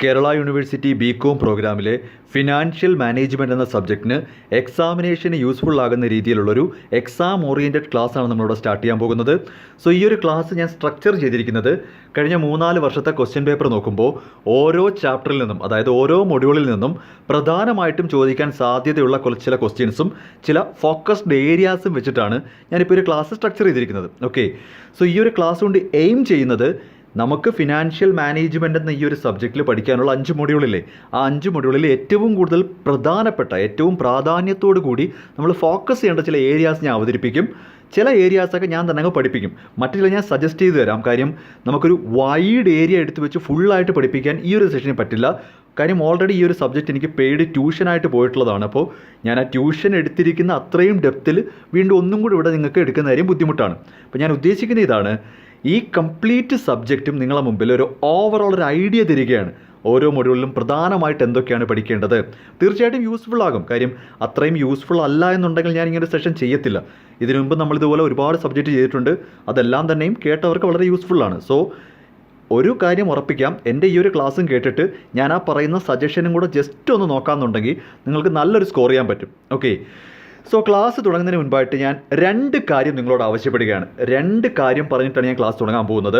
Kerala university BCom പ്രോഗ്രാമിലെ financial management എന്ന സബ്ജക്റ്റിന് എക്സാമിനേഷന് useful ആകുന്ന രീതിയിലുള്ളൊരു എക്സാം ഓറിയൻറ്റഡ് ക്ലാസ്സാണ് നമ്മളിവിടെ സ്റ്റാർട്ട് ചെയ്യാൻ പോകുന്നത്. സോ ഈ ഒരു ക്ലാസ് ഞാൻ സ്ട്രക്ചർ ചെയ്തിരിക്കുന്നത് കഴിഞ്ഞ 3-4 വർഷത്തെ ക്വസ്റ്റ്യൻ പേപ്പർ നോക്കുമ്പോൾ ഓരോ ചാപ്റ്ററിൽ നിന്നും, അതായത് ഓരോ മൊഡ്യൂളിൽ നിന്നും പ്രധാനമായിട്ടും ചോദിക്കാൻ സാധ്യതയുള്ള ചില ക്വസ്റ്റ്യൻസും ചില ഫോക്കസ്ഡ് ഏരിയാസും വെച്ചിട്ടാണ് ഞാനിപ്പോൾ ഒരു ക്ലാസ് സ്ട്രക്ചർ ചെയ്തിരിക്കുന്നത്. ഓക്കെ, സോ ഈ ഒരു ക്ലാസ് കൊണ്ട് എയിം ചെയ്യുന്നത് നമുക്ക് ഫിനാൻഷ്യൽ മാനേജ്മെൻറ്റ് എന്ന ഈ ഒരു സബ്ജക്റ്റിൽ പഠിക്കാനുള്ള 5 മൊഡ്യൂളില്ലേ, ആ 5 മൊഡ്യൂളിൽ ഏറ്റവും കൂടുതൽ പ്രധാനപ്പെട്ട, ഏറ്റവും പ്രാധാന്യത്തോടു കൂടി നമ്മൾ ഫോക്കസ് ചെയ്യേണ്ട ചില ഏരിയാസ് ഞാൻ അവതരിപ്പിക്കും. ചില ഏരിയാസൊക്കെ ഞാൻ തന്നെ അങ്ങ് പഠിപ്പിക്കും, മറ്റു ചില ഞാൻ സജസ്റ്റ് ചെയ്ത് തരാം. കാര്യം നമുക്കൊരു വൈഡ് ഏരിയ എടുത്ത് വെച്ച് ഫുള്ളായിട്ട് പഠിപ്പിക്കാൻ ഈ ഒരു സെഷനിൽ പറ്റില്ല. കാര്യം ഓൾറെഡി ഈ ഒരു സബ്ജക്റ്റ് എനിക്ക് പെയ്ഡ് ട്യൂഷനായിട്ട് പോയിട്ടുള്ളതാണ്. അപ്പോൾ ഞാൻ ആ ട്യൂഷൻ എടുത്തിരിക്കുന്ന അത്രയും ഡെപ്തിൽ വീണ്ടും ഒന്നും കൂടി ഇവിടെ നിങ്ങൾക്ക് എടുക്കുന്ന കാര്യം ബുദ്ധിമുട്ടാണ്. അപ്പോൾ ഞാൻ ഉദ്ദേശിക്കുന്ന ഇതാണ്, ഈ കംപ്ലീറ്റ് സബ്ജക്റ്റും നിങ്ങളുടെ മുമ്പിൽ ഒരു ഓവറോൾ ഒരു ഐഡിയ തരികയാണ്. ഓരോ മൊഡ്യൂളിലും പ്രധാനമായിട്ട് എന്തൊക്കെയാണ് പഠിക്കേണ്ടത്. തീർച്ചയായിട്ടും യൂസ്ഫുൾ ആകും. കാര്യം അത്രയും യൂസ്ഫുൾ അല്ല എന്നുണ്ടെങ്കിൽ ഞാൻ ഇങ്ങനെ സെഷൻ ചെയ്യത്തില്ല. ഇതിനു മുമ്പ് നമ്മളിതുപോലെ ഒരുപാട് സബ്ജക്റ്റ് ചെയ്തിട്ടുണ്ട്. അതെല്ലാം തന്നെയും കേട്ടവർക്ക് വളരെ യൂസ്ഫുള്ളാണ്. സോ ഒരു കാര്യം ഉറപ്പിക്കാം, എൻ്റെ ഈ ഒരു ക്ലാസ്സും കേട്ടിട്ട് ഞാൻ ആ പറയുന്ന സജഷനും കൂടെ ജസ്റ്റ് ഒന്ന് നോക്കാമെന്നുണ്ടെങ്കിൽ നിങ്ങൾക്ക് നല്ലൊരു സ്കോർ ചെയ്യാൻ പറ്റും. ഓക്കെ, സോ ക്ലാസ് തുടങ്ങുന്നതിന് മുൻപായിട്ട് ഞാൻ 2 കാര്യം നിങ്ങളോട് ആവശ്യപ്പെടുകയാണ്. 2 കാര്യം പറഞ്ഞിട്ടാണ് ഞാൻ ക്ലാസ് തുടങ്ങാൻ പോകുന്നത്.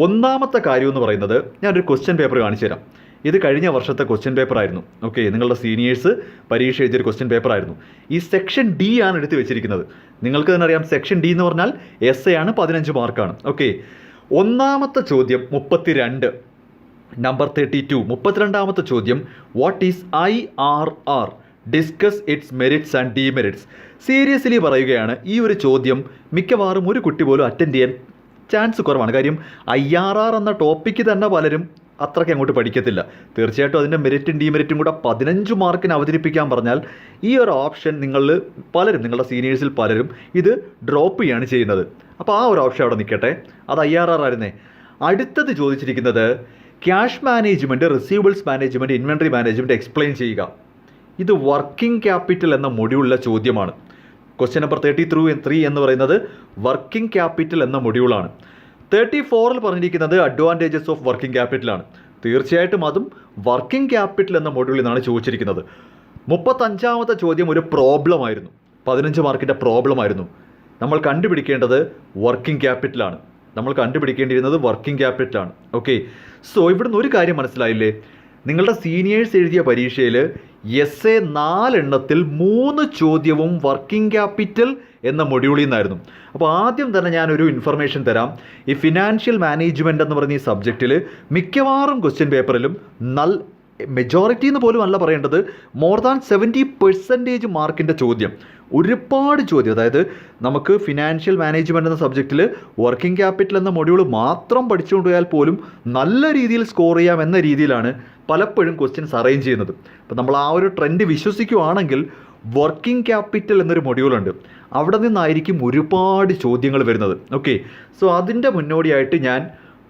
ഒന്നാമത്തെ കാര്യം എന്ന് പറയുന്നത്, ഞാനൊരു ക്വസ്റ്റ്യൻ പേപ്പർ കാണിച്ചു തരാം. ഇത് കഴിഞ്ഞ വർഷത്തെ ക്വസ്റ്റ്യൻ പേപ്പർ ആയിരുന്നു. ഓക്കെ, നിങ്ങളുടെ സീനിയേഴ്സ് പരീക്ഷ എഴുതിയൊരു ക്വസ്റ്റ്യൻ പേപ്പർ ആയിരുന്നു. ഈ സെക്ഷൻ ഡി ആണ് എടുത്ത് വെച്ചിരിക്കുന്നത്. നിങ്ങൾക്ക് തന്നെ അറിയാം, സെക്ഷൻ ഡി എന്ന് പറഞ്ഞാൽ എസ് ആണ്, 15 മാർക്കാണ്. ഓക്കെ, ഒന്നാമത്തെ ചോദ്യം 32, നമ്പർ 32. 32ാമത്തെ ചോദ്യം, what is IRR? Discuss its merits and demerits. Seriously പറയുകയാണ്, ഈ ഒരു ചോദ്യം മിക്കവാറും ഒരു കുട്ടി പോലും അറ്റൻഡ് ചെയ്യാൻ ചാൻസ് കുറവാണ്. കാര്യം IRR എന്ന ടോപ്പിക്ക് തന്നെ പലരും അത്രയ്ക്ക് അങ്ങോട്ട് പഠിക്കത്തില്ല. തീർച്ചയായിട്ടും അതിൻ്റെ മെറിറ്റും ഡീമെറിറ്റും കൂടെ 15 മാർക്കിന് അവതരിപ്പിക്കാൻ പറഞ്ഞാൽ ഈ ഒരു ഓപ്ഷൻ പലരും, നിങ്ങളുടെ സീനിയേഴ്സിൽ പലരും ഇത് ഡ്രോപ്പ് ചെയ്യാണ് ചെയ്യുന്നത്. അപ്പോൾ ആ ഒരു ഓപ്ഷൻ അവിടെ നിൽക്കട്ടെ, അത് IRR ആയിരുന്നേ. അടുത്തത് ചോദിച്ചിരിക്കുന്നത്, cash management, receivables management, inventory management explain ചെയ്യുക. ഇത് വർക്കിംഗ് ക്യാപിറ്റൽ എന്ന മൊഡ്യൂളിലെ ചോദ്യമാണ്. ക്വസ്റ്റ്യൻ നമ്പർ 33 എന്ന് പറയുന്നത് വർക്കിംഗ് ക്യാപിറ്റൽ എന്ന മൊഡ്യൂളാണ്. 34-ൽ പറഞ്ഞിരിക്കുന്നത് അഡ്വാൻറ്റേജസ് ഓഫ് വർക്കിംഗ് ക്യാപിറ്റലാണ്. തീർച്ചയായിട്ടും അതും വർക്കിംഗ് ക്യാപിറ്റൽ എന്ന മൊഡ്യൂളിൽ നിന്നാണ് ചോദിച്ചിരിക്കുന്നത്. 35ാമത്തെ ചോദ്യം ഒരു പ്രോബ്ലം ആയിരുന്നു, 15 മാർക്കിൻ്റെ പ്രോബ്ലം ആയിരുന്നു. നമ്മൾ കണ്ടുപിടിക്കേണ്ടത് വർക്കിംഗ് ക്യാപിറ്റലാണ്. നമ്മൾ കണ്ടുപിടിക്കേണ്ടിയിരുന്നത് വർക്കിംഗ് ക്യാപിറ്റലാണ്. ഓക്കെ, സോ ഇവിടുന്ന് ഒരു കാര്യം മനസ്സിലായില്ലേ, നിങ്ങളുടെ സീനിയേഴ്സ് എഴുതിയ പരീക്ഷയിൽ എസ് 4 എണ്ണത്തിൽ 3 ചോദ്യവും വർക്കിംഗ് ക്യാപിറ്റൽ എന്ന മൊഡ്യൂളിൽ നിന്നായിരുന്നു. അപ്പോൾ ആദ്യം തന്നെ ഞാനൊരു ഇൻഫർമേഷൻ തരാം. ഈ ഫിനാൻഷ്യൽ മാനേജ്മെൻറ്റ് എന്ന് പറയുന്ന ഈ സബ്ജക്റ്റിൽ മിക്കവാറും ക്വസ്റ്റ്യൻ പേപ്പറിലും മെജോറിറ്റി എന്ന് പോലും അല്ല പറയേണ്ടത്, മോർ ദാൻ 70% മാർക്കിൻ്റെ ചോദ്യം, ഒരുപാട് ചോദ്യം. അതായത് നമുക്ക് ഫിനാൻഷ്യൽ മാനേജ്മെൻറ്റ് എന്ന സബ്ജക്റ്റിൽ വർക്കിംഗ് ക്യാപിറ്റൽ എന്ന മൊഡ്യൂൾ മാത്രം പഠിച്ചുകൊണ്ട് പോയാൽ പോലും നല്ല രീതിയിൽ സ്കോർ ചെയ്യാം എന്ന രീതിയിലാണ് പലപ്പോഴും ക്വസ്റ്റ്യൻസ് അറേഞ്ച് ചെയ്യുന്നത്. അപ്പോൾ നമ്മൾ ആ ഒരു ട്രെൻഡ് വിശ്വസിക്കുകയാണെങ്കിൽ വർക്കിംഗ് ക്യാപിറ്റൽ എന്നൊരു മൊഡ്യൂളുണ്ട്, അവിടെ നിന്നായിരിക്കും ഒരുപാട് ചോദ്യങ്ങൾ വരുന്നത്. ഓക്കെ, സോ അതിൻ്റെ മുന്നോടിയായിട്ട് ഞാൻ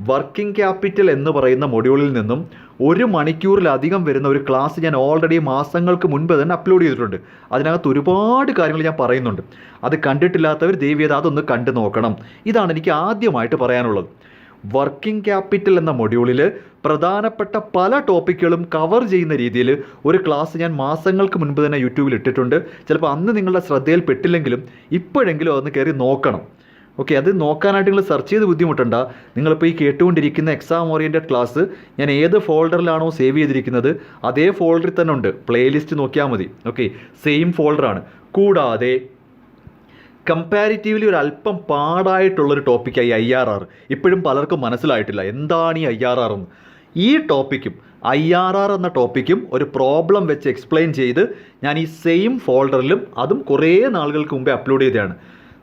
വർക്കിംഗ് ക്യാപിറ്റൽ എന്ന് പറയുന്ന മൊഡ്യൂളിൽ നിന്നും 1 മണിക്കൂറിലധികം വരുന്ന ഒരു ക്ലാസ് ഞാൻ ഓൾറെഡി മാസങ്ങൾക്ക് മുൻപ് തന്നെ അപ്ലോഡ് ചെയ്തിട്ടുണ്ട്. അതിനകത്ത് ഒരുപാട് കാര്യങ്ങൾ ഞാൻ പറയുന്നുണ്ട്. അത് കണ്ടിട്ടില്ലാത്തവർ ദയവേത് അതൊന്ന് കണ്ടു നോക്കണം. ഇതാണ് എനിക്ക് ആദ്യമായിട്ട് പറയാനുള്ളത്. വർക്കിംഗ് ക്യാപിറ്റൽ എന്ന മൊഡ്യൂളിൽ പ്രധാനപ്പെട്ട പല ടോപ്പിക്കുകളും കവർ ചെയ്യുന്ന രീതിയിൽ ഒരു ക്ലാസ് ഞാൻ മാസങ്ങൾക്ക് മുൻപ് തന്നെ യൂട്യൂബിൽ ഇട്ടിട്ടുണ്ട്. ചിലപ്പോൾ അന്ന് നിങ്ങളുടെ ശ്രദ്ധയിൽ പെട്ടില്ലെങ്കിലും ഇപ്പോഴെങ്കിലും അതൊന്ന് കയറി നോക്കണം. ഓക്കെ, അത് നോക്കാനായിട്ട് നിങ്ങൾ സെർച്ച് ചെയ്ത് ബുദ്ധിമുട്ടണ്ട. നിങ്ങളിപ്പോൾ ഈ കേട്ടുകൊണ്ടിരിക്കുന്ന എക്സാം ഓറിയൻറ്റഡ് ക്ലാസ് ഞാൻ ഏത് ഫോൾഡറിലാണോ സേവ് ചെയ്തിരിക്കുന്നത് അതേ ഫോൾഡറിൽ തന്നെ ഉണ്ട്. പ്ലേലിസ്റ്റ് നോക്കിയാൽ മതി. ഓക്കെ, സെയിം ഫോൾഡറാണ്. കൂടാതെ കമ്പാരിറ്റീവ്ലി ഒരു അല്പം പാടായിട്ടുള്ളൊരു ടോപ്പിക്കായി IRR. ഇപ്പോഴും പലർക്കും മനസ്സിലായിട്ടില്ല എന്താണ് ഈ IRR എന്ന്. ഈ ടോപ്പിക്കും IRR എന്ന ടോപ്പിക്കും ഒരു പ്രോബ്ലം വെച്ച് എക്സ്പ്ലെയിൻ ചെയ്ത് ഞാൻ ഈ സെയിം ഫോൾഡറിലും അതും കുറേ നാളുകൾക്ക് മുമ്പേ അപ്ലോഡ് ചെയ്തതാണ്.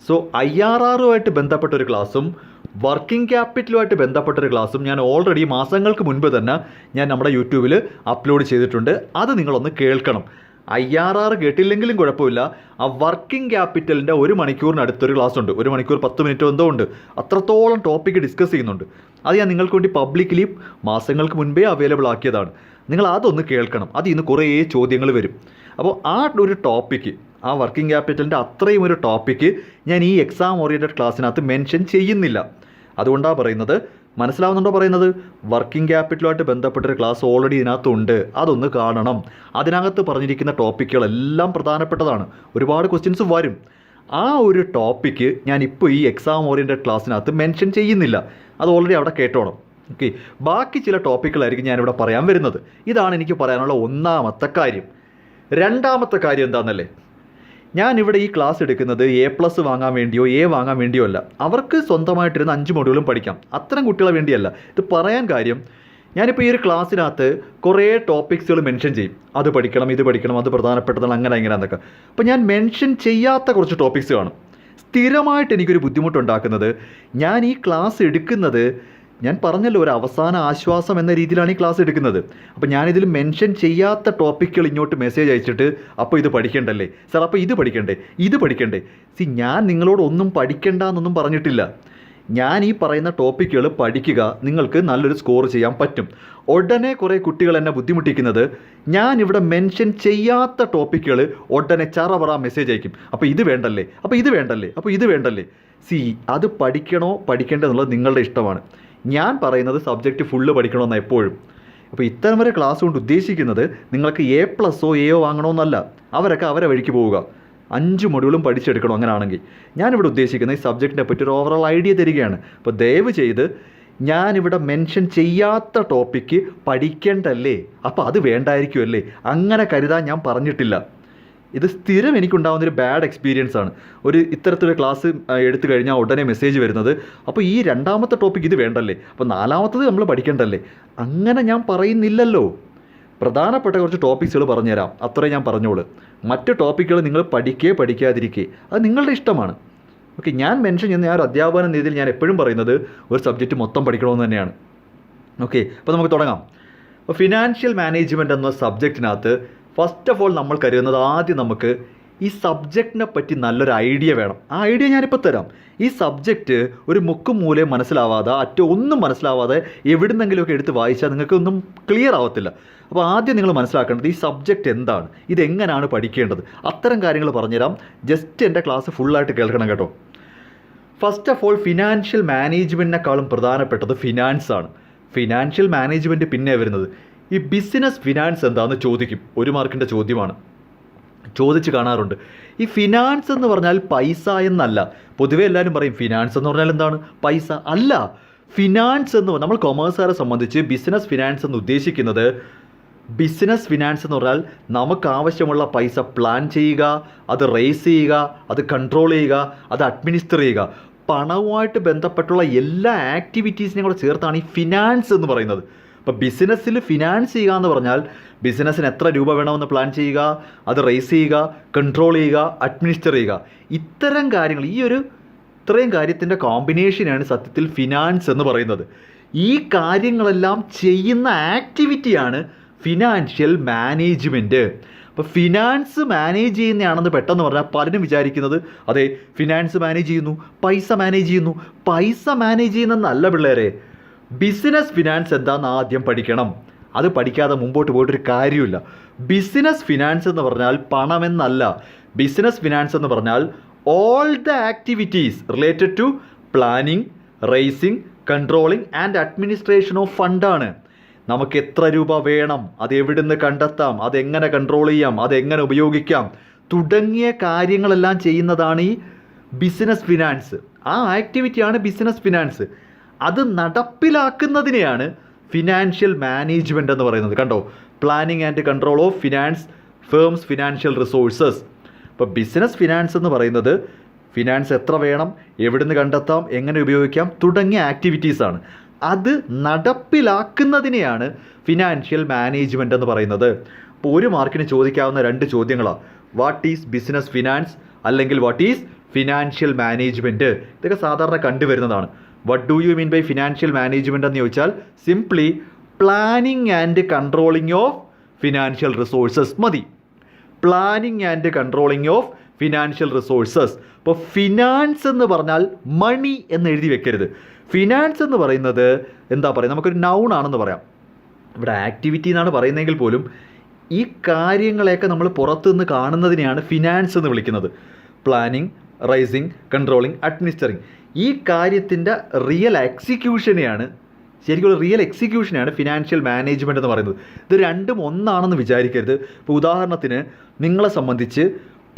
സോ IRRുമായിട്ട് ബന്ധപ്പെട്ടൊരു ക്ലാസ്സും വർക്കിംഗ് ക്യാപിറ്റലുമായിട്ട് ബന്ധപ്പെട്ടൊരു ക്ലാസ്സും ഞാൻ ഓൾറെഡി മാസങ്ങൾക്ക് മുൻപ് തന്നെ ഞാൻ നമ്മുടെ യൂട്യൂബിൽ അപ്ലോഡ് ചെയ്തിട്ടുണ്ട്. അത് നിങ്ങളൊന്ന് കേൾക്കണം. IRR കേട്ടില്ലെങ്കിലും കുഴപ്പമില്ല, ആ വർക്കിംഗ് ക്യാപിറ്റലിൻ്റെ 1 മണിക്കൂറിനടുത്തൊരു ക്ലാസ് ഉണ്ട്. 1 മണിക്കൂർ 10 മിനിറ്റ് എന്തോ ഉണ്ട്. അത്രത്തോളം ടോപ്പിക്ക് ഡിസ്കസ് ചെയ്യുന്നുണ്ട്. അത് ഞാൻ നിങ്ങൾക്ക് വേണ്ടി പബ്ലിക്കലി മാസങ്ങൾക്ക് മുൻപേ അവൈലബിൾ ആക്കിയതാണ്. നിങ്ങൾ അതൊന്ന് കേൾക്കണം. അതിൽ നിന്ന് കുറേ ചോദ്യങ്ങൾ വരും. അപ്പോൾ ആ ഒരു ടോപ്പിക്ക്, ആ വർക്കിംഗ് ക്യാപിറ്റലിൻ്റെ അത്രയും ഒരു ടോപ്പിക്ക് ഞാൻ ഈ എക്സാം ഓറിയൻറ്റഡ് ക്ലാസ്സിനകത്ത് മെൻഷൻ ചെയ്യുന്നില്ല. അതുകൊണ്ടാണ് പറയുന്നത് മനസ്സിലാവുന്നുണ്ടോ പറയുന്നത്? വർക്കിംഗ് ക്യാപിറ്റലുമായിട്ട് ബന്ധപ്പെട്ടൊരു ക്ലാസ് ഓൾറെഡി ഇതിനകത്തുണ്ട്, അതൊന്ന് കാണണം. അതിനകത്ത് പറഞ്ഞിരിക്കുന്ന ടോപ്പിക്കുകളെല്ലാം പ്രധാനപ്പെട്ടതാണ്, ഒരുപാട് ക്വസ്റ്റ്യൻസ് വരും. ആ ഒരു ടോപ്പിക്ക് ഞാനിപ്പോൾ ഈ എക്സാം ഓറിയൻറ്റഡ് ക്ലാസ്സിനകത്ത് മെൻഷൻ ചെയ്യുന്നില്ല, അത് ഓൾറെഡി അവിടെ കേട്ടോണം. ഓക്കെ, ബാക്കി ചില ടോപ്പിക്കുകളായിരിക്കും ഞാനിവിടെ പറയാൻ വരുന്നത്. ഇതാണ് എനിക്ക് പറയാനുള്ള ഒന്നാമത്തെ കാര്യം. രണ്ടാമത്തെ കാര്യം എന്താണെന്നല്ലേ, ഞാനിവിടെ ഈ ക്ലാസ് എടുക്കുന്നത് A+ വാങ്ങാൻ വേണ്ടിയോ വാങ്ങാൻ വേണ്ടിയോ അല്ല. അവർക്ക് സ്വന്തമായിട്ടിരുന്ന് 5 മൊഡ്യൂളും പഠിക്കാം, അത്തരം കുട്ടികളെ വേണ്ടിയല്ല ഇത് പറയാൻ കാര്യം. ഞാനിപ്പോൾ ഈ ഒരു ക്ലാസ്സിനകത്ത് കുറേ ടോപ്പിക്സുകൾ മെൻഷൻ ചെയ്യും, അത് പഠിക്കണം, ഇത് പഠിക്കണം, അത് പ്രധാനപ്പെട്ടതാണ്, അങ്ങനെ എന്നൊക്കെ. അപ്പോൾ ഞാൻ മെൻഷൻ ചെയ്യാത്ത കുറച്ച് ടോപ്പിക്സ് കാണും. സ്ഥിരമായിട്ട് എനിക്കൊരു ബുദ്ധിമുട്ടുണ്ടാക്കുന്നത്, ഞാൻ ഈ ക്ലാസ് എടുക്കുന്നത്, ഞാൻ പറഞ്ഞല്ലോ, ഒരു അവസാന ആശ്വാസം എന്ന രീതിയിലാണ് ഈ ക്ലാസ് എടുക്കുന്നത്. അപ്പോൾ ഞാനിതിൽ മെൻഷൻ ചെയ്യാത്ത ടോപ്പിക്കുകൾ ഇങ്ങോട്ട് മെസ്സേജ് അയച്ചിട്ട്, അപ്പോൾ ഇത് പഠിക്കണ്ടല്ലേ സാർ, അപ്പോൾ ഇത് പഠിക്കണ്ടേ. ഞാൻ നിങ്ങളോട് ഒന്നും പഠിക്കണ്ട എന്നൊന്നും പറഞ്ഞിട്ടില്ല. ഞാൻ ഈ പറയുന്ന ടോപ്പിക്കുകൾ പഠിക്കുക, നിങ്ങൾക്ക് നല്ലൊരു സ്കോർ ചെയ്യാൻ പറ്റും. ഉടനെ കുറേ കുട്ടികൾ എന്നെ ബുദ്ധിമുട്ടിക്കുന്നത്, ഞാനിവിടെ മെൻഷൻ ചെയ്യാത്ത ടോപ്പിക്കുകൾ ഉടനെ ചറപറ മെസ്സേജ് അയക്കും, അപ്പോൾ ഇത് വേണ്ടല്ലേ. അത് പഠിക്കേണ്ടതെന്നുള്ളത് നിങ്ങളുടെ ഇഷ്ടമാണ്. ഞാൻ പറയുന്നത് സബ്ജക്റ്റ് ഫുള്ള് പഠിക്കണമെന്നാണ് എപ്പോഴും. അപ്പോൾ ഇത്തരം ഒരു ക്ലാസ് കൊണ്ട് ഉദ്ദേശിക്കുന്നത് നിങ്ങൾക്ക് A+ഓ വാങ്ങണമെന്നല്ല, അവരൊക്കെ അവരെ വഴിക്ക് പോവുക, 5 മൊഡ്യൂളും പഠിച്ചെടുക്കണം. അങ്ങനെയാണെങ്കിൽ ഞാനിവിടെ ഉദ്ദേശിക്കുന്നത് ഈ സബ്ജക്റ്റിനെ പറ്റി ഒരു ഓവറോൾ ഐഡിയ തരികയാണ്. അപ്പോൾ ദയവ് ചെയ്ത് ഞാനിവിടെ മെൻഷൻ ചെയ്യാത്ത ടോപ്പിക്ക് പഠിക്കേണ്ടല്ലേ, അപ്പോൾ അത് വേണ്ടായിരിക്കുമല്ലേ, അങ്ങനെ കരുതാൻ ഞാൻ പറഞ്ഞിട്ടില്ല. ഇത് സ്ഥിരം എനിക്കുണ്ടാകുന്നൊരു ബാഡ് എക്സ്പീരിയൻസ് ആണ്. ഒരു ഇത്തരത്തിലൊരു ക്ലാസ് എടുത്തു കഴിഞ്ഞാൽ ഉടനെ മെസ്സേജ് വരുന്നത്, അപ്പോൾ ഈ രണ്ടാമത്തെ ടോപ്പിക്ക് ഇത് വേണ്ടല്ലേ, അപ്പോൾ നാലാമത്തത് നമ്മൾ പഠിക്കണ്ടല്ലേ. അങ്ങനെ ഞാൻ പറയുന്നില്ലല്ലോ. പ്രധാനപ്പെട്ട കുറച്ച് ടോപ്പിക്സുകൾ പറഞ്ഞുതരാം, അത്രയും ഞാൻ പറഞ്ഞോളൂ. മറ്റ് ടോപ്പിക്കുകൾ നിങ്ങൾ പഠിക്കാതിരിക്കുക, അത് നിങ്ങളുടെ ഇഷ്ടമാണ്. ഓക്കെ, ഞാൻ മെൻഷൻ ചെയ്യുന്ന ഒരു അധ്യാപന രീതിയിൽ ഞാൻ എപ്പോഴും പറയുന്നത് ഒരു സബ്ജക്റ്റ് മൊത്തം പഠിക്കണമെന്ന് തന്നെയാണ്. ഓക്കെ, അപ്പോൾ നമുക്ക് തുടങ്ങാം. അപ്പോൾ ഫിനാൻഷ്യൽ മാനേജ്മെൻറ്റ് എന്ന സബ്ജക്റ്റിനകത്ത് ഫസ്റ്റ് ഓഫ് ഓൾ നമ്മൾ കരുതുന്നത്, ആദ്യം നമുക്ക് ഈ സബ്ജക്റ്റിനെ പറ്റി നല്ലൊരു ഐഡിയ വേണം. ആ ഐഡിയ ഞാനിപ്പോൾ തരാം. ഈ സബ്ജക്റ്റ് ഒരു മുക്കും മൂലയും മനസ്സിലാവാതെ, ഒന്നും മനസ്സിലാവാതെ എവിടുന്നെങ്കിലുമൊക്കെ എടുത്ത് വായിച്ചാൽ നിങ്ങൾക്കൊന്നും ക്ലിയർ ആവത്തില്ല. അപ്പോൾ ആദ്യം നിങ്ങൾ മനസ്സിലാക്കേണ്ടത് ഈ സബ്ജക്റ്റ് എന്താണ്, ഇതെങ്ങനെയാണ് പഠിക്കേണ്ടത്, അത്തരം കാര്യങ്ങൾ പറഞ്ഞുതരാം. ജസ്റ്റ് എൻ്റെ ക്ലാസ് ഫുള്ളായിട്ട് കേൾക്കണം കേട്ടോ. ഫസ്റ്റ് ഓഫ് ഓൾ, ഫിനാൻഷ്യൽ മാനേജ്മെൻറ്റിനേക്കാളും പ്രധാനപ്പെട്ടത് ഫിനാൻസ് ആണ്. ഫിനാൻഷ്യൽ മാനേജ്മെൻറ്റ് പിന്നെ വരുന്നത്. ഈ ബിസിനസ് ഫിനാൻസ് എന്താണെന്ന് ചോദിക്കും, 1 മാർക്കിൻ്റെ ചോദ്യമാണ്, ചോദിച്ച് കാണാറുണ്ട്. ഈ ഫിനാൻസ് എന്ന് പറഞ്ഞാൽ പൈസ എന്നല്ല. പൊതുവെ എല്ലാവരും പറയും ഫിനാൻസ് എന്ന് പറഞ്ഞാൽ എന്താണ്, പൈസ അല്ല. ഫിനാൻസ് എന്ന് നമ്മൾ കൊമേഴ്സുകാരെ സംബന്ധിച്ച് ബിസിനസ് ഫിനാൻസ് എന്ന് ഉദ്ദേശിക്കുന്നത്, ബിസിനസ് ഫിനാൻസ് എന്ന് പറഞ്ഞാൽ നമുക്ക് ആവശ്യമുള്ള പൈസ പ്ലാൻ ചെയ്യുക, അത് റേസ് ചെയ്യുക, അത് കൺട്രോൾ ചെയ്യുക, അത് അഡ്മിനിസ്റ്റർ ചെയ്യുക. പണവുമായിട്ട് ബന്ധപ്പെട്ടുള്ള എല്ലാ ആക്ടിവിറ്റീസിനെയും കൂടെ ചേർത്താണ് ഈ ഫിനാൻസ് എന്ന് പറയുന്നത്. അപ്പോൾ ബിസിനസ്സിൽ ഫിനാൻസ് ചെയ്യുക എന്ന് പറഞ്ഞാൽ ബിസിനസ്സിന് എത്ര രൂപ വേണമെന്ന് പ്ലാൻ ചെയ്യുക, അത് റേസ് ചെയ്യുക, കൺട്രോൾ ചെയ്യുക, അഡ്മിനിസ്റ്റർ ചെയ്യുക. ഇത്തരം കാര്യങ്ങൾ, ഇത്രയും കാര്യത്തിൻ്റെ കോമ്പിനേഷനാണ് സത്യത്തിൽ ഫിനാൻസ് എന്ന് പറയുന്നത്. ഈ കാര്യങ്ങളെല്ലാം ചെയ്യുന്ന ആക്ടിവിറ്റിയാണ് ഫിനാൻഷ്യൽ മാനേജ്മെൻറ്റ്. അപ്പോൾ ഫിനാൻസ് മാനേജ് ചെയ്യുന്നതാണെന്ന് പെട്ടെന്ന് പറഞ്ഞാൽ പലരും വിചാരിക്കുന്നത്, അതെ ഫിനാൻസ് മാനേജ് ചെയ്യുന്നു, പൈസ മാനേജ് ചെയ്യുന്നു. പൈസ മാനേജ് ചെയ്യുന്നതെന്നല്ല പിള്ളേരെ, ബിസിനസ് ഫിനാൻസ് എന്താണെന്ന് ആദ്യം പഠിക്കണം. അത് പഠിക്കാതെ മുമ്പോട്ട് പോയിട്ടൊരു കാര്യമില്ല. ബിസിനസ് ഫിനാൻസ് എന്ന് പറഞ്ഞാൽ പണമെന്നല്ല. ബിസിനസ് ഫിനാൻസ് എന്ന് പറഞ്ഞാൽ all the activities related to planning, raising, controlling and administration of ഫണ്ടാണ്. നമുക്ക് എത്ര രൂപ വേണം, അത് എവിടുന്ന് കണ്ടെത്താം, അതെങ്ങനെ കൺട്രോൾ ചെയ്യാം, അതെങ്ങനെ ഉപയോഗിക്കാം തുടങ്ങിയ കാര്യങ്ങളെല്ലാം ചെയ്യുന്നതാണ് ഈ ബിസിനസ് ഫിനാൻസ്. ആ ആക്ടിവിറ്റിയാണ് ബിസിനസ് ഫിനാൻസ്. അത് നടപ്പിലാക്കുന്നതിനെയാണ് ഫിനാൻഷ്യൽ മാനേജ്മെൻറ്റ് എന്ന് പറയുന്നത്. കണ്ടോ, planning and control of finance firms financial resources. ഇപ്പോൾ ബിസിനസ് ഫിനാൻസ് എന്ന് പറയുന്നത് ഫിനാൻസ് എത്ര വേണം, എവിടുന്ന് കണ്ടെത്താം, എങ്ങനെ ഉപയോഗിക്കാം തുടങ്ങിയ ആക്ടിവിറ്റീസാണ്. അത് നടപ്പിലാക്കുന്നതിനെയാണ് ഫിനാൻഷ്യൽ മാനേജ്മെൻറ്റ് എന്ന് പറയുന്നത്. ഇപ്പോൾ 1 മാർക്കിന് ചോദിക്കാവുന്ന 2 ചോദ്യങ്ങളാണ്, വാട്ട് ഈസ് ബിസിനസ് ഫിനാൻസ് അല്ലെങ്കിൽ വാട്ട് ഈസ് ഫിനാൻഷ്യൽ മാനേജ്മെൻറ്റ്. ഇതൊക്കെ സാധാരണ കണ്ടുവരുന്നതാണ്. What do you mean by financial management എന്ന് ചോദിച്ചാൽ simply planning and controlling of financial resources മതി. Planning and controlling of financial resources. ഇപ്പോൾ ഫിനാൻസ് എന്ന് പറഞ്ഞാൽ മണി എന്ന് എഴുതി വെക്കരുത്. ഫിനാൻസ് എന്ന് പറയുന്നത് എന്താ പറയുക, നമുക്കൊരു നൗൺ ആണെന്ന് പറയാം. ഇവിടെ ആക്ടിവിറ്റി എന്നാണ് പറയുന്നതെങ്കിൽ പോലും ഈ കാര്യങ്ങളെയൊക്കെ നമ്മൾ പുറത്തുനിന്ന് കാണുന്നതിനെയാണ് ഫിനാൻസ് എന്ന് വിളിക്കുന്നത്. Planning, raising, controlling, administering. ഈ കാര്യത്തിൻ്റെ റിയൽ എക്സിക്യൂഷനെയാണ് ശരിക്കും ഒരു റിയൽ എക്സിക്യൂഷനാണ് ഫിനാൻഷ്യൽ മാനേജ്മെൻറ്റ് എന്ന് പറയുന്നത്. ഇത് രണ്ടും ഒന്നാണെന്ന് വിചാരിക്കരുത്. ഇപ്പോൾ ഉദാഹരണത്തിന് നിങ്ങളെ സംബന്ധിച്ച്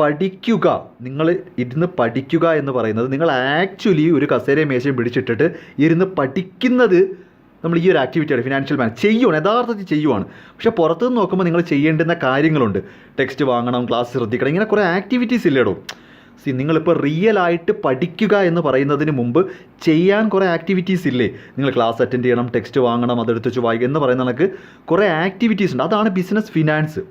പഠിക്കുക, നിങ്ങൾ ഇരുന്ന് പഠിക്കുക എന്ന് പറയുന്നത് നിങ്ങൾ ആക്ച്വലി ഒരു കസേരയും മേശയും പിടിച്ചിട്ടിട്ട് ഇരുന്ന് പഠിക്കുന്നത് നമ്മൾ ഈ ഒരു ആക്ടിവിറ്റിയാണ് ഫിനാൻഷ്യൽ ചെയ്യുവാണ്, യഥാർത്ഥത്തിൽ ചെയ്യുവാണ്. പക്ഷേ പുറത്തുനിന്ന് നോക്കുമ്പോൾ നിങ്ങൾ ചെയ്യേണ്ടുന്ന കാര്യങ്ങളുണ്ട്. ടെക്സ്റ്റ് വാങ്ങണം, ക്ലാസ് ശ്രദ്ധിക്കണം, ഇങ്ങനെ കുറേ ആക്ടിവിറ്റീസ് ഇല്ലേടോ. നിങ്ങളിപ്പോൾ റിയലായിട്ട് പഠിക്കുക എന്ന് പറയുന്നതിന് മുമ്പ് ചെയ്യാൻ കുറേ ആക്ടിവിറ്റീസ് ഇല്ലേ? നിങ്ങൾ ക്ലാസ് അറ്റൻഡ് ചെയ്യണം, ടെക്സ്റ്റ് വാങ്ങണം, അതെടുത്ത് വെച്ച് വായിക്കുക എന്ന് പറയുന്ന കണക്ക് കുറേ ആക്ടിവിറ്റീസ് ഉണ്ട്. അതാണ് ബിസിനസ് ഫിനാൻസ്.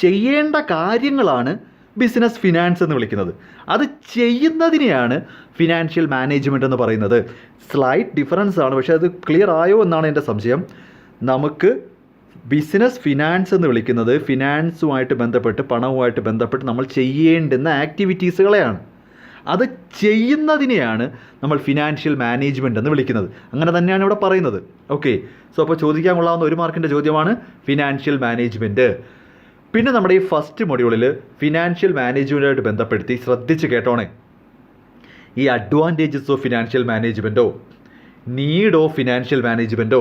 ചെയ്യേണ്ട കാര്യങ്ങളാണ് ബിസിനസ് ഫിനാൻസ് എന്ന് വിളിക്കുന്നത്. അത് ചെയ്യുന്നതിനെയാണ് ഫിനാൻഷ്യൽ മാനേജ്മെൻറ്റ് എന്ന് പറയുന്നത്. സ്ലൈറ്റ് ഡിഫറൻസ് ആണ്, പക്ഷേ അത് ക്ലിയർ ആയോ എന്നാണ് എൻ്റെ സംശയം. നമുക്ക് ബിസിനസ് ഫിനാൻസ് എന്ന് വിളിക്കുന്നത് ഫിനാൻസുമായിട്ട് ബന്ധപ്പെട്ട്, പണവുമായിട്ട് ബന്ധപ്പെട്ട് നമ്മൾ ചെയ്യേണ്ടുന്ന ആക്ടിവിറ്റീസുകളെയാണ്. അത് ചെയ്യുന്നതിനെയാണ് നമ്മൾ ഫിനാൻഷ്യൽ മാനേജ്മെൻറ്റ് എന്ന് വിളിക്കുന്നത്. അങ്ങനെ തന്നെയാണ് ഇവിടെ പറയുന്നത്. ഓക്കെ, സോ അപ്പോൾ ചോദിക്കാൻ കൊള്ളാവുന്ന 1 മാർക്കിൻ്റെ ചോദ്യമാണ് ഫിനാൻഷ്യൽ മാനേജ്മെൻറ്റ്. പിന്നെ നമ്മുടെ ഈ ഫസ്റ്റ് മൊഡ്യൂളിൽ ഫിനാൻഷ്യൽ മാനേജ്മെൻറ്റുമായിട്ട് ബന്ധപ്പെടുത്തി ശ്രദ്ധിച്ച് കേട്ടോണേ. ഈ അഡ്വാൻറ്റേജസ് ഓഫ് ഫിനാൻഷ്യൽ മാനേജ്മെൻറ്റോ, നീഡ് ഓഫ് ഫിനാൻഷ്യൽ മാനേജ്മെൻറ്റോ,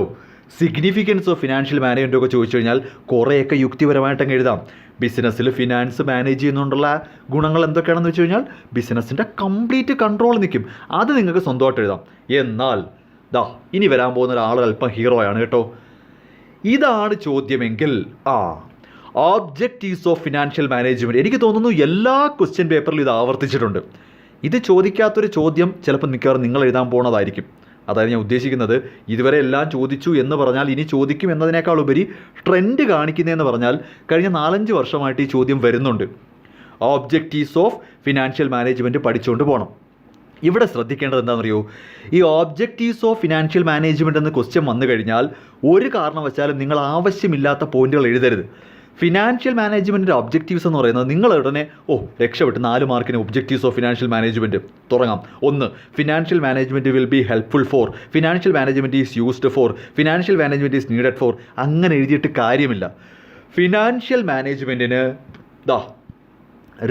സിഗ്നിഫിക്കൻസ് ഓഫ് ഫിനാൻഷ്യൽ മാനേജ്മെൻറ്റോ ഒക്കെ ചോദിച്ചു കഴിഞ്ഞാൽ കുറേയൊക്കെ യുക്തിപരമായിട്ടങ്ങ് എഴുതാം. ബിസിനസ്സിൽ ഫിനാൻസ് മാനേജ് ചെയ്യുന്നതുകൊണ്ടുള്ള ഗുണങ്ങൾ എന്തൊക്കെയാണെന്ന് വെച്ച് കഴിഞ്ഞാൽ ബിസിനസ്സിൻ്റെ കംപ്ലീറ്റ് കൺട്രോൾ നിൽക്കും. അത് നിങ്ങൾക്ക് സ്വന്തമായിട്ട് എഴുതാം. എന്നാൽ ഇനി വരാൻ പോകുന്ന ഒരാൾ അല്പം ഹീറോയാണ് കേട്ടോ. ഇതാണ് ചോദ്യമെങ്കിൽ ഒബ്ജക്റ്റീവ്സ് ഓഫ് ഫിനാൻഷ്യൽ മാനേജ്മെൻറ്റ്. എനിക്ക് തോന്നുന്നു എല്ലാ ക്വസ്റ്റ്യൻ പേപ്പറിലും ഇത് ആവർത്തിച്ചിട്ടുണ്ട്. ഇത് ചോദിക്കാത്തൊരു ചോദ്യം ചിലപ്പോൾ മിക്കവാറും നിങ്ങൾ എഴുതാൻ പോകുന്നതായിരിക്കും. അതായത് ഞാൻ ഉദ്ദേശിക്കുന്നത്, ഇതുവരെ എല്ലാം ചോദിച്ചു എന്ന് പറഞ്ഞാൽ ഇനി ചോദിക്കും എന്നതിനേക്കാൾ ഉപരി ട്രെൻഡ് കാണിക്കുന്നതെന്ന് പറഞ്ഞാൽ കഴിഞ്ഞ 4-5 വർഷമായിട്ട് ഈ ചോദ്യം വരുന്നുണ്ട്. ഒബ്ജക്റ്റീവ്സ് ഓഫ് ഫിനാൻഷ്യൽ മാനേജ്മെൻറ്റ് പഠിച്ചുകൊണ്ട് പോകണം. ഇവിടെ ശ്രദ്ധിക്കേണ്ടത് എന്താണെന്നറിയോ? ഈ ഒബ്ജക്റ്റീവ്സ് ഓഫ് ഫിനാൻഷ്യൽ മാനേജ്മെൻറ്റ് എന്ന് ക്വസ്റ്റ്യൻ വന്നു കഴിഞ്ഞാൽ ഒരു കാരണവശാലും നിങ്ങൾ ആവശ്യമില്ലാത്ത പോയിന്റുകൾ എഴുതരുത്. ഫിനാൻഷ്യൽ മാനേജ്മെൻറ്റിൻ്റെ ഒബ്ജക്റ്റീവ്സ് എന്ന് പറയുന്നത് നിങ്ങൾ ഉടനെ രക്ഷപ്പെട്ട് 4 മാർക്കിന് ഒബ്ജക്റ്റീവ്സ് ഓഫ് ഫിനാൻഷ്യൽ മാനേജ്മെൻറ്റ് തുടങ്ങാം. 1, financial management will be helpful for, financial management is used for, financial management is needed for. അങ്ങനെ എഴുതിയിട്ട് കാര്യമില്ല. ഫിനാൻഷ്യൽ മാനേജ്മെൻറ്റിന്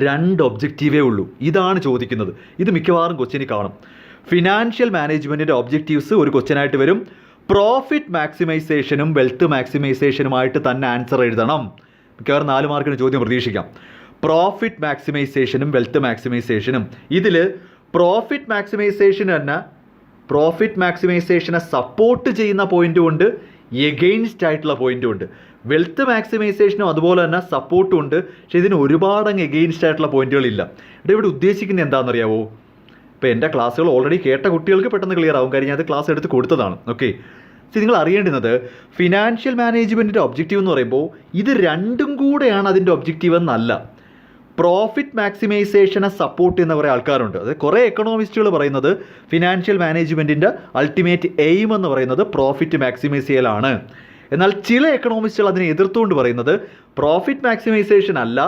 2 ഒബ്ജക്റ്റീവേ ഉള്ളൂ. ഇതാണ് ചോദിക്കുന്നത്. ഇത് മിക്കവാറും ക്വസ്റ്റ്യനിൽ കാണും. ഫിനാൻഷ്യൽ മാനേജ്മെൻറ്റിൻ്റെ ഒബ്ജക്റ്റീവ്സ് ഒരു ക്വസ്റ്റ്യനായിട്ട് വരും. പ്രോഫിറ്റ് മാക്സിമൈസേഷനും വെൽത്ത് മാക്സിമൈസേഷനുമായിട്ട് തന്നെ ആൻസർ എഴുതണം. മിക്കവാറും 4 മാർക്കിന് ചോദ്യം പ്രതീക്ഷിക്കാം. പ്രോഫിറ്റ് മാക്സിമൈസേഷനും വെൽത്ത് മാക്സിമൈസേഷനും. ഇതിൽ പ്രോഫിറ്റ് മാക്സിമൈസേഷൻ തന്നെ പ്രോഫിറ്റ് മാക്സിമൈസേഷനെ സപ്പോർട്ട് ചെയ്യുന്ന പോയിൻറ്റും ഉണ്ട്, എഗെയിൻസ്റ്റ് ആയിട്ടുള്ള പോയിൻറ്റും ഉണ്ട്. വെൽത്ത് മാക്സിമൈസേഷനും അതുപോലെ തന്നെ സപ്പോർട്ടും ഉണ്ട്. പക്ഷേ ഇതിന് ഒരുപാടങ്ങ് എഗെയിൻസ്റ്റ് ആയിട്ടുള്ള പോയിൻറ്റുകളില്ല. ഇവിടെ ഉദ്ദേശിക്കുന്നത് എന്താണെന്നറിയാവോ? ഇപ്പോൾ എൻ്റെ ക്ലാസ്സുകൾ ഓൾറെഡി കേട്ട കുട്ടികൾക്ക് പെട്ടെന്ന് ക്ലിയർ ആവും, കാര്യം ഞാൻ അത് ക്ലാസ് എടുത്ത് കൊടുത്തതാണ്. ഓക്കെ, നിങ്ങൾ അറിയേണ്ടുന്നത് ഫിനാൻഷ്യൽ മാനേജ്മെൻറ്റിൻ്റെ ഒബ്ജക്റ്റീവ് എന്ന് പറയുമ്പോൾ ഇത് രണ്ടും കൂടെയാണ് അതിൻ്റെ ഒബ്ജക്റ്റീവ് എന്നല്ല. പ്രോഫിറ്റ് മാക്സിമൈസേഷനെ സപ്പോർട്ട് ചെയ്യുന്ന കുറേ ആൾക്കാരുണ്ട്. അത് കുറേ എക്കണോമിസ്റ്റുകൾ പറയുന്നത് ഫിനാൻഷ്യൽ മാനേജ്മെൻറ്റിൻ്റെ അൾട്ടിമേറ്റ് എയിം എന്ന് പറയുന്നത് പ്രോഫിറ്റ് മാക്സിമൈസ് ചെയ്യലാണ്. എന്നാൽ ചില എക്കണോമിസ്റ്റുകൾ അതിനെ എതിർത്തുകൊണ്ട് പറയുന്നത് പ്രോഫിറ്റ് മാക്സിമൈസേഷൻ അല്ല,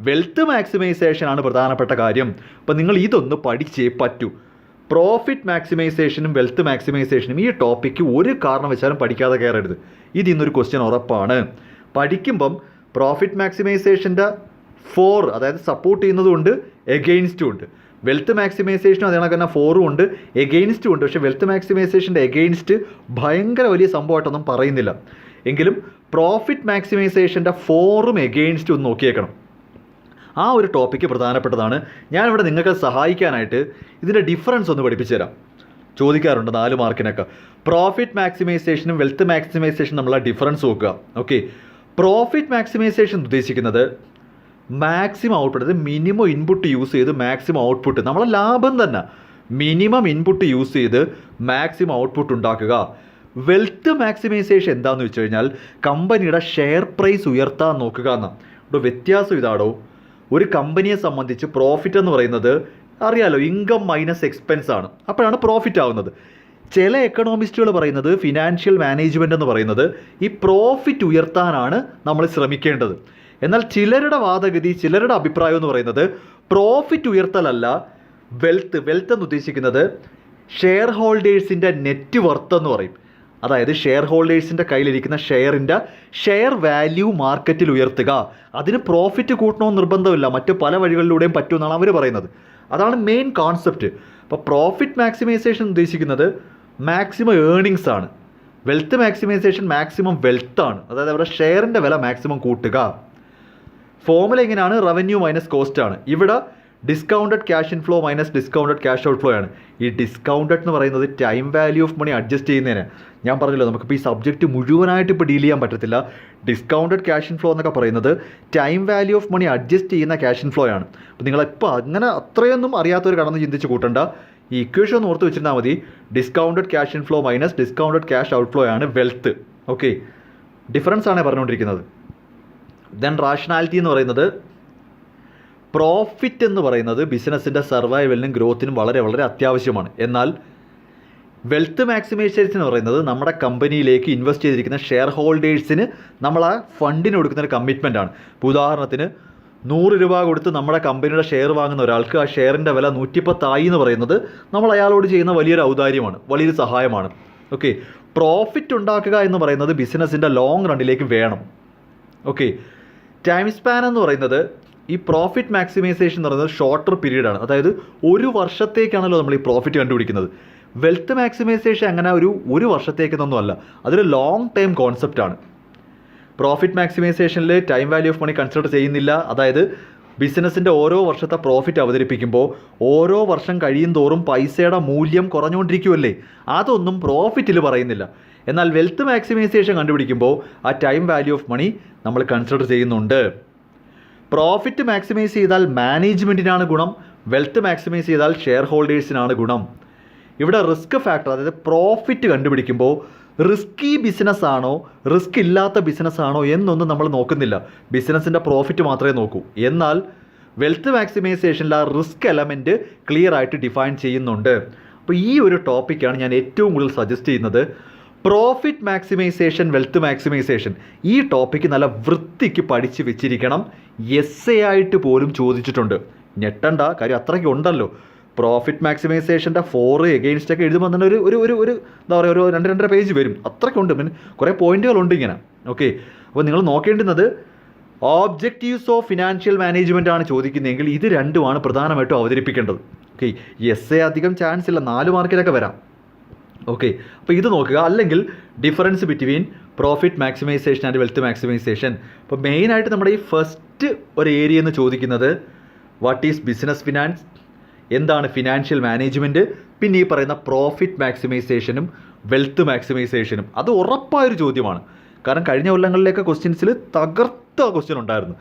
വെൽത്ത് മാക്സിമൈസേഷൻ ആണ് പ്രധാനപ്പെട്ട കാര്യം. അപ്പോൾ നിങ്ങൾ ഇതൊന്ന് പഠിച്ചേ പറ്റൂ. പ്രോഫിറ്റ് മാക്സിമൈസേഷനും വെൽത്ത് മാക്സിമൈസേഷനും ഈ ടോപ്പിക്ക് ഒരു കാരണവശാലും പഠിക്കാതെ കയറരുത്. ഇത് ഇന്നൊരു ക്വസ്റ്റ്യൻ ഉറപ്പാണ്. പഠിക്കുമ്പം പ്രോഫിറ്റ് മാക്സിമൈസേഷൻ്റെ ഫോർ, അതായത് സപ്പോർട്ട് ചെയ്യുന്നതുകൊണ്ട് എഗെയിൻസ്റ്റും ഉണ്ട്. വെൽത്ത് മാക്സിമൈസേഷനും അതേ കണക്ക് തന്നെ ഫോറും ഉണ്ട്, എഗെയിൻസ്റ്റും ഉണ്ട്. പക്ഷേ വെൽത്ത് മാക്സിമൈസേഷൻ്റെ എഗെയിൻസ്റ്റ് ഭയങ്കര വലിയ സംഭവമായിട്ടൊന്നും പറയുന്നില്ല. എങ്കിലും പ്രോഫിറ്റ് മാക്സിമൈസേഷൻ്റെ ഫോറും എഗെയിൻസ്റ്റും ഒന്ന് നോക്കിയേക്കണം. ആ ഒരു ടോപ്പിക്ക് പ്രധാനപ്പെട്ടതാണ്. ഞാനിവിടെ നിങ്ങൾക്ക് സഹായിക്കാനായിട്ട് ഇതിൻ്റെ ഡിഫറൻസ് ഒന്ന് പഠിപ്പിച്ചു തരാം. ചോദിക്കാറുണ്ട് 4 മാർക്കിനൊക്കെ. പ്രോഫിറ്റ് മാക്സിമൈസേഷനും വെൽത്ത് മാക്സിമൈസേഷനും തമ്മിലുള്ള ഡിഫറൻസ് നോക്കുക. ഓക്കെ, പ്രോഫിറ്റ് മാക്സിമൈസേഷൻ ഉദ്ദേശിക്കുന്നത് മാക്സിമം ഔട്ട്പുട്ട്, അതായത് മിനിമം ഇൻപുട്ട് യൂസ് ചെയ്ത് മാക്സിമം ഔട്ട്പുട്ട്, നമ്മളെ ലാഭം തന്നെ മിനിമം ഇൻപുട്ട് യൂസ് ചെയ്ത് മാക്സിമം ഔട്ട്പുട്ട് ഉണ്ടാക്കുക. വെൽത്ത് മാക്സിമൈസേഷൻ എന്താണെന്ന് വെച്ച് കഴിഞ്ഞാൽ കമ്പനിയുടെ ഷെയർ പ്രൈസ് ഉയർത്താൻ നോക്കുക എന്നാണ്. ഇവിടെ വ്യത്യാസം ഇതാണോ? ഒരു കമ്പനിയെ സംബന്ധിച്ച് പ്രോഫിറ്റ് എന്ന് പറയുന്നത് അറിയാലോ, ഇൻകം മൈനസ് എക്സ്പെൻസ് ആണ്, അപ്പോഴാണ് പ്രോഫിറ്റ് ആവുന്നത്. ചില എക്കണോമിസ്റ്റുകൾ പറയുന്നത് ഫിനാൻഷ്യൽ മാനേജ്മെൻറ്റ് എന്ന് പറയുന്നത് ഈ പ്രോഫിറ്റ് ഉയർത്താനാണ് നമ്മൾ ശ്രമിക്കേണ്ടത്. എന്നാൽ ചിലരുടെ വാദഗതി, ചിലരുടെ അഭിപ്രായം എന്ന് പറയുന്നത് പ്രോഫിറ്റ് ഉയർത്തലല്ല, വെൽത്ത് എന്ന് ഉദ്ദേശിക്കുന്നത് ഷെയർ ഹോൾഡേഴ്സിൻ്റെ നെറ്റ് വർത്ത് എന്ന് പറയും. അതായത് ഷെയർ ഹോൾഡേഴ്സിൻ്റെ കയ്യിലിരിക്കുന്ന ഷെയറിൻ്റെ ഷെയർ വാല്യൂ മാർക്കറ്റിൽ ഉയർത്തുക. അതിന് പ്രോഫിറ്റ് കൂട്ടണമെന്ന് നിർബന്ധമില്ല, മറ്റ് പല വഴികളിലൂടെയും പറ്റുമെന്നാണ് അവർ പറയുന്നത്. അതാണ് മെയിൻ കോൺസെപ്റ്റ്. അപ്പോൾ പ്രോഫിറ്റ് മാക്സിമൈസേഷൻ ഉദ്ദേശിക്കുന്നത് മാക്സിമം ഏർണിങ്സ് ആണ്. വെൽത്ത് മാക്സിമൈസേഷൻ മാക്സിമം വെൽത്താണ്, അതായത് അവരുടെ ഷെയറിൻ്റെ വില മാക്സിമം കൂട്ടുക. ഫോമുല എങ്ങനെയാണ്? റവന്യൂ മൈനസ് കോസ്റ്റ് ആണ്. ഇവിടെ discounted cash inflow minus discounted cash outflow ആണ്. ഈ ഡിസ്കൗണ്ടഡ് എന്ന് പറയുന്നത് time value of money adjust ചെയ്യുന്നതിന് ഞാൻ പറഞ്ഞല്ലോ, നമുക്കിപ്പോൾ ഈ സബ്ജക്റ്റ് മുഴുവനായിട്ട് ഇപ്പോൾ ഡീൽ ചെയ്യാൻ പറ്റത്തില്ല. ഡിസ്കൗണ്ടഡ് ക്യാഷ് ഇൻഫ്ലോ എന്നൊക്കെ പറയുന്നത് time value of money adjust ചെയ്യുന്ന ക്യാഷ് ഇൻഫ്ലോ ആണ്. അപ്പോൾ നിങ്ങളിപ്പോൾ അങ്ങനെ അത്രയൊന്നും അറിയാത്തവർ കടന്ന് ചിന്തിച്ച് കൂട്ടണ്ട, ഈ ഇക്വേഷൻ ഒന്ന് ഓർത്ത് വെച്ചിരുന്നാൽ മതി. Discounted cash inflow minus discounted cash outflow ആണ് വെൽത്ത്. ഓക്കെ, ഡിഫറൻസ് ആണ് പറഞ്ഞുകൊണ്ടിരിക്കുന്നത്. ദെൻ റാഷണാലിറ്റി എന്ന് പറയുന്നത്, പ്രോഫിറ്റ് എന്ന് പറയുന്നത് ബിസിനസ്സിൻ്റെ സർവൈവലിനും ഗ്രോത്തിനും വളരെ വളരെ അത്യാവശ്യമാണ്. എന്നാൽ വെൽത്ത് മാക്സിമൈസേഷൻ എന്ന് പറയുന്നത് നമ്മുടെ കമ്പനിയിലേക്ക് ഇൻവെസ്റ്റ് ചെയ്തിരിക്കുന്ന ഷെയർ ഹോൾഡേഴ്സിന് നമ്മൾ ആ ഫണ്ടിന് കൊടുക്കുന്ന ഒരു കമ്മിറ്റ്മെൻ്റ് ആണ്. ഇപ്പോൾ ഉദാഹരണത്തിന് 100 രൂപ കൊടുത്ത് നമ്മുടെ കമ്പനിയുടെ ഷെയർ വാങ്ങുന്ന ഒരാൾക്ക് ആ ഷെയറിൻ്റെ വില 110 എന്ന് പറയുന്നത് നമ്മൾ അയാളോട് ചെയ്യുന്ന വലിയൊരു ഔദാര്യമാണ്, വലിയൊരു സഹായമാണ്. ഓക്കെ, പ്രോഫിറ്റ് ഉണ്ടാക്കുക എന്ന് പറയുന്നത് ബിസിനസ്സിൻ്റെ ലോങ് റണ്ണിലേക്ക് വേണം. ഓക്കെ, ടൈം സ്പാൻ എന്ന് പറയുന്നത്, ഈ പ്രോഫിറ്റ് മാക്സിമൈസേഷൻ എന്ന് പറയുന്നത് ഷോർട്ടർ പീരീഡാണ്, അതായത് ഒരു വർഷത്തേക്കാണല്ലോ നമ്മൾ ഈ പ്രോഫിറ്റ് കണ്ടുപിടിക്കുന്നത്. വെൽത്ത് മാക്സിമൈസേഷൻ അങ്ങനെ ഒരു വർഷത്തേക്കെന്നൊന്നും അല്ല, അതൊരു ലോങ് ടൈം കോൺസെപ്റ്റാണ്. പ്രോഫിറ്റ് മാക്സിമൈസേഷനിൽ time value of money consider ചെയ്യുന്നില്ല, അതായത് ബിസിനസ്സിൻ്റെ ഓരോ വർഷത്തെ പ്രോഫിറ്റ് അവതരിപ്പിക്കുമ്പോൾ ഓരോ വർഷം കഴിയും തോറും പൈസയുടെ മൂല്യം കുറഞ്ഞുകൊണ്ടിരിക്കുമല്ലേ, അതൊന്നും പ്രോഫിറ്റിൽ പറയുന്നില്ല. എന്നാൽ വെൽത്ത് മാക്സിമൈസേഷൻ കണ്ടുപിടിക്കുമ്പോൾ ആ ടൈം വാല്യൂ ഓഫ് മണി നമ്മൾ കൺസിഡർ ചെയ്യുന്നുണ്ട്. പ്രോഫിറ്റ് മാക്സിമൈസ് ചെയ്താൽ മാനേജ്മെൻറ്റിനാണ് ഗുണം, വെൽത്ത് മാക്സിമൈസ് ചെയ്താൽ ഷെയർ ഹോൾഡേഴ്സിനാണ് ഗുണം. ഇവിടെ റിസ്ക് ഫാക്ടർ, അതായത് പ്രോഫിറ്റ് കണ്ടുപിടിക്കുമ്പോൾ റിസ്കി ബിസിനസ് ആണോ റിസ്ക് ഇല്ലാത്ത ബിസിനസ് ആണോ എന്നൊന്നും നമ്മൾ നോക്കുന്നില്ല, ബിസിനസ്സിൻ്റെ പ്രോഫിറ്റ് മാത്രമേ നോക്കൂ. എന്നാൽ വെൽത്ത് മാക്സിമൈസേഷനിൽ ആ റിസ്ക് എലമെൻറ്റ് ക്ലിയർ ആയിട്ട് ഡിഫൈൻ ചെയ്യുന്നുണ്ട്. അപ്പോൾ ഈ ഒരു ടോപ്പിക്കാണ് ഞാൻ ഏറ്റവും കൂടുതൽ സജസ്റ്റ് ചെയ്യുന്നത്. പ്രോഫിറ്റ് മാക്സിമൈസേഷൻ, വെൽത്ത് മാക്സിമൈസേഷൻ, ഈ ടോപ്പിക്ക് നല്ല വൃത്തിക്ക് പഠിച്ച് വെച്ചിരിക്കണം. എസ്സേ ആയിട്ട് പോലും ചോദിച്ചിട്ടുണ്ട്. ഞെട്ടണ്ട, കാര്യം അത്രയ്ക്ക് ഉണ്ടല്ലോ. പ്രോഫിറ്റ് മാക്സിമൈസേഷൻ്റെ 4 എഗെയിൻസ്റ്റ് ഒക്കെ എഴുതുമ്പോൾ തന്നെ ഒരു എന്താ പറയുക, ഒരു 2-2.5 പേജ് വരും. അത്രയ്ക്കുണ്ട്, പിന്നെ കുറേ പോയിന്റുകളുണ്ട് ഇങ്ങനെ. ഓക്കെ, അപ്പോൾ നിങ്ങൾ നോക്കേണ്ടുന്നത് ഓബ്ജക്റ്റീവ്സ് ഓഫ് ഫിനാൻഷ്യൽ മാനേജ്മെൻ്റ് ആണ് ചോദിക്കുന്നതെങ്കിൽ ഇത് രണ്ടുമാണ് പ്രധാനമായിട്ടും അവതരിപ്പിക്കേണ്ടത്. ഓക്കെ, എസ്സേ അധികം ചാൻസ് ഇല്ല, 4 മാർക്കിലൊക്കെ വരാം. ഓക്കെ, അപ്പോൾ ഇത് നോക്കുക. അല്ലെങ്കിൽ difference between profit maximisation and wealth maximisation. അപ്പോൾ മെയിനായിട്ട് നമ്മുടെ ഈ ഫസ്റ്റ് ഒരു ഏരിയ എന്ന് ചോദിക്കുന്നത് വാട്ട് ഈസ് ബിസിനസ് ഫിനാൻസ്, എന്താണ് ഫിനാൻഷ്യൽ മാനേജ്മെൻറ്റ്, പിന്നെ ഈ പറയുന്ന പ്രോഫിറ്റ് മാക്സിമൈസേഷനും വെൽത്ത് മാക്സിമൈസേഷനും. അത് ഉറപ്പായൊരു ചോദ്യമാണ്, കാരണം കഴിഞ്ഞ കൊല്ലങ്ങളിലേക്ക് ക്വസ്റ്റ്യൻസിൽ തകർത്ത ക്വസ്റ്റ്യൻ ഉണ്ടായിരുന്നു,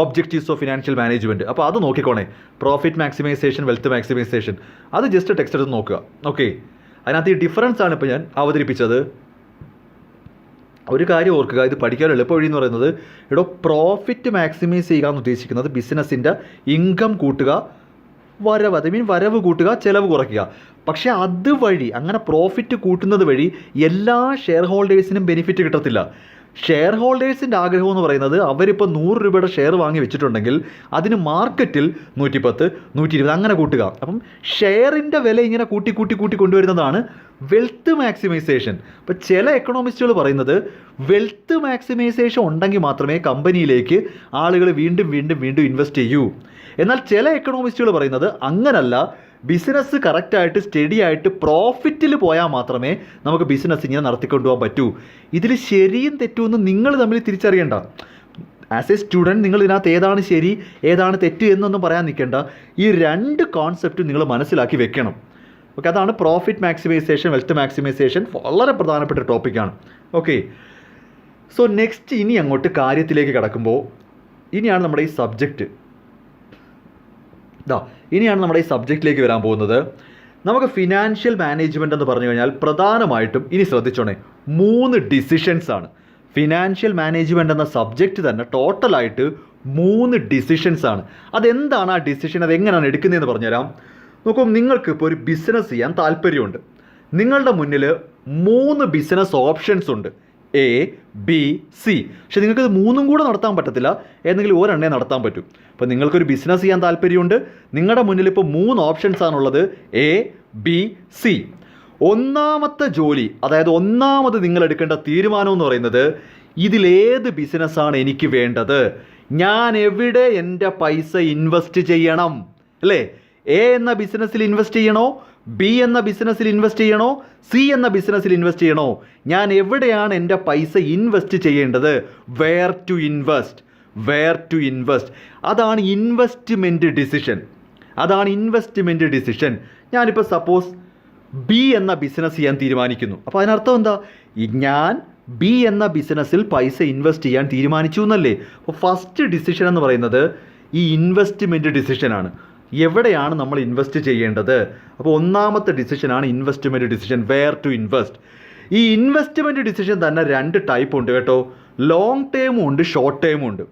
ഒബ്ജക്റ്റീവ്സ് ഓഫ് ഫിനാൻഷ്യൽ മാനേജ്മെൻറ്റ്. അപ്പോൾ അത് നോക്കിക്കോണേ, പ്രോഫിറ്റ് മാക്സിമൈസേഷൻ, വെൽത്ത് മാക്സിമൈസേഷൻ, അത് ജസ്റ്റ് ടെക്സ്റ്റ് എടുത്ത് നോക്കുക. ഓക്കെ, അതിനകത്ത് ഈ ഡിഫറൻസ് ആണ് ഇപ്പോൾ ഞാൻ അവതരിപ്പിച്ചത്. ഒരു കാര്യം ഓർക്കുക, ഇത് പഠിക്കാൻ എളുപ്പ വഴി എന്ന് പറയുന്നത്, ഇവിടെ പ്രോഫിറ്റ് മാക്സിമൈസ് ചെയ്യുക എന്ന് ഉദ്ദേശിക്കുന്നത് ബിസിനസ്സിൻ്റെ ഇൻകം കൂട്ടുക, വരവ് കൂട്ടുക, ചിലവ് കുറയ്ക്കുക. പക്ഷേ അതുവഴി, അങ്ങനെ പ്രോഫിറ്റ് കൂട്ടുന്നത് വഴി എല്ലാ ഷെയർ ഹോൾഡേഴ്സിനും ബെനിഫിറ്റ് കിട്ടത്തില്ല. ഷെയർ ഹോൾഡേഴ്സിൻ്റെ ആഗ്രഹം എന്ന് പറയുന്നത്, അവരിപ്പോൾ 100 രൂപയുടെ ഷെയർ വാങ്ങി വെച്ചിട്ടുണ്ടെങ്കിൽ അതിന് മാർക്കറ്റിൽ 110, 120 അങ്ങനെ കൂട്ടുക. അപ്പം ഷെയറിൻ്റെ വില ഇങ്ങനെ കൂട്ടി കൊണ്ടുവരുന്നതാണ് വെൽത്ത് മാക്സിമൈസേഷൻ. അപ്പോൾ ചില എക്കണോമിസ്റ്റുകൾ പറയുന്നത് വെൽത്ത് മാക്സിമൈസേഷൻ ഉണ്ടെങ്കിൽ മാത്രമേ കമ്പനിയിലേക്ക് ആളുകൾ വീണ്ടും ഇൻവെസ്റ്റ് ചെയ്യൂ. എന്നാൽ ചില എക്കണോമിസ്റ്റുകൾ പറയുന്നത് അങ്ങനല്ല, ബിസിനസ് കറക്റ്റായിട്ട് സ്റ്റഡി ആയിട്ട് പ്രോഫിറ്റിൽ പോയാൽ മാത്രമേ നമുക്ക് ബിസിനസ് ഇങ്ങനെ നടത്തിക്കൊണ്ടുപോകാൻ പറ്റൂ. ഇതിൽ ശരിയും തെറ്റുമെന്ന് നിങ്ങൾ തമ്മിൽ തിരിച്ചറിയണ്ട. ആസ് എ സ്റ്റുഡൻറ്റ് നിങ്ങൾ ഇതിനകത്ത് ഏതാണ് ശരി ഏതാണ് തെറ്റ് എന്നൊന്നും പറയാൻ നിൽക്കേണ്ട. ഈ 2 കോൺസെപ്റ്റും നിങ്ങൾ മനസ്സിലാക്കി വെക്കണം. ഓക്കെ, അതാണ് പ്രോഫിറ്റ് മാക്സിമൈസേഷൻ, വെൽത്ത് മാക്സിമൈസേഷൻ. വളരെ പ്രധാനപ്പെട്ട ടോപ്പിക്കാണ്. ഓക്കെ, സോ നെക്സ്റ്റ് ഇനി അങ്ങോട്ട് കാര്യത്തിലേക്ക് കടക്കുമ്പോൾ ഇനിയാണ് നമ്മുടെ ഈ സബ്ജക്റ്റിലേക്ക് വരാൻ പോകുന്നത്. നമുക്ക് ഫിനാൻഷ്യൽ മാനേജ്മെൻറ്റ് എന്ന് പറഞ്ഞു കഴിഞ്ഞാൽ പ്രധാനമായിട്ടും ഇനി ശ്രദ്ധിച്ചോണേ 3 ഡിസിഷൻസ് ആണ്. ഫിനാൻഷ്യൽ മാനേജ്മെൻറ്റ് എന്ന സബ്ജക്റ്റ് തന്നെ ടോട്ടലായിട്ട് 3 ഡിസിഷൻസ് ആണ്. അതെന്താണ് ആ ഡിസിഷൻ, അതെങ്ങനെയാണ് എടുക്കുന്നതെന്ന് പറഞ്ഞുതരാം. നോക്കൂ, നിങ്ങൾക്ക് ഇപ്പോൾ ഒരു ബിസിനസ് ചെയ്യാൻ താല്പര്യമുണ്ട്. നിങ്ങളുടെ മുന്നിൽ 3 ബിസിനസ് ഓപ്ഷൻസ് ഉണ്ട്, A, B, C. പക്ഷേ നിങ്ങൾക്കത് 3ഉം കൂടെ നടത്താൻ പറ്റത്തില്ല, ഏതെങ്കിലും ഒരെണ്ണേ നടത്താൻ പറ്റും. അപ്പോൾ നിങ്ങൾക്കൊരു ബിസിനസ് ചെയ്യാൻ താല്പര്യമുണ്ട്, നിങ്ങളുടെ മുന്നിൽ ഇപ്പോൾ 3 ഓപ്ഷൻസ് ആണുള്ളത്, A, B, C. ഒന്നാമത്തെ ജോലി, അതായത് ഒന്നാമത് നിങ്ങൾ എടുക്കേണ്ട തീരുമാനം എന്ന് പറയുന്നത്, ഇതിലേത് ബിസിനസ്സാണ് എനിക്ക് വേണ്ടത്, ഞാൻ എവിടെ എൻ്റെ പൈസ ഇൻവെസ്റ്റ് ചെയ്യണം, അല്ലേ? എ എന്ന ബിസിനസ്സിൽ ഇൻവെസ്റ്റ് ചെയ്യണോ, ബി എന്ന ബിസിനസ്സിൽ ഇൻവെസ്റ്റ് ചെയ്യണോ, സി എന്ന ബിസിനസ്സിൽ ഇൻവെസ്റ്റ് ചെയ്യണോ, ഞാൻ എവിടെയാണ് എൻ്റെ പൈസ ഇൻവെസ്റ്റ് ചെയ്യേണ്ടത്, where to invest, where to invest. അതാണ് ഇൻവെസ്റ്റ്മെൻറ്റ് ഡിസിഷൻ, അതാണ് ഇൻവെസ്റ്റ്മെൻറ്റ് ഡിസിഷൻ. ഞാനിപ്പോൾ സപ്പോസ് ബി എന്ന ബിസിനസ് ചെയ്യാൻ തീരുമാനിക്കുന്നു. അപ്പോൾ അതിനർത്ഥം എന്താ, ഞാൻ ബി എന്ന ബിസിനസ്സിൽ പൈസ ഇൻവെസ്റ്റ് ചെയ്യാൻ തീരുമാനിച്ചു എന്നല്ലേ. അപ്പോൾ ഫസ്റ്റ് ഡിസിഷൻ എന്ന് പറയുന്നത് ഈ ഇൻവെസ്റ്റ്മെൻറ്റ് ഡിസിഷനാണ്. എവിടെയാണ് നമ്മൾ ഇൻവെസ്റ്റ് ചെയ്യേണ്ടത്. അപ്പോൾ ഒന്നാമത്തെ ഡിസിഷനാണ് investment decision, where to invest. ഈ ഇൻവെസ്റ്റ്മെൻറ്റ് ഡിസിഷൻ തന്നെ 2 ടൈപ്പ് ഉണ്ട് കേട്ടോ. ലോങ് ടേമും ഉണ്ട്, ഷോർട്ട് ടേമും ഉണ്ട്.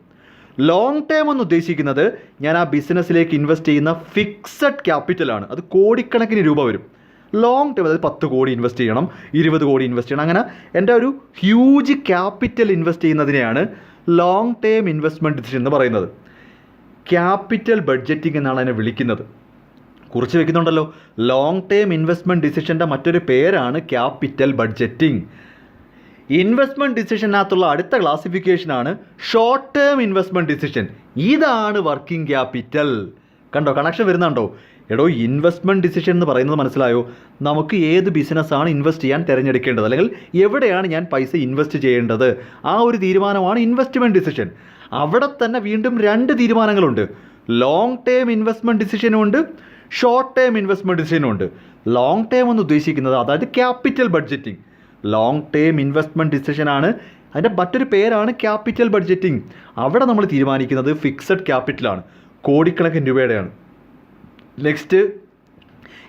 ലോങ് ടേം എന്ന് ഉദ്ദേശിക്കുന്നത് ഞാൻ ആ ബിസിനസ്സിലേക്ക് ഇൻവെസ്റ്റ് ചെയ്യുന്ന ഫിക്സഡ് ക്യാപിറ്റലാണ്. അത് കോടിക്കണക്കിന് രൂപ വരും. ലോങ് ടേം അതായത് 10 കോടി ഇൻവെസ്റ്റ് ചെയ്യണം, 20 കോടി ഇൻവെസ്റ്റ് ചെയ്യണം, അങ്ങനെ എൻ്റെ ഒരു ഹ്യൂജ് ക്യാപിറ്റൽ ഇൻവെസ്റ്റ് ചെയ്യുന്നതിനെയാണ് ലോങ് ടേം ഇൻവെസ്റ്റ്മെൻറ്റ് ഡിസിഷൻ എന്ന് പറയുന്നത്. ക്യാപിറ്റൽ ബഡ്ജറ്റിംഗ് എന്നാണ് അതിനെ വിളിക്കുന്നത്. കുറിച്ച് വെക്കുന്നുണ്ടല്ലോ. ലോങ് ടേം ഇൻവെസ്റ്റ്മെൻറ്റ് ഡിസിഷൻ്റെ മറ്റൊരു പേരാണ് ക്യാപിറ്റൽ ബഡ്ജറ്റിംഗ്. ഇൻവെസ്റ്റ്മെൻറ്റ് ഡിസിഷനകത്തുള്ള അടുത്ത ക്ലാസിഫിക്കേഷനാണ് ഷോർട്ട് ടേം ഇൻവെസ്റ്റ്മെൻറ്റ് ഡിസിഷൻ. ഇതാണ് വർക്കിംഗ് ക്യാപിറ്റൽ. കണ്ടോ, കണക്ഷൻ വരുന്നുണ്ടോ? എടോ, ഇൻവെസ്റ്റ്മെൻറ്റ് ഡിസിഷൻ എന്ന് പറയുന്നത് മനസ്സിലായോ? നമുക്ക് ഏത് ബിസിനസ്സാണ് ഇൻവെസ്റ്റ് ചെയ്യാൻ തിരഞ്ഞെടുക്കേണ്ടത്, അല്ലെങ്കിൽ എവിടെയാണ് ഞാൻ പൈസ ഇൻവെസ്റ്റ് ചെയ്യേണ്ടത്, ആ ഒരു തീരുമാനമാണ് ഇൻവെസ്റ്റ്മെൻറ്റ് ഡിസിഷൻ. അവിടെ തന്നെ വീണ്ടും 2 തീരുമാനങ്ങളുണ്ട്. ലോങ് ടേം ഇൻവെസ്റ്റ്മെൻറ്റ് ഡിസിഷനും ഉണ്ട്, ഷോർട്ട് ടേം ഇൻവെസ്റ്റ്മെൻറ്റ് ഡിസിഷനും ഉണ്ട്. ലോങ് ടേം എന്ന് ഉദ്ദേശിക്കുന്നത് അതായത് capital budgeting. Long term investment ഡിസിഷനാണ്, അതിൻ്റെ മറ്റൊരു പേരാണ് ക്യാപിറ്റൽ ബഡ്ജറ്റിംഗ്. അവിടെ നമ്മൾ തീരുമാനിക്കുന്നത് ഫിക്സഡ് ക്യാപിറ്റലാണ്, കോടിക്കണക്കിന് രൂപയുടെയാണ്. നെക്സ്റ്റ്,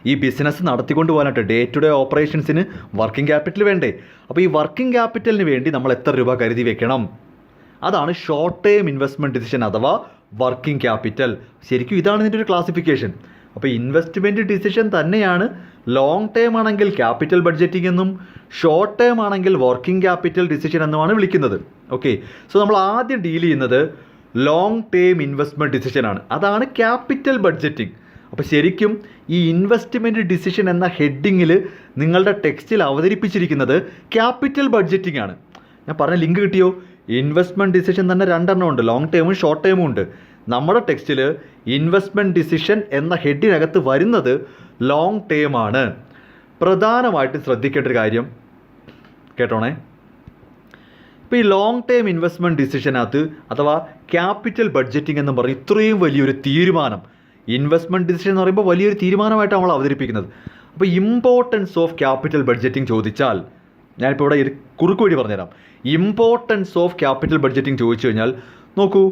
ഈ ബിസിനസ് നടത്തിക്കൊണ്ട് പോകാനായിട്ട് ഡേ ടു ഡേ ഓപ്പറേഷൻസിന് വർക്കിംഗ് ക്യാപിറ്റൽ വേണ്ടേ. അപ്പോൾ ഈ വർക്കിംഗ് ക്യാപിറ്റലിന് വേണ്ടി നമ്മൾ എത്ര രൂപ കരുതി വെക്കണം, അതാണ് ഷോർട്ട് ടേം ഇൻവെസ്റ്റ്മെൻറ്റ് ഡിസിഷൻ അഥവാ വർക്കിംഗ് ക്യാപിറ്റൽ. ശരിക്കും ഇതാണ് ഇതിൻ്റെ ഒരു ക്ലാസിഫിക്കേഷൻ. അപ്പോൾ ഇൻവെസ്റ്റ്മെൻറ്റ് ഡിസിഷൻ തന്നെയാണ് ലോങ് ടേം ആണെങ്കിൽ ക്യാപിറ്റൽ ബഡ്ജറ്റിംഗ് എന്നും ഷോർട്ട് ടേം ആണെങ്കിൽ വർക്കിംഗ് ക്യാപിറ്റൽ ഡിസിഷൻ എന്നുമാണ് വിളിക്കുന്നത്. ഓക്കെ, സോ നമ്മൾ ആദ്യം ഡീൽ ചെയ്യുന്നത് ലോങ് ടേം ഇൻവെസ്റ്റ്മെൻറ്റ് ഡിസിഷനാണ്. അതാണ് ക്യാപിറ്റൽ ബഡ്ജറ്റിംഗ്. അപ്പോൾ ശരിക്കും ഈ ഇൻവെസ്റ്റ്മെൻറ്റ് ഡിസിഷൻ എന്ന ഹെഡിങ്ങിൽ നിങ്ങളുടെ ടെക്സ്റ്റിൽ അവതരിപ്പിച്ചിരിക്കുന്നത് ക്യാപിറ്റൽ ബഡ്ജറ്റിംഗ് ആണ്. ഞാൻ പറഞ്ഞ ലിങ്ക് കിട്ടിയോ? ഇൻവെസ്റ്റ്മെൻറ്റ് ഡിസിഷൻ തന്നെ 2 എണ്ണം ഉണ്ട്, ലോങ് ടേമും ഷോർട്ട് ടേമും ഉണ്ട്. നമ്മുടെ ടെക്സ്റ്റിൽ ഇൻവെസ്റ്റ്മെൻറ്റ് ഡിസിഷൻ എന്ന ഹെഡിനകത്ത് വരുന്നത് ലോങ് ടേം ആണ്. പ്രധാനമായിട്ടും ശ്രദ്ധിക്കേണ്ട ഒരു കാര്യം കേട്ടോണേ. ഇപ്പോൾ ഈ ലോങ് ടേം ഇൻവെസ്റ്റ്മെൻറ്റ് ഡിസിഷനകത്ത് അഥവാ ക്യാപിറ്റൽ ബഡ്ജറ്റിംഗ് എന്ന് പറഞ്ഞ് ഇത്രയും വലിയൊരു തീരുമാനം, ഇൻവെസ്റ്റ്മെൻറ്റ് ഡിസിഷൻ എന്ന് പറയുമ്പോൾ വലിയൊരു തീരുമാനമായിട്ടാണ് നമ്മൾ അവതരിപ്പിക്കുന്നത്. അപ്പോൾ ഇമ്പോർട്ടൻസ് ഓഫ് ക്യാപിറ്റൽ ബഡ്ജറ്റിംഗ് ചോദിച്ചാൽ, ഞാനിപ്പോൾ ഇവിടെ ഒരു കുറുക്ക് വഴി പറഞ്ഞുതരാം. ഇമ്പോർട്ടൻസ് ഓഫ് ക്യാപിറ്റൽ ബഡ്ജറ്റിംഗ് ചോദിച്ചു കഴിഞ്ഞാൽ, നോക്കൂ,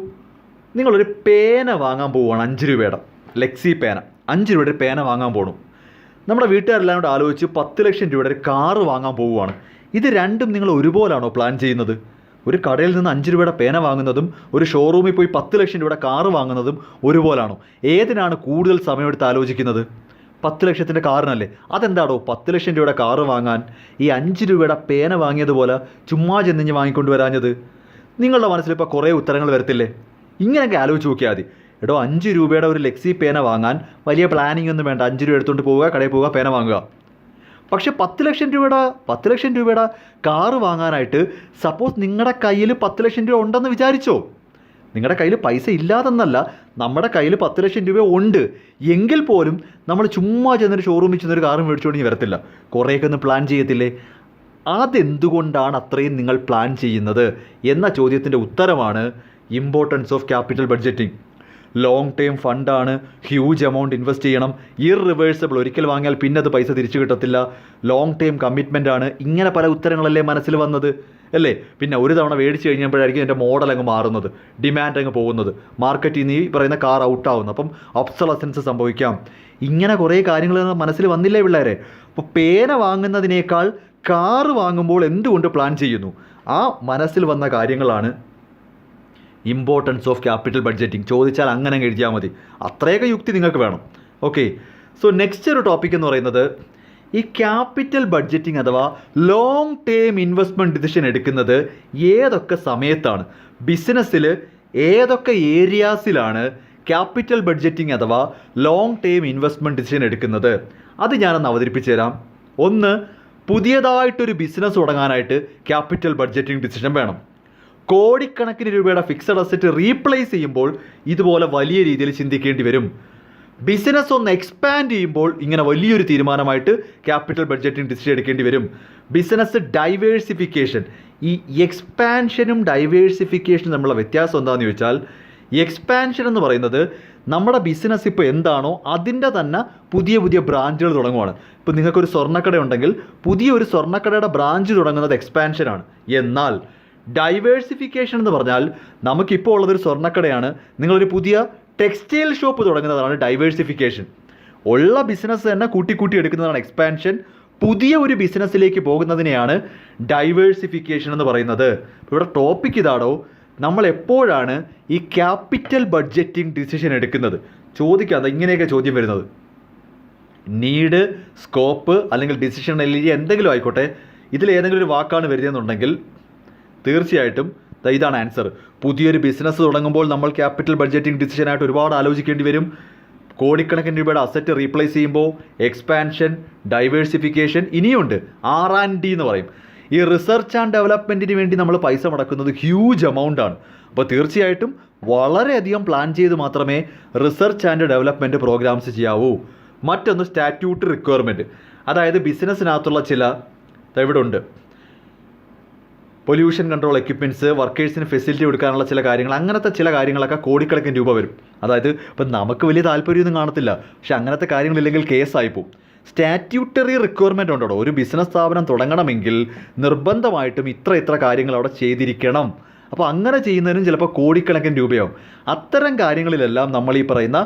നിങ്ങളൊരു പേന വാങ്ങാൻ പോവുകയാണ്, 5 രൂപയുടെ ലെക്സി പേന, 5 രൂപയുടെ പേന വാങ്ങാൻ പോകണം. നമ്മുടെ വീട്ടുകാരെല്ലാം കൂടെ ആലോചിച്ച് 10 ലക്ഷം രൂപയുടെ ഒരു കാറ് വാങ്ങാൻ പോവുകയാണ്. ഇത് രണ്ടും നിങ്ങൾ ഒരുപോലാണോ പ്ലാൻ ചെയ്യുന്നത്? ഒരു കടയിൽ നിന്ന് 5 രൂപയുടെ പേന വാങ്ങുന്നതും ഒരു ഷോറൂമിൽ പോയി 10 ലക്ഷം രൂപയുടെ കാറ് വാങ്ങുന്നതും ഒരുപോലാണോ? ഏതിനാണ് കൂടുതൽ സമയമെടുത്ത് ആലോചിക്കുന്നത്? 10 ലക്ഷത്തിൻ്റെ കാറിനല്ലേ. അതെന്താണോ 10 ലക്ഷം രൂപയുടെ കാറ് വാങ്ങാൻ ഈ 5 രൂപയുടെ പേന വാങ്ങിയതുപോലെ ചുമ്മാ ചെന്നിഞ്ഞ് വാങ്ങിക്കൊണ്ട് വരാഞ്ഞത്? നിങ്ങളുടെ മനസ്സിലിപ്പോൾ കുറേ ഉത്തരങ്ങൾ വരത്തില്ലേ? ഇങ്ങനെയൊക്കെ ആലോചിച്ച് നോക്കിയാൽ മതി. എടോ, 5 രൂപയുടെ ഒരു ലെക്സി പേന വാങ്ങാൻ വലിയ പ്ലാനിങ് ഒന്നും വേണ്ട. 5 രൂപ എടുത്തുകൊണ്ട് പോവുക, കടയിൽ പോവുക, പേന വാങ്ങുക. പക്ഷേ 10 ലക്ഷം രൂപയുടെ കാറ് വാങ്ങാനായിട്ട് സപ്പോസ് നിങ്ങളുടെ കയ്യിൽ 10 ലക്ഷം രൂപ ഉണ്ടെന്ന് വിചാരിച്ചോ. നിങ്ങളുടെ കയ്യിൽ പൈസ ഇല്ലാതെന്നല്ല, നമ്മുടെ കയ്യിൽ 10 ലക്ഷം രൂപ ഉണ്ട് എങ്കിൽ പോലും നമ്മൾ ചുമ്മാ ചെന്നൊരു ഷോറൂമിൽ ചെന്നൊരു കാറ് മേടിച്ചുകൊണ്ട് വരത്തില്ല. കുറേയൊക്കെ ഒന്ന് പ്ലാൻ ചെയ്യത്തില്ലേ? അതെന്തുകൊണ്ടാണ് അത്രയും നിങ്ങൾ പ്ലാൻ ചെയ്യുന്നത് എന്ന ചോദ്യത്തിൻ്റെ ഉത്തരമാണ് importance of capital budgeting. Long term ഫണ്ടാണ്, ഹ്യൂജ് എമൗണ്ട് ഇൻവെസ്റ്റ് ചെയ്യണം, ഇർറിവേഴ്സിബിൾ, ഒരിക്കൽ വാങ്ങിയാൽ പിന്നെ അത് പൈസ തിരിച്ചു കിട്ടത്തില്ല, ലോങ് ടേം കമ്മിറ്റ്മെൻ്റ് ആണ്. ഇങ്ങനെ പല ഉത്തരങ്ങളല്ലേ മനസ്സിൽ വന്നത് അല്ലേ? പിന്നെ ഒരു തവണ മേടിച്ച് കഴിഞ്ഞപ്പോഴായിരിക്കും എൻ്റെ മോഡൽ അങ്ങ് മാറുന്നത്, ഡിമാൻഡ് അങ്ങ് പോകുന്നത്, മാർക്കറ്റിൽ നിന്ന് ഈ പറയുന്ന കാർ ഔട്ടാവുന്നു, അപ്പം ഒബ്സൊളസൻസ് സംഭവിക്കാം. ഇങ്ങനെ കുറേ കാര്യങ്ങൾ മനസ്സിൽ വന്നില്ലേ പിള്ളേരെ? അപ്പോൾ പേന വാങ്ങുന്നതിനേക്കാൾ കാറ് വാങ്ങുമ്പോൾ എന്തുകൊണ്ട് പ്ലാൻ ചെയ്യുന്നു? ആ മനസ്സിൽ വന്ന കാര്യങ്ങളാണ് ഇമ്പോർട്ടൻസ് ഓഫ് ക്യാപിറ്റൽ ബഡ്ജറ്റിംഗ്. ചോദിച്ചാൽ അങ്ങനെ എഴുതിയാൽ മതി, അത്രയൊക്കെ യുക്തി നിങ്ങൾക്ക് വേണം. ഓക്കെ, സോ നെക്സ്റ്റ് ഒരു ടോപ്പിക് എന്ന് പറയുന്നത് ഈ ക്യാപിറ്റൽ ബഡ്ജറ്റിംഗ് അഥവാ ലോങ് ടേം ഇൻവെസ്റ്റ്മെൻറ്റ് ഡിസിഷൻ എടുക്കുന്നത് ഏതൊക്കെ സമയത്താണ്, ബിസിനസ്സിൽ ഏതൊക്കെ ഏരിയാസിലാണ് ക്യാപിറ്റൽ ബഡ്ജറ്റിംഗ് അഥവാ ലോങ് ടേം ഇൻവെസ്റ്റ്മെൻറ്റ് ഡിസിഷൻ എടുക്കുന്നത്, അത് ഞാനൊന്ന് അവതരിപ്പിച്ചു തരാം. ഒന്ന്, പുതിയതായിട്ടൊരു ബിസിനസ് തുടങ്ങാനായിട്ട് ക്യാപിറ്റൽ ബഡ്ജറ്റിംഗ് ഡിസിഷൻ വേണം. കോടിക്കണക്കിന് രൂപയുടെ ഫിക്സഡ് അസറ്റ് റീപ്ലേസ് ചെയ്യുമ്പോൾ ഇതുപോലെ വലിയ രീതിയിൽ ചിന്തിക്കേണ്ടി വരും. ബിസിനസ് ഒന്ന് എക്സ്പാൻഡ് ചെയ്യുമ്പോൾ ഇങ്ങനെ വലിയൊരു തീരുമാനമായിട്ട് ക്യാപിറ്റൽ ബഡ്ജറ്റിംഗ് ഡിസിഷൻ എടുക്കേണ്ടി വരും. ബിസിനസ് ഡൈവേഴ്സിഫിക്കേഷൻ, ഈ എക്സ്പാൻഷനും ഡൈവേഴ്സിഫിക്കേഷനും തമ്മിലുള്ള വ്യത്യാസം എന്താണെന്ന് ചോദിച്ചാൽ, എക്സ്പാൻഷൻ എന്ന് പറയുന്നത് നമ്മുടെ ബിസിനസ് ഇപ്പോൾ എന്താണോ അതിൻ്റെ തന്നെ പുതിയ പുതിയ ബ്രാഞ്ചുകൾ തുടങ്ങുവാണ്. ഇപ്പോൾ നിങ്ങൾക്കൊരു സ്വർണ്ണക്കട ഉണ്ടെങ്കിൽ പുതിയൊരു സ്വർണ്ണക്കടയുടെ ബ്രാഞ്ച് തുടങ്ങുന്നത് എക്സ്പാൻഷനാണ്. എന്നാൽ ഡൈവേഴ്സിഫിക്കേഷൻ എന്ന് പറഞ്ഞാൽ നമുക്കിപ്പോൾ ഉള്ളതൊരു സ്വർണ്ണക്കടയാണ്, നിങ്ങളൊരു പുതിയ ടെക്സ്റ്റൈൽ ഷോപ്പ് തുടങ്ങുന്നതാണ് ഡൈവേഴ്സിഫിക്കേഷൻ. ഉള്ള ബിസിനസ് തന്നെ കൂട്ടി എടുക്കുന്നതാണ് എക്സ്പാൻഷൻ. പുതിയ ഒരു ബിസിനസ്സിലേക്ക് പോകുന്നതിനെയാണ് ഡൈവേഴ്സിഫിക്കേഷൻ എന്ന് പറയുന്നത്. ഇവിടെ ടോപ്പിക് ഇതാണോ, നമ്മൾ എപ്പോഴാണ് ഈ ക്യാപിറ്റൽ ബഡ്ജറ്റിംഗ് ഡിസിഷൻ എടുക്കുന്നത്? ചോദിക്കാതെ ഇങ്ങനെയൊക്കെ ചോദ്യം വരുന്നത്. നീഡ്, സ്കോപ്പ് അല്ലെങ്കിൽ ഡിസിഷൻ അല്ലെങ്കിൽ എന്തെങ്കിലും ആയിക്കോട്ടെ, ഇതിലേതെങ്കിലും ഒരു വാക്കാണ് വരുന്നതെന്നുണ്ടെങ്കിൽ തീർച്ചയായിട്ടും ഇതാണ് ആൻസർ. പുതിയൊരു ബിസിനസ് തുടങ്ങുമ്പോൾ നമ്മൾ ക്യാപിറ്റൽ ബഡ്ജറ്റിംഗ് ഡിസിഷനായിട്ട് ഒരുപാട് ആലോചിക്കേണ്ടി വരും. കോടിക്കണക്കിന് രൂപയുടെ അസറ്റ് റീപ്ലേസ് ചെയ്യുമ്പോൾ എക്സ്പാൻഷൻ, ഡൈവേഴ്സിഫിക്കേഷൻ, ഇനിയുണ്ട് R&D എന്ന് പറയും. ഈ റിസർച്ച് ആൻഡ് ഡെവലപ്മെൻറ്റിന് വേണ്ടി നമ്മൾ പൈസ മുടക്കുന്നത് ഹ്യൂജ് എമൗണ്ട് ആണ്. അപ്പോൾ തീർച്ചയായിട്ടും വളരെയധികം പ്ലാൻ ചെയ്ത് മാത്രമേ റിസർച്ച് ആൻഡ് ഡെവലപ്മെൻറ്റ് പ്രോഗ്രാംസ് ചെയ്യാവൂ. മറ്റൊന്ന് സ്റ്റാറ്റ്യൂട്ടറി റിക്വയർമെൻറ്റ്, അതായത് ബിസിനസ്സിനകത്തുള്ള ചില ഇവിടെ ഉണ്ട് പൊല്യൂഷൻ കൺട്രോൾ എക്യുപ്മെൻറ്റ്സ്, വർക്കേഴ്സിന് ഫെസിലിറ്റി കൊടുക്കാനുള്ള ചില കാര്യങ്ങൾ, അങ്ങനത്തെ ചില കാര്യങ്ങളൊക്കെ കോടിക്കണക്കിന് രൂപ വരും. അതായത് ഇപ്പം നമുക്ക് വലിയ താല്പര്യമൊന്നും കാണത്തില്ല, പക്ഷെ അങ്ങനത്തെ കാര്യങ്ങളില്ലെങ്കിൽ കേസായിപ്പോവും. സ്റ്റാറ്റ്യൂട്ടറി റിക്വയർമെൻ്റ് ഉണ്ടോ, ഒരു ബിസിനസ് സ്ഥാപനം തുടങ്ങണമെങ്കിൽ നിർബന്ധമായിട്ടും ഇത്ര കാര്യങ്ങൾ അവിടെ ചെയ്തിരിക്കണം. അപ്പോൾ അങ്ങനെ ചെയ്യുന്നതിനും ചിലപ്പോൾ കോടിക്കണക്കിന് രൂപയാവും. അത്തരം കാര്യങ്ങളിലെല്ലാം നമ്മൾ ഈ പറയുന്ന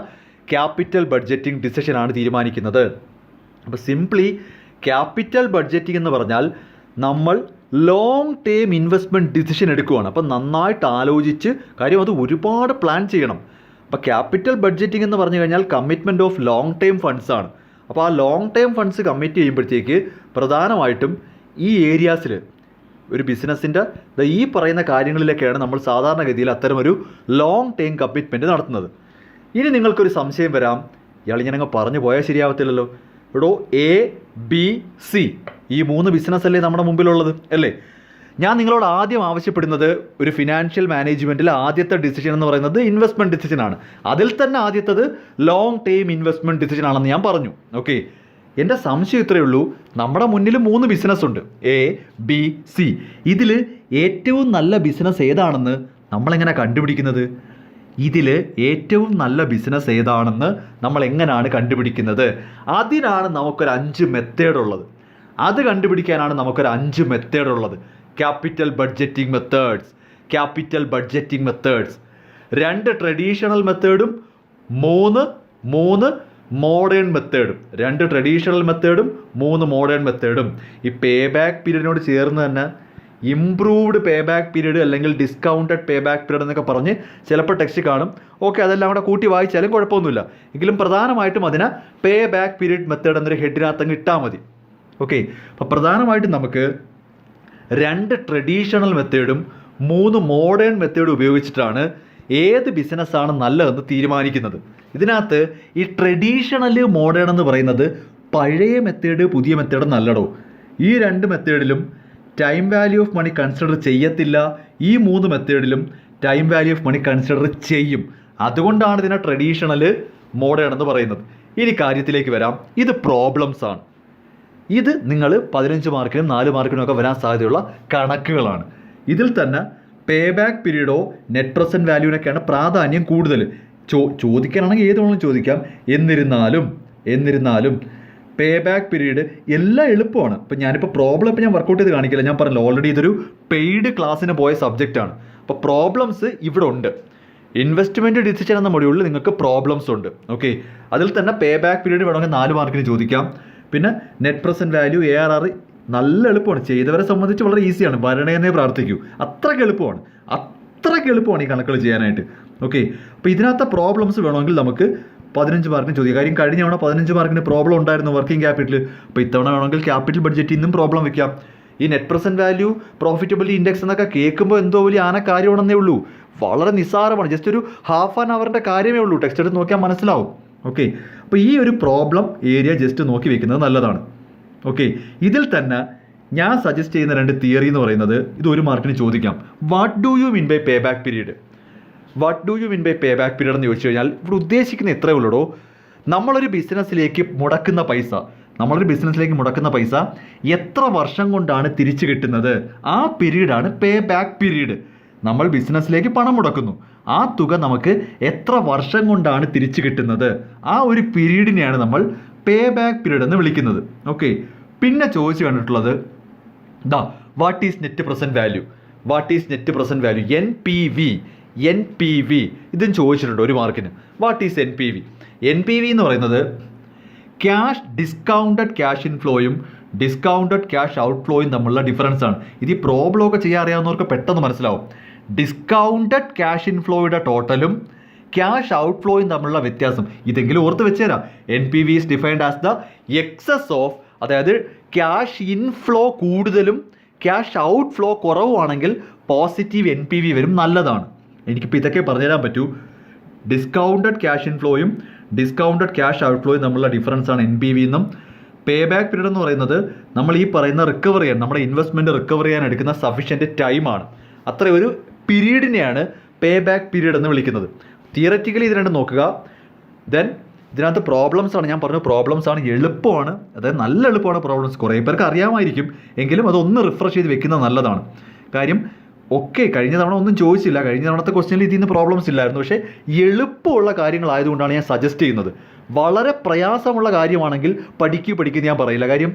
ക്യാപിറ്റൽ ബഡ്ജറ്റിംഗ് ഡിസിഷനാണ് തീരുമാനിക്കുന്നത്. അപ്പോൾ സിംപ്ലി ക്യാപിറ്റൽ ബഡ്ജറ്റിംഗ് എന്ന് പറഞ്ഞാൽ നമ്മൾ ലോങ് ടേം ഇൻവെസ്റ്റ്മെൻറ്റ് ഡിസിഷൻ എടുക്കുകയാണ്. അപ്പോൾ നന്നായിട്ട് ആലോചിച്ച് കാര്യം, അത് ഒരുപാട് പ്ലാൻ ചെയ്യണം. അപ്പോൾ ക്യാപിറ്റൽ ബഡ്ജറ്റിംഗ് എന്ന് പറഞ്ഞു കഴിഞ്ഞാൽ commitment of long term funds ആണ്. അപ്പോൾ ആ ലോങ് ടേം ഫണ്ട്സ് കമ്മിറ്റ് ചെയ്യുമ്പോഴത്തേക്ക് പ്രധാനമായിട്ടും ഈ ഏരിയാസിൽ ഒരു ബിസിനസ്സിൻ്റെ ഈ പറയുന്ന കാര്യങ്ങളിലൊക്കെയാണ് നമ്മൾ സാധാരണഗതിയിൽ അത്തരമൊരു ലോങ് ടേം കമ്മിറ്റ്മെൻറ്റ് നടത്തുന്നത്. ഇനി നിങ്ങൾക്കൊരു സംശയം വരാം, ഇയാൾ ഞാനങ്ങ് പറഞ്ഞു പോയാൽ ശരിയാവത്തില്ലല്ലോ. ഇവിടെ ABC ഈ 3 ബിസിനസ്സല്ലേ നമ്മുടെ മുമ്പിലുള്ളത് അല്ലേ? ഞാൻ നിങ്ങളോട് ആദ്യം ആവശ്യപ്പെടുന്നത് ഒരു ഫിനാൻഷ്യൽ മാനേജ്മെൻറ്റിൽ ആദ്യത്തെ ഡിസിഷൻ എന്ന് പറയുന്നത് ഇൻവെസ്റ്റ്മെൻറ്റ് ഡിസിഷനാണ്. അതിൽ തന്നെ ആദ്യത്തത് ലോങ് ടേം ഇൻവെസ്റ്റ്മെൻറ്റ് ഡിസിഷനാണെന്ന് ഞാൻ പറഞ്ഞു. ഓക്കെ, എൻ്റെ സംശയം ഇത്രയേ ഉള്ളൂ, നമ്മുടെ മുന്നിൽ 3 ബിസിനസ് ഉണ്ട്, ABC. ഇതിൽ ഏറ്റവും നല്ല ബിസിനസ് ഏതാണെന്ന് നമ്മളെങ്ങനെ കണ്ടുപിടിക്കുന്നത്? ഇതിൽ ഏറ്റവും നല്ല ബിസിനസ് ഏതാണെന്ന് നമ്മൾ എങ്ങനെയാണ് കണ്ടുപിടിക്കുന്നത്? അതിനാണ് നമുക്കൊരു 5 മെത്തേഡുള്ളത്. അത് കണ്ടുപിടിക്കാനാണ് നമുക്കൊരു 5 മെത്തേഡുള്ളത്. Capital budgeting methods. 2 ട്രഡീഷണൽ മെത്തേഡും 3 മോഡേൺ മെത്തേഡും. 2 ട്രഡീഷണൽ മെത്തേഡും 3 മോഡേൺ മെത്തേഡും. ഈ പേ ബാക്ക് പീരീഡിനോട് ചേർന്ന് തന്നെ ഇംപ്രൂവ്ഡ് പേ ബാക്ക് പീരീഡ് അല്ലെങ്കിൽ ഡിസ്കൗണ്ടഡ് പേ ബാക്ക് പീരീഡ് എന്നൊക്കെ പറഞ്ഞ് ചിലപ്പോൾ ടെക്സ്റ്റ് കാണും. ഓക്കെ, അതെല്ലാം കൂടെ കൂട്ടി വായിച്ചാലും കുഴപ്പമൊന്നുമില്ല. എങ്കിലും പ്രധാനമായിട്ടും അതിനെ പേ ബാക്ക് പീരീഡ് മെത്തേഡ് എന്നൊരു ഹെഡിനകത്തങ്ങ് ഇട്ടാൽ മതി. ഓക്കെ, അപ്പോൾ പ്രധാനമായിട്ടും നമുക്ക് 2 ട്രഡീഷണൽ മെത്തേഡും 3 മോഡേൺ മെത്തേഡും ഉപയോഗിച്ചിട്ടാണ് ഏത് ബിസിനസ്സാണ് നല്ലതെന്ന് തീരുമാനിക്കുന്നത്. ഇതിനകത്ത് ഈ ട്രഡീഷണൽ മോഡേൺ എന്ന് പറയുന്നത് പഴയ മെത്തേഡ് പുതിയ മെത്തേഡ് നല്ലടോ. ഈ 2 മെത്തേഡിലും time value of money consider ചെയ്യത്തില്ല. ഈ 3 മെത്തേഡിലും time value of money consider ചെയ്യും. അതുകൊണ്ടാണ് ഇതിനെ ട്രഡീഷണൽ മോഡേൺ എന്ന് പറയുന്നത്. ഇനി കാര്യത്തിലേക്ക് വരാം. ഇത് പ്രോബ്ലംസ് ആണ്. ഇത് നിങ്ങൾ 15 മാർക്കിനും 4 മാർക്കിനും ഒക്കെ വരാൻ സാധ്യതയുള്ള കണക്കുകളാണ്. ഇതിൽ തന്നെ പേ ബാക്ക് പീരീഡോ നെറ്റ് പ്രസൻറ്റ് വാല്യൂവിനൊക്കെയാണ് പ്രാധാന്യം കൂടുതൽ. ചോദിക്കാനാണെങ്കിൽ ഏത് വേണമെങ്കിലും ചോദിക്കാം. എന്നിരുന്നാലും പേ ബാക്ക് പീരീഡ് എല്ലാം എളുപ്പമാണ്. ഇപ്പം ഞാനിപ്പോൾ പ്രോബ്ലം ഞാൻ വർക്കൗട്ട് ചെയ്ത് കാണിക്കില്ല. ഞാൻ പറഞ്ഞല്ലോ ഓൾറെഡി ഇതൊരു പെയ്ഡ് ക്ലാസ്സിന് പോയ സബ്ജക്റ്റാണ്. അപ്പോൾ പ്രോബ്ലംസ് ഇവിടെ ഉണ്ട്. ഇൻവെസ്റ്റ്മെൻറ്റ് ഡിസിഷൻ എന്ന മൊഡ്യൂളിൽ നിങ്ങൾക്ക് പ്രോബ്ലംസ് ഉണ്ട്. ഓക്കെ, അതിൽ തന്നെ പേ ബാക്ക് പീരീഡ് വേണമെങ്കിൽ 4 മാർക്കിന് ചോദിക്കാം. പിന്നെ നെറ്റ് പ്രസൻറ്റ് വാല്യൂ, ARR നല്ല എളുപ്പമാണ്. ചെയ്തവരെ സംബന്ധിച്ച് വളരെ ഈസിയാണ്. വരണേന്നേ പ്രാർത്ഥിക്കൂ. അത്രയ്ക്ക് എളുപ്പമാണ് ഈ കണക്കുകൾ ചെയ്യാനായിട്ട്. ഓക്കെ, അപ്പോൾ ഇതിനകത്ത് പ്രോബ്ലംസ് വേണമെങ്കിൽ നമുക്ക് 15 മാർക്കിന് ചോദിക്കാം. കാര്യം കഴിഞ്ഞ തവണ 15 മാർക്കിന് പ്രോബ്ലം ഉണ്ടായിരുന്നു വർക്കിംഗ് ക്യാപിറ്റൽ. അപ്പോൾ ഇത്തവണ വേണമെങ്കിൽ ക്യാപിറ്റൽ ബഡ്ജറ്റിൽ നിന്നും പ്രോബ്ലം വയ്ക്കാം. ഈ net present value, profitability index എന്നൊക്കെ കേൾക്കുമ്പോൾ എന്തോ വലിയ കാര്യമാണെന്നേ ഉള്ളൂ. വളരെ നിസ്സാരമാണ്. ജസ്റ്റ് ഒരു ഹാഫ് ആൻ അവറിൻ്റെ കാര്യമേ ഉള്ളൂ. ടെക്സ്റ്റ് എടുത്ത് നോക്കിയാൽ മനസ്സിലാവും. ഓക്കെ, അപ്പോൾ ഈ ഒരു പ്രോബ്ലം ഏരിയ ജസ്റ്റ് നോക്കി വെക്കുന്നത് നല്ലതാണ്. ഓക്കെ, ഇതിൽ തന്നെ ഞാൻ സജസ്റ്റ് ചെയ്യുന്ന 2 തിയറി എന്ന് പറയുന്നത് ഇത് 1 മാർക്കിന് ചോദിക്കാം. What do you mean by pay back period എന്ന് ചോദിച്ചു കഴിഞ്ഞാൽ ഇവിടെ ഉദ്ദേശിക്കുന്ന ഇത്രയേ ഉള്ളൂ. നമ്മളൊരു ബിസിനസ്സിലേക്ക് മുടക്കുന്ന പൈസ എത്ര വർഷം കൊണ്ടാണ് തിരിച്ചു കിട്ടുന്നത്, ആ പീരീഡാണ് പേ ബാക്ക് പീരീഡ്. നമ്മൾ ബിസിനസ്സിലേക്ക് പണം മുടക്കുന്നു, ആ തുക നമുക്ക് എത്ര വർഷം കൊണ്ടാണ് തിരിച്ചു കിട്ടുന്നത്, ആ ഒരു പീരീഡിനെയാണ് നമ്മൾ പേ ബാക്ക് പീരീഡ് എന്ന് വിളിക്കുന്നത്. ഓക്കെ. പിന്നെ ചോദിച്ചു കണ്ടിട്ടുള്ളത് what is net present value, N P V ഇതും ചോദിച്ചിട്ടുണ്ട് ഒരു മാർക്കിന്. What is N P V എന്ന് പറയുന്നത് ഡിസ്കൗണ്ടഡ് ക്യാഷ് ഇൻഫ്ലോയും ഡിസ്കൗണ്ടഡ് ക്യാഷ് ഔട്ട്ഫ്ലോയും തമ്മിലുള്ള ഡിഫറൻസ് ആണ്. ഇത് ഈ പ്രോബ്ലം ഒക്കെ ചെയ്യാൻ അറിയാവുന്നവർക്ക് പെട്ടെന്ന് മനസ്സിലാവും. ഡിസ്കൗണ്ടഡ് ക്യാഷ് ഇൻഫ്ലോയുടെ ടോട്ടലും ക്യാഷ് ഔട്ട്ഫ്ലോയും തമ്മിലുള്ള വ്യത്യാസം ഇതെങ്കിലും ഓർത്ത് വെച്ചുതരാം. N P V is defined as the excess of, അതായത് ക്യാഷ് ഇൻഫ്ലോ കൂടുതലും ക്യാഷ് ഔട്ട്ഫ്ലോ കുറവുമാണെങ്കിൽ പോസിറ്റീവ് എൻ പി വി വരും, നല്ലതാണ്. എനിക്കിപ്പോൾ ഇതൊക്കെ പറഞ്ഞുതരാൻ പറ്റൂ. ഡിസ്കൗണ്ടഡ് ക്യാഷ് ഇൻഫ്ലോയും ഡിസ്കൗണ്ടഡ് ക്യാഷ് ഔട്ട്ഫ്ലോയും തമ്മിലുള്ള ഡിഫറൻസ് ആണ് എൻ പി വി എന്നും. പേ ബാക്ക് പീരീഡ് എന്ന് പറയുന്നത് നമ്മൾ ഈ പറയുന്ന റിക്കവർ ചെയ്യാൻ, നമ്മുടെ ഇൻവെസ്റ്റ്മെൻറ്റ് റിക്കവർ ചെയ്യാൻ എടുക്കുന്ന സഫീഷ്യൻറ്റ് ടൈമാണ്. അത്ര ഒരു പീരീഡിനെയാണ് പേ ബാക്ക് പീരീഡ് എന്ന് വിളിക്കുന്നത്. തിയററ്റിക്കലി ഇത് രണ്ടും നോക്കുക. ദെൻ ഇതിനകത്ത് പ്രോബ്ലംസ് ആണ്, ഞാൻ പറഞ്ഞു പ്രോബ്ലംസ് ആണ്, എളുപ്പമാണ്, അതായത് നല്ല എളുപ്പമാണ് പ്രോബ്ലംസ്. കുറേ പേർക്ക് അറിയാമായിരിക്കും, എങ്കിലും അതൊന്ന് റിഫ്രഷ് ചെയ്ത് വെക്കുന്നത് നല്ലതാണ്. കാര്യം കഴിഞ്ഞ തവണ ഒന്നും ചോദിച്ചില്ല, കഴിഞ്ഞ തവണത്തെ ക്വസ്റ്റ്യനിൽ ഇതിൽ നിന്ന് പ്രോബ്ലംസ് ഇല്ലായിരുന്നു. പക്ഷേ എളുപ്പമുള്ള കാര്യങ്ങളായതുകൊണ്ടാണ് ഞാൻ സജസ്റ്റ് ചെയ്യുന്നത്. വളരെ പ്രയാസമുള്ള കാര്യമാണെങ്കിൽ പഠിക്കുക ഞാൻ പറയില്ല. കാര്യം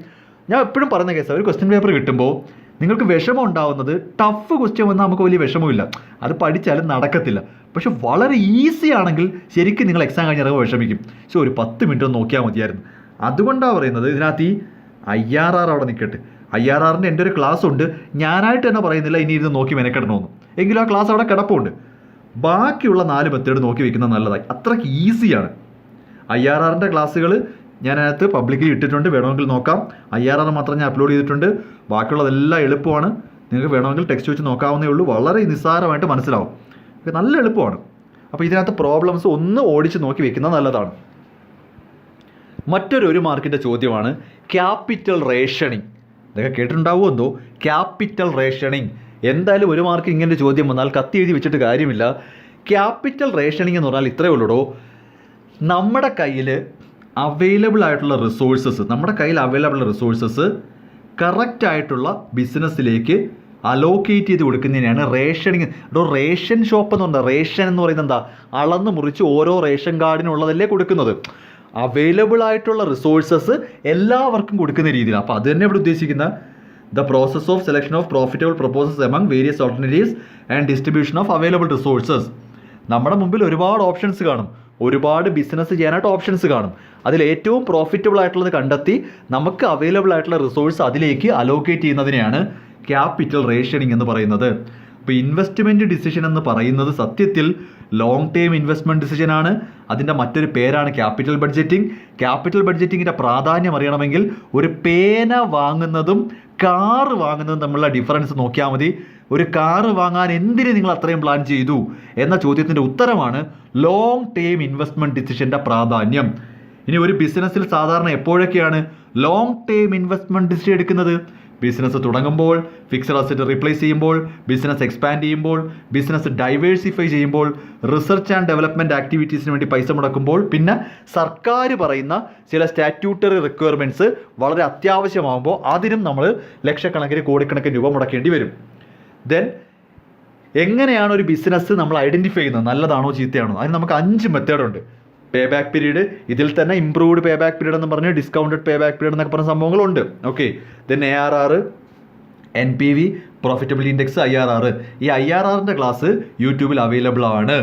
ഞാൻ എപ്പോഴും പറയുന്ന കേസാണ്, ഒരു ക്വസ്റ്റ്യൻ പേപ്പർ കിട്ടുമ്പോൾ നിങ്ങൾക്ക് വിഷമം ഉണ്ടാവുന്നത് ടഫ് ക്വസ്റ്റ്യൻ വന്നാൽ നമുക്ക് വലിയ വിഷമമില്ല, അത് പഠിച്ചാലും നടക്കത്തില്ല. പക്ഷെ വളരെ ഈസി ആണെങ്കിൽ ശരിക്കും നിങ്ങൾ എക്സാം കഴിഞ്ഞിറങ്ങുമ്പോൾ വിഷമിക്കും. പക്ഷേ ഒരു 10 മിനിറ്റ് ഒന്ന് നോക്കിയാൽ മതിയായിരുന്നു. അതുകൊണ്ടാണ് പറയുന്നത് ഇതിനകത്ത് ഈ IRR അവിടെ നിൽക്കട്ടെ. IRRൻ്റെ എൻ്റെ ഒരു ക്ലാസ് ഉണ്ട്, ഞാനായിട്ട് തന്നെ പറയുന്നില്ല ഇനി ഇരുന്ന് നോക്കി മെനക്കെടണമെന്ന്, എങ്കിലും ആ ക്ലാസ് അവിടെ കിടപ്പുണ്ട്. ബാക്കിയുള്ള 4 മെത്തേഡ് നോക്കി വെക്കുന്നത് നല്ലതായി, അത്രയ്ക്ക് ഈസിയാണ്. IRRൻ്റെ ക്ലാസ്സുകൾ ഞാനതിനകത്ത് പബ്ലിക്കലി ഇട്ടിട്ടുണ്ട്, വേണമെങ്കിൽ നോക്കാം. IRR മാത്രം ഞാൻ അപ്ലോഡ് ചെയ്തിട്ടുണ്ട്, ബാക്കിയുള്ളതെല്ലാം എളുപ്പമാണ്. നിങ്ങൾക്ക് വേണമെങ്കിൽ ടെക്സ്റ്റ് വെച്ച് നോക്കാവുന്നേ ഉള്ളൂ, വളരെ നിസ്സാരമായിട്ട് മനസ്സിലാവും, നല്ല എളുപ്പമാണ്. അപ്പോൾ ഇതിനകത്ത് പ്രോബ്ലംസ് ഒന്ന് ഓടിച്ച് നോക്കി വെക്കുന്നത് നല്ലതാണ്. മറ്റൊരു മാർക്കിൻ്റെ ചോദ്യമാണ് ക്യാപിറ്റൽ റേഷനിങ്. ഇതൊക്കെ കേട്ടിട്ടുണ്ടാവുമോ എന്തോ, ക്യാപിറ്റൽ റേഷനിങ്. എന്തായാലും 1 മാർക്ക് ഇങ്ങനെ ചോദ്യം വന്നാൽ കത്തി എഴുതി വെച്ചിട്ട് കാര്യമില്ല. ക്യാപിറ്റൽ റേഷനിങ് എന്ന് പറഞ്ഞാൽ ഇത്രയേ ഉള്ളൂ, നമ്മുടെ കയ്യിൽ അവൈലബിൾ ആയിട്ടുള്ള റിസോഴ്സസ് കറക്റ്റായിട്ടുള്ള ബിസിനസ്സിലേക്ക് അലോക്കേറ്റ് ചെയ്ത് കൊടുക്കുന്നതിനാണ് റേഷനിങ്. റേഷൻ ഷോപ്പ് എന്ന് പറഞ്ഞാൽ, റേഷൻ എന്ന് പറയുന്നത് എന്താ, അളന്ന് മുറിച്ച് ഓരോ റേഷൻ കാർഡിനുള്ളതല്ലേ കൊടുക്കുന്നത്. അവൈലബിൾ ആയിട്ടുള്ള റിസോഴ്സസ് എല്ലാവർക്കും കൊടുക്കുന്ന രീതിയിൽ. അപ്പോൾ അത് തന്നെ ഇവിടെ ഉദ്ദേശിക്കുന്ന the process of selection of profitable proposals among various alternatives and distribution of available resources. നമ്മുടെ മുമ്പിൽ ഒരുപാട് ഓപ്ഷൻസ് കാണും, ഒരുപാട് ബിസിനസ് ചെയ്യാനായിട്ട് ഓപ്ഷൻസ് കാണും. അതിൽ ഏറ്റവും പ്രോഫിറ്റബിൾ ആയിട്ടുള്ളത് കണ്ടെത്തി നമുക്ക് അവൈലബിൾ ആയിട്ടുള്ള റിസോഴ്സ് അതിലേക്ക് അലോക്കേറ്റ് ചെയ്യുന്നതിനെയാണ് ക്യാപിറ്റൽ റേഷനിങ് എന്ന് പറയുന്നത്. ഇപ്പോൾ ഇൻവെസ്റ്റ്മെൻറ്റ് ഡിസിഷൻ എന്ന് പറയുന്നത് സത്യത്തിൽ ലോങ് ടേം ഇൻവെസ്റ്റ്മെൻറ്റ് ഡിസിഷനാണ്. അതിൻ്റെ മറ്റൊരു പേരാണ് ക്യാപിറ്റൽ ബഡ്ജറ്റിംഗ്. ക്യാപിറ്റൽ ബഡ്ജറ്റിങ്ങിൻ്റെ പ്രാധാന്യം അറിയണമെങ്കിൽ ഒരു പേന വാങ്ങുന്നതും കാറ് വാങ്ങുന്നതും തമ്മിലുള്ള ഡിഫറൻസ് നോക്കിയാൽ മതി. ഒരു കാറ് വാങ്ങാൻ എന്തിന് നിങ്ങൾ അത്രയും പ്ലാൻ ചെയ്തു എന്ന ചോദ്യത്തിൻ്റെ ഉത്തരമാണ് ലോങ് ടേം ഇൻവെസ്റ്റ്മെൻറ്റ് ഡിസിഷൻ്റെ പ്രാധാന്യം. ഇനി ഒരു ബിസിനസ്സിൽ സാധാരണ എപ്പോഴൊക്കെയാണ് ലോങ് ടേം ഇൻവെസ്റ്റ്മെൻറ്റ് ഡിസിഷൻ എടുക്കുന്നത്? ബിസിനസ് തുടങ്ങുമ്പോൾ, ഫിക്സഡ് അസറ്റ് റീപ്ലേസ് ചെയ്യുമ്പോൾ, ബിസിനസ് എക്സ്പാൻഡ് ചെയ്യുമ്പോൾ, ബിസിനസ് ഡൈവേഴ്സിഫൈ ചെയ്യുമ്പോൾ, റിസർച്ച് ആൻഡ് ഡെവലപ്മെൻറ്റ് ആക്ടിവിറ്റീസിന് വേണ്ടി പൈസ മുടക്കുമ്പോൾ, പിന്നെ സർക്കാർ പറയുന്ന ചില സ്റ്റാറ്റ്യൂട്ടറി റിക്വയർമെൻറ്റ്സ് വളരെ അത്യാവശ്യമാകുമ്പോൾ അതിനും നമ്മൾ ലക്ഷക്കണക്കിന് കോടിക്കണക്കിന് രൂപ മുടക്കേണ്ടി വരും. ദെൻ എങ്ങനെയാണ് ഒരു ബിസിനസ് നമ്മൾ ഐഡൻറ്റിഫൈ ചെയ്യുന്നത്, നല്ലതാണോ ചീത്തയാണോ? അതിന് നമുക്ക് 5 മെത്തേഡുണ്ട്. പേ ബാക്ക് പീരീഡ്, ഇതിൽ തന്നെ ഇംപ്രൂവ്ഡ് പേ ബാക്ക് പീരീഡ് എന്ന് പറഞ്ഞ് ഡിസ്കൗണ്ടഡ് പേ ബാക്ക് പീരീഡ് എന്നൊക്കെ പറഞ്ഞ സംഭവങ്ങളുണ്ട്. Okay. Then ARR, NPV, profitability index, IRR. ഈ IRRൻ്റെ ക്ലാസ് യൂട്യൂബിൽ അവൈലബിൾ ആണ്.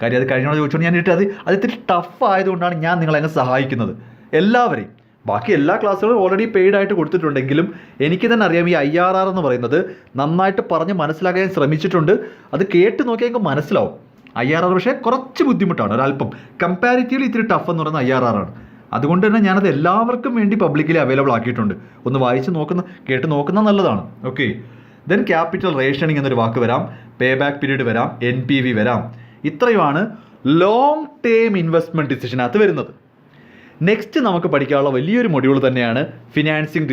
കാര്യം അത് കഴിഞ്ഞോട് ചോദിച്ചോണ്ട് ഞാൻ ഇട്ട് അത് ഇത്തിരി ടഫ് ആയതുകൊണ്ടാണ് ഞാൻ നിങ്ങളെ അങ്ങ് സഹായിക്കുന്നത്, എല്ലാവരെയും. ബാക്കി എല്ലാ ക്ലാസ്സുകളും ഓൾറെഡി പെയ്ഡ് ആയിട്ട് കൊടുത്തിട്ടുണ്ടെങ്കിലും എനിക്ക് തന്നെ അറിയാം ഈ IRR എന്ന് പറയുന്നത് നന്നായിട്ട് പറഞ്ഞ് മനസ്സിലാക്കാൻ ശ്രമിച്ചിട്ടുണ്ട്. അത് കേട്ട് നോക്കിയാൽ മനസ്സിലാവും. IRR പക്ഷേ കുറച്ച് ബുദ്ധിമുട്ടാണ്, ഒരല്പം കമ്പാരിറ്റീവ്ലി ഇത്തിരി ടഫ് എന്ന് പറയുന്ന IRR ആണ്. അതുകൊണ്ട് തന്നെ ഞാനത് എല്ലാവർക്കും വേണ്ടി പബ്ലിക്കലി അവൈലബിൾ ആക്കിയിട്ടുണ്ട്. ഒന്ന് വായിച്ച് കേട്ട് നോക്കുന്ന നല്ലതാണ്. ഓക്കെ. ദെൻ ക്യാപിറ്റൽ റേഷനിങ് എന്നൊരു വാക്ക് വരാം, പേ ബാക്ക് പീരീഡ് വരാം, NPV വരാം. ഇത്രയുമാണ് ലോങ് ടേം ഇൻവെസ്റ്റ്മെൻറ്റ് ഡിസിഷനകത്ത് വരുന്നത്. നെക്സ്റ്റ് നമുക്ക് പഠിക്കാനുള്ള വലിയൊരു മൊഡ്യൂൾ തന്നെയാണ് ഫിനാൻസിങ്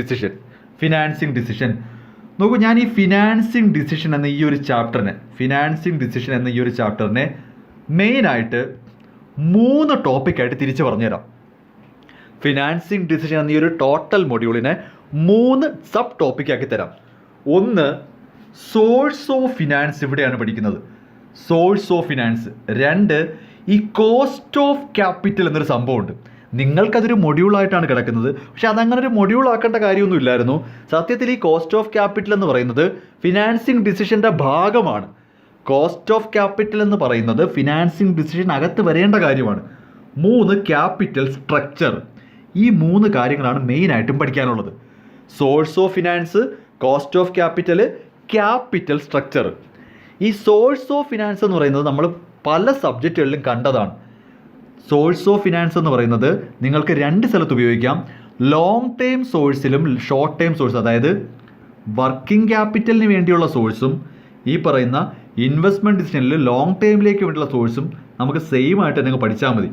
ഡിസിഷൻ. നോക്കൂ, ഞാൻ ഈ ഫിനാൻസിങ് ഡിസിഷൻ എന്ന ഈ ഒരു ചാപ്റ്ററിനെ മെയിനായിട്ട് 3 ടോപ്പിക്കായിട്ട് തിരിച്ച് പറഞ്ഞുതരാം. ഫിനാൻസിങ് ഡിസിഷൻ എന്ന ഈ ഒരു ടോട്ടൽ മൊഡ്യൂളിനെ 3 സബ് ടോപ്പിക്കാക്കി തരാം. ഒന്ന്, സോഴ്സ് ഓഫ് ഫിനാൻസ്, ഇവിടെയാണ് പഠിക്കുന്നത് സോഴ്സ് ഓഫ് ഫിനാൻസ്. 2, ഈ കോസ്റ്റ് ഓഫ് ക്യാപിറ്റൽ എന്നൊരു സംഭവമുണ്ട്. നിങ്ങൾക്കതൊരു മൊഡ്യൂളായിട്ടാണ് കിടക്കുന്നത്, പക്ഷെ അതങ്ങനെ ഒരു മൊഡ്യൂൾ ആക്കേണ്ട കാര്യമൊന്നും ഇല്ലായിരുന്നു. സത്യത്തിൽ ഈ കോസ്റ്റ് ഓഫ് ക്യാപിറ്റൽ എന്ന് പറയുന്നത് ഫിനാൻസിങ് ഡിസിഷൻ്റെ ഭാഗമാണ്. കോസ്റ്റ് ഓഫ് ക്യാപിറ്റൽ എന്ന് പറയുന്നത് ഫിനാൻസിങ് ഡിസിഷൻ അകത്ത് വരേണ്ട കാര്യമാണ്. 3, ക്യാപിറ്റൽ സ്ട്രക്ചർ. ഈ 3 കാര്യങ്ങളാണ് മെയിനായിട്ടും പഠിക്കാനുള്ളത്. Source of finance, cost of capital, capital structure. ഈ സോഴ്സ് ഓഫ് ഫിനാൻസ് എന്ന് പറയുന്നത് നമ്മൾ പല സബ്ജക്റ്റുകളിലും കണ്ടതാണ്. സോഴ്സ് ഓഫ് ഫിനാൻസ് എന്ന് പറയുന്നത് നിങ്ങൾക്ക് 2 സ്ഥലത്ത് ഉപയോഗിക്കാം. ലോങ് ടൈം സോഴ്സിലും ഷോർട്ട് ടൈം സോഴ്സ്, അതായത് വർക്കിംഗ് ക്യാപിറ്റലിന് വേണ്ടിയുള്ള സോഴ്സും ഈ പറയുന്ന ഇൻവെസ്റ്റ്മെൻറ്റ് ഡിസിഷനിൽ ലോങ് ടൈമിലേക്ക് വേണ്ടിയുള്ള സോഴ്സും നമുക്ക് സെയിം ആയിട്ട് നിങ്ങൾ പഠിച്ചാൽ മതി.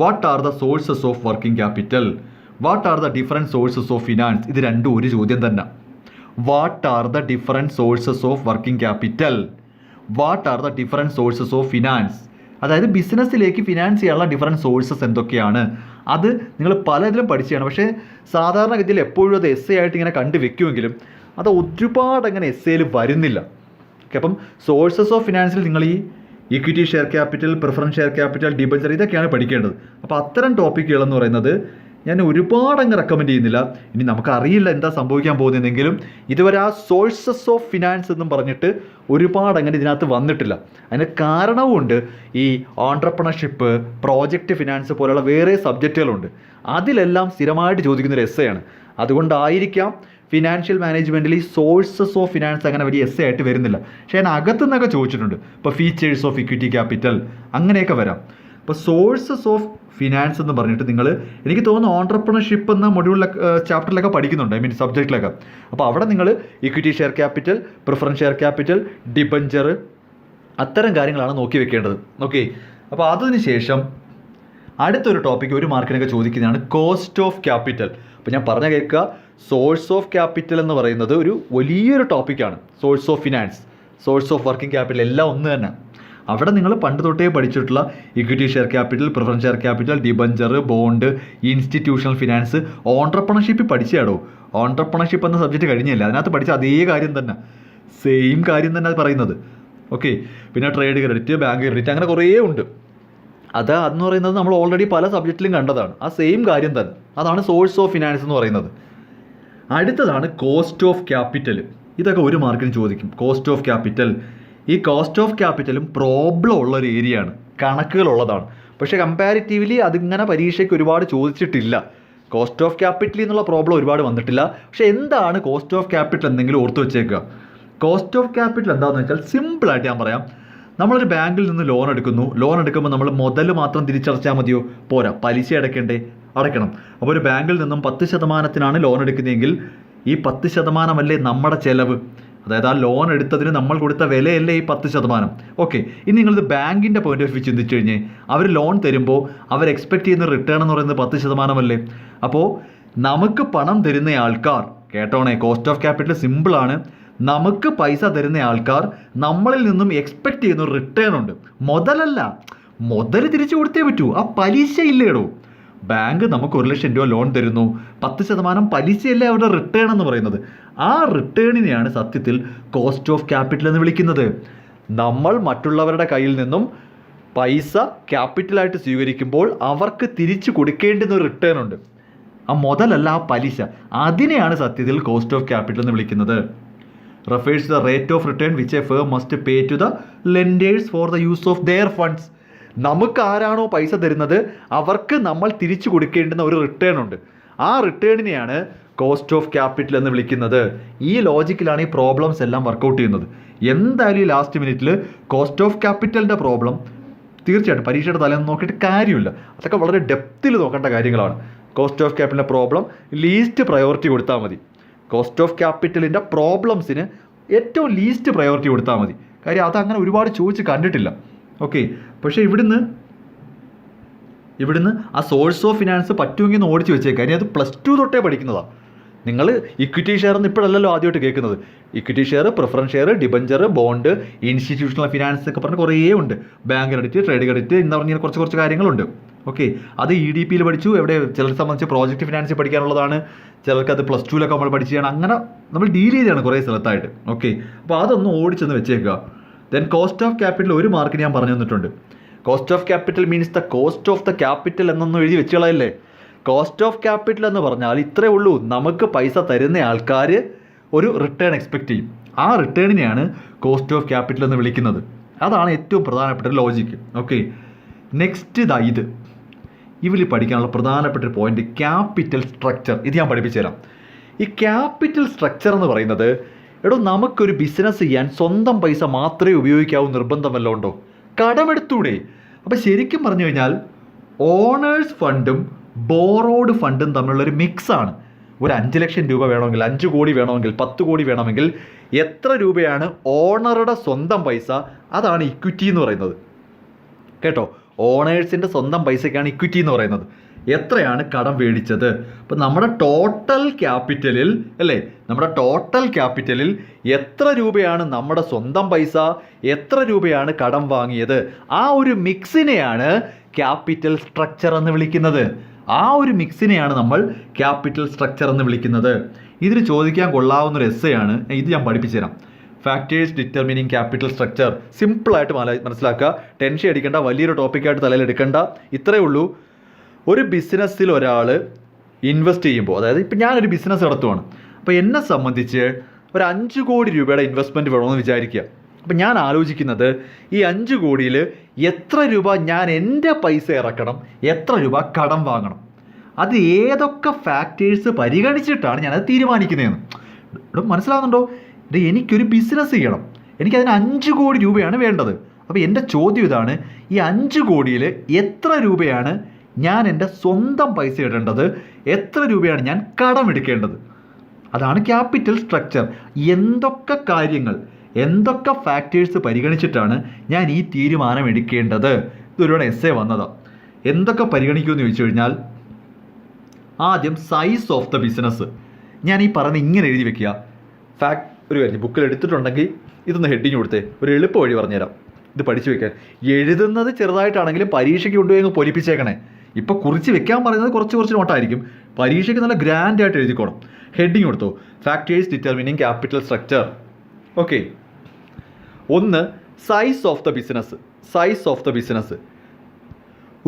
What are the sources of working capital, what are the different sources of finance. ഇത് രണ്ടും ഒരു ചോദ്യം തന്നെ. What are the different sources of working capital, what are the different sources of finance. അതായത് ബിസിനസ്സിലേക്ക് ഫിനാൻസ് ചെയ്യാനുള്ള ഡിഫറെൻറ്റ് സോഴ്സസ് എന്തൊക്കെയാണ്. അത് നിങ്ങൾ പലതിലും പഠിച്ചാണ്, പക്ഷേ സാധാരണഗതിയിൽ എപ്പോഴും അത് എസ് എ ആയിട്ട് ഇങ്ങനെ കണ്ടു വെക്കുമെങ്കിലും അത് ഒരുപാട് അങ്ങനെ എസ് എയിൽ വരുന്നില്ല. ഓക്കെ, അപ്പം സോഴ്സസ് ഓഫ് ഫിനാൻസിൽ നിങ്ങൾ ഈ equity share capital, preference share capital, debenture, ഇതൊക്കെയാണ് പഠിക്കേണ്ടത്. അപ്പോൾ അത്തരം ടോപ്പിക്കുകളെന്ന് പറയുന്നത് ഞാൻ ഒരുപാട് അങ്ങ് റെക്കമെൻഡ് ചെയ്യുന്നില്ല. ഇനി നമുക്കറിയില്ല എന്താ സംഭവിക്കാൻ പോകുന്നതെങ്കിലും ഇതുവരെ ആ സോഴ്സസ് ഓഫ് ഫിനാൻസ് എന്നും പറഞ്ഞിട്ട് ഒരുപാട് അങ്ങനെ ഇതിനകത്ത് വന്നിട്ടില്ല. അതിന് കാരണവുമുണ്ട്. ഈ ഓൺട്രപ്രണർഷിപ്പ്, പ്രോജക്റ്റ് ഫിനാൻസ് പോലെയുള്ള വേറെ സബ്ജക്റ്റുകളുണ്ട്. അതിലെല്ലാം സ്ഥിരമായിട്ട് ചോദിക്കുന്നൊരു എസ് ആണ്. അതുകൊണ്ടായിരിക്കാം ഫിനാൻഷ്യൽ മാനേജ്മെൻറ്റിൽ ഈ സോഴ്സസ് ഓഫ് ഫിനാൻസ് അങ്ങനെ വലിയ എസ് ആയിട്ട് വരുന്നില്ല. പക്ഷേ ഞാൻ അകത്തു നിന്നൊക്കെ ചോദിച്ചിട്ടുണ്ട്. ഇപ്പോൾ ഫീച്ചേഴ്സ് ഓഫ് ഇക്വിറ്റി ക്യാപിറ്റൽ അങ്ങനെയൊക്കെ വരാം. അപ്പോൾ സോഴ്സസ് ഓഫ് ഫിനാൻസ് എന്ന് പറഞ്ഞിട്ട് നിങ്ങൾ, എനിക്ക് തോന്നുന്നു ഓൺട്രപ്രണർഷിപ്പ് എന്ന മൊഡ്യൂളിലൊക്കെ ചാപ്റ്ററിലൊക്കെ പഠിക്കുന്നുണ്ട്, ഐ മീൻ സബ്ജക്റ്റിലൊക്കെ. അപ്പോൾ അവിടെ നിങ്ങൾ equity share capital, preference share capital, debenture, അത്തരം കാര്യങ്ങളാണ് നോക്കി വെക്കേണ്ടത്. ഓക്കെ, അപ്പോൾ അതിന് ശേഷം അടുത്തൊരു ടോപ്പിക്ക് 1 മാർക്കിനൊക്കെ ചോദിക്കുന്നതാണ് കോസ്റ്റ് ഓഫ് ക്യാപിറ്റൽ. അപ്പോൾ ഞാൻ പറഞ്ഞ കേൾക്കുക, സോഴ്സ് ഓഫ് ക്യാപിറ്റൽ എന്ന് പറയുന്നത് ഒരു വലിയൊരു ടോപ്പിക്കാണ്. Source of finance, source of working capital എല്ലാം ഒന്ന് തന്നെ. അവിടെ നിങ്ങൾ പണ്ട് തൊട്ടേ പഠിച്ചിട്ടുള്ള equity share capital, preference share capital, debenture, bond, institutional finance, entrepreneurship പഠിച്ചാടോ. ഓൺട്രപ്രണർഷിപ്പ് എന്ന സബ്ജക്റ്റ് കഴിഞ്ഞില്ല, അതിനകത്ത് പഠിച്ച അതേ കാര്യം തന്നെ, സെയിം കാര്യം തന്നെ അത് പറയുന്നത്. ഓക്കെ, പിന്നെ ട്രേഡ് ക്രെഡിറ്റ്, ബാങ്ക് ക്രെഡിറ്റ്, അങ്ങനെ കുറേ ഉണ്ട്. അതെന്ന് പറയുന്നത് നമ്മൾ ഓൾറെഡി പല സബ്ജക്റ്റിലും കണ്ടതാണ്. ആ സെയിം കാര്യം തന്നെ, അതാണ് സോഴ്സ് ഓഫ് ഫിനാൻസ് എന്ന് പറയുന്നത്. അടുത്തതാണ് കോസ്റ്റ് ഓഫ് ക്യാപിറ്റൽ. ഇതൊക്കെ 1 മാർക്കിന് ചോദിക്കും. കോസ്റ്റ് ഓഫ് ക്യാപിറ്റൽ, ഈ കോസ്റ്റ് ഓഫ് ക്യാപിറ്റലും പ്രോബ്ലം ഉള്ളൊരു ഏരിയയാണ്, കണക്കുകളുള്ളതാണ്. പക്ഷേ കമ്പാരിറ്റീവ്ലി അതിങ്ങനെ പരീക്ഷയ്ക്ക് ഒരുപാട് ചോദിച്ചിട്ടില്ല. കോസ്റ്റ് ഓഫ് ക്യാപിറ്റൽ എന്നുള്ള പ്രോബ്ലം ഒരുപാട് വന്നിട്ടില്ല. പക്ഷേ എന്താണ് കോസ്റ്റ് ഓഫ് ക്യാപിറ്റൽ എന്തെങ്കിലും ഓർത്ത് വെച്ചേക്കുക. കോസ്റ്റ് ഓഫ് ക്യാപിറ്റൽ എന്താണെന്ന് വെച്ചാൽ സിമ്പിളായിട്ട് ഞാൻ പറയാം. നമ്മളൊരു ബാങ്കിൽ നിന്ന് ലോൺ എടുക്കുന്നു. ലോൺ എടുക്കുമ്പോൾ നമ്മൾ മുതൽ മാത്രം തിരിച്ചടച്ചാൽ മതിയോ? പോരാ, പലിശ അടയ്ക്കണം. അപ്പോൾ ഒരു ബാങ്കിൽ നിന്നും 10% ലോൺ എടുക്കുന്നതെങ്കിൽ ഈ 10% നമ്മുടെ ചിലവ്. അതായത് ആ ലോൺ എടുത്തതിന് നമ്മൾ കൊടുത്ത വിലയല്ലേ ഈ 10%. ഓക്കെ, ഇനി നിങ്ങളിത് ബാങ്കിൻ്റെ പോയിന്റ് ഓഫ് വ്യൂ ചിന്തിച്ചു കഴിഞ്ഞ് അവർ ലോൺ തരുമ്പോൾ അവർ എക്സ്പെക്ട് ചെയ്യുന്ന റിട്ടേൺ എന്ന് പറയുന്നത് 10% അപ്പോൾ നമുക്ക് പണം തരുന്ന ആൾക്കാർ, കേട്ടോണേ, കോസ്റ്റ് ഓഫ് ക്യാപിറ്റൽ സിമ്പിളാണ്. നമുക്ക് പൈസ തരുന്ന ആൾക്കാർ നമ്മളിൽ നിന്നും എക്സ്പെക്ട് ചെയ്യുന്ന ഒരു റിട്ടേൺ ഉണ്ട്. മുതലല്ല, മുതൽ തിരിച്ചു കൊടുത്തേ പറ്റൂ. ആ പലിശ ഇല്ലേടോ. ബാങ്ക് നമുക്ക് 1 ലക്ഷം രൂപ ലോൺ തരുന്നു, 10% പലിശയല്ലേ അവരുടെ റിട്ടേൺ എന്ന് പറയുന്നത്. ആ റിട്ടേണിനെയാണ് സത്യത്തിൽ കോസ്റ്റ് ഓഫ് ക്യാപിറ്റൽ എന്ന് വിളിക്കുന്നത്. നമ്മൾ മറ്റുള്ളവരുടെ കയ്യിൽ നിന്നും പൈസ ക്യാപിറ്റലായിട്ട് സ്വീകരിക്കുമ്പോൾ അവർക്ക് തിരിച്ചു കൊടുക്കേണ്ടുന്ന ഒരു റിട്ടേൺ ഉണ്ട്. ആ മുതലല്ല, ആ പലിശ. അതിനെയാണ് സത്യത്തിൽ കോസ്റ്റ് ഓഫ് ക്യാപിറ്റൽ എന്ന് വിളിക്കുന്നത്. refers to the rate of return which a firm must pay to the lenders for the use of their funds. നമുക്ക് ആരാണോ പൈസ തരുന്നത് അവർക്ക് നമ്മൾ തിരിച്ചു കൊടുക്കേണ്ടുന്ന ഒരു റിട്ടേൺ ഉണ്ട്. ആ റിട്ടേണിനെയാണ് കോസ്റ്റ് ഓഫ് ക്യാപിറ്റൽ എന്ന് വിളിക്കുന്നത്. ഈ ലോജിക്കിലാണ് ഈ പ്രോബ്ലംസ് എല്ലാം വർക്കൗട്ട് ചെയ്യുന്നത്. എന്തായാലും ഈ ലാസ്റ്റ് മിനിറ്റിൽ കോസ്റ്റ് ഓഫ് ക്യാപിറ്റലിൻ്റെ പ്രോബ്ലം തീർച്ചയായിട്ടും പരീക്ഷയുടെ തലേന്ന് നോക്കിയിട്ട് കാര്യമില്ല. അതൊക്കെ വളരെ ഡെപ്തിൽ നോക്കേണ്ട കാര്യങ്ങളാണ്. കോസ്റ്റ് ഓഫ് ക്യാപിറ്റലിൻ്റെ പ്രോബ്ലം ലീസ്റ്റ് പ്രയോറിറ്റി കൊടുത്താൽ മതി. കോസ്റ്റ് ഓഫ് ക്യാപിറ്റലിൻ്റെ പ്രോബ്ലംസിന് ഏറ്റവും ലീസ്റ്റ് പ്രയോറിറ്റി കൊടുത്താൽ മതി. കാര്യം അതങ്ങനെ ഒരുപാട് ചോദിച്ച് കണ്ടിട്ടില്ല. ഓക്കെ, പക്ഷേ ഇവിടുന്ന് ആ സോഴ്സ് ഓഫ് ഫിനാൻസ് പറ്റുമെങ്കിൽ ഒന്ന് ഓടിച്ച് വെച്ചേക്കാം. കാര്യം അത് +2 തൊട്ടേ പഠിക്കുന്നതാണ്. നിങ്ങൾ ഇക്വിറ്റി ഷെയർ എന്ന് ഇപ്പോഴല്ലല്ലോ ആദ്യമായിട്ട് കേൾക്കുന്നത്. Equity share, preference share, debenture, bond, institutional finance ഒക്കെ പറഞ്ഞ് കുറേ ഉണ്ട്. ബാങ്ക് ക്രെഡിറ്റ്, ട്രേഡ് ക്രെഡിറ്റ് എന്ന് പറഞ്ഞാൽ കുറച്ച് കാര്യങ്ങളുണ്ട്. ഓക്കെ, അത് EDP-യിൽ പഠിച്ചു. എവിടെ ചിലരെ സംബന്ധിച്ച് പ്രോജക്റ്റ് ഫിനാൻസിൽ പഠിക്കാനുള്ളതാണ്, ചിലർക്ക് അത് +2-ലൊക്കെ നമ്മൾ പഠിച്ചാണ്. അങ്ങനെ നമ്മൾ ഡീൽ ചെയ്താണ് കുറേ സ്ഥലത്തായിട്ട്. ഓക്കെ, അപ്പോൾ അതൊന്ന് ഓടിച്ചെന്ന് വെച്ചേക്കുക. ദെൻ കോസ്റ്റ് ഓഫ് ക്യാപിറ്റൽ ഒരു മാർക്ക് ഞാൻ പറഞ്ഞു തന്നിട്ടുണ്ട്. Cost of capital means the cost of the capital എന്നൊന്നും എഴുതി വെച്ചുകളയല്ലേ. കോസ്റ്റ് ഓഫ് ക്യാപിറ്റൽ എന്ന് പറഞ്ഞാൽ ഇത്രേ ഉള്ളൂ, നമുക്ക് പൈസ തരുന്ന ആൾക്കാർ ഒരു റിട്ടേൺ എക്സ്പെക്റ്റ് ചെയ്യും. ആ റിട്ടേണിനെയാണ് കോസ്റ്റ് ഓഫ് ക്യാപിറ്റൽ എന്ന് വിളിക്കുന്നത്. അതാണ് ഏറ്റവും പ്രധാനപ്പെട്ട ലോജിക്ക്. ഓക്കെ, നെക്സ്റ്റ് ഇത് ഇവർ പഠിക്കാനുള്ള പ്രധാനപ്പെട്ട ഒരു പോയിന്റ് ക്യാപിറ്റൽ സ്ട്രക്ചർ. ഇത് ഞാൻ പഠിപ്പിച്ചു തരാം. ഈ ക്യാപിറ്റൽ സ്ട്രക്ചർ എന്ന് പറയുന്നത്, നമുക്കൊരു ബിസിനസ് ചെയ്യാൻ സ്വന്തം പൈസ മാത്രമേ ഉപയോഗിക്കാവൂ നിർബന്ധം വല്ലതും ഉണ്ടോ? കടമെടുത്തൂടെ? അപ്പോൾ ശരിക്കും പറഞ്ഞു കഴിഞ്ഞാൽ ഓണേഴ്സ് ഫണ്ടും ബോറോഡ് ഫണ്ടും തമ്മിലുള്ളൊരു മിക്സാണ്. ഒരു 5 ലക്ഷം രൂപ വേണമെങ്കിൽ, 5 കോടി വേണമെങ്കിൽ, 10 കോടി വേണമെങ്കിൽ എത്ര രൂപയാണ് ഓണറുടെ സ്വന്തം പൈസ? അതാണ് ഇക്വിറ്റി എന്ന് പറയുന്നത്. കേട്ടോ, ഓണേഴ്സിൻ്റെ സ്വന്തം പൈസയ്ക്കാണ് ഇക്വിറ്റി എന്ന് പറയുന്നത്. എത്രയാണ് കടം മേടിച്ചത്? അപ്പം നമ്മുടെ ടോട്ടൽ ക്യാപിറ്റലിൽ അല്ലേ, നമ്മുടെ ടോട്ടൽ ക്യാപിറ്റലിൽ എത്ര രൂപയാണ് നമ്മുടെ സ്വന്തം പൈസ, എത്ര രൂപയാണ് കടം വാങ്ങിയത്? ആ ഒരു മിക്സിനെയാണ് ക്യാപിറ്റൽ സ്ട്രക്ചർ എന്ന് വിളിക്കുന്നത്. ആ ഒരു മിക്സിനെയാണ് നമ്മൾ ക്യാപിറ്റൽ സ്ട്രക്ചർ എന്ന് വിളിക്കുന്നത്. ഇതിന് ചോദിക്കാൻ കൊള്ളാവുന്നൊരു എസ്സേയാണ് ഇത്, ഞാൻ പഠിപ്പിച്ചു തരാം. Factors determining capital structure. സിമ്പിളായിട്ട് മനസ്സിലാക്കുക, ടെൻഷൻ അടിക്കേണ്ട, വലിയൊരു ടോപ്പിക്കായിട്ട് തലയിൽ എടുക്കേണ്ട. ഇത്രയേ ഉള്ളൂ. ഒരു ബിസിനസ്സിൽ ഒരാൾ ഇൻവെസ്റ്റ് ചെയ്യുമ്പോൾ, അതായത് ഇപ്പം ഞാനൊരു ബിസിനസ് നടത്തുവാണ്, അപ്പോൾ എന്നെ സംബന്ധിച്ച് ഒരു 5 കോടി രൂപയുടെ ഇൻവെസ്റ്റ്മെൻറ്റ് വേണമെന്ന് വിചാരിക്കുക. അപ്പം ഞാൻ ആലോചിക്കുന്നത് ഈ 5 കോടിയിൽ എത്ര രൂപ ഞാൻ എൻ്റെ പൈസ ഇറക്കണം, എത്ര രൂപ കടം വാങ്ങണം, അത് ഏതൊക്കെ ഫാക്ടേഴ്സ് പരിഗണിച്ചിട്ടാണ് ഞാനത് തീരുമാനിക്കുന്നതെന്ന്. മനസ്സിലാവുന്നുണ്ടോ? എനിക്കൊരു ബിസിനസ് ചെയ്യണം, എനിക്കതിന് 5 കോടി രൂപയാണ് വേണ്ടത്. അപ്പോൾ എൻ്റെ ചോദ്യം ഇതാണ്, ഈ 5 കോടിയിൽ എത്ര രൂപയാണ് ഞാൻ എൻ്റെ സ്വന്തം പൈസ ഇടേണ്ടത്, എത്ര രൂപയാണ് ഞാൻ കടമെടുക്കേണ്ടത്? അതാണ് ക്യാപിറ്റൽ സ്ട്രക്ചർ. എന്തൊക്കെ കാര്യങ്ങൾ, എന്തൊക്കെ ഫാക്ടേഴ്സ് പരിഗണിച്ചിട്ടാണ് ഞാൻ ഈ തീരുമാനം എടുക്കേണ്ടത്? ഇതൊരു എസ്സേ വന്നതാണ്. എന്തൊക്കെ പരിഗണിക്കുമെന്ന് ചോദിച്ചു കഴിഞ്ഞാൽ, ആദ്യം സൈസ് ഓഫ് ദ ബിസിനസ്. ഞാൻ ഈ പറഞ്ഞ് ഇങ്ങനെ എഴുതി വെക്കുക. ഒരു കാര്യം ബുക്കിൽ എടുത്തിട്ടുണ്ടെങ്കിൽ ഇതൊന്ന് ഹെഡിങ് കൊടുത്തേ, ഒരു എളുപ്പ വഴി പറഞ്ഞുതരാം ഇത് പഠിച്ചു വെക്കാൻ. എഴുതുന്നത് ചെറുതായിട്ടാണെങ്കിലും പരീക്ഷയ്ക്ക് കൊണ്ടുപോയി അങ്ങ് പൊലിപ്പിച്ചേക്കണേ. ഇപ്പോൾ കുറിച്ച് വെക്കാൻ പറയുന്നത് കുറച്ച് നോട്ടായിരിക്കും, പരീക്ഷയ്ക്ക് നല്ല ഗ്രാൻഡായിട്ട് എഴുതിക്കോണം. ഹെഡിങ് കൊടുത്തു, factors determining capital structure. Okay, 1 size of the business. Size of the business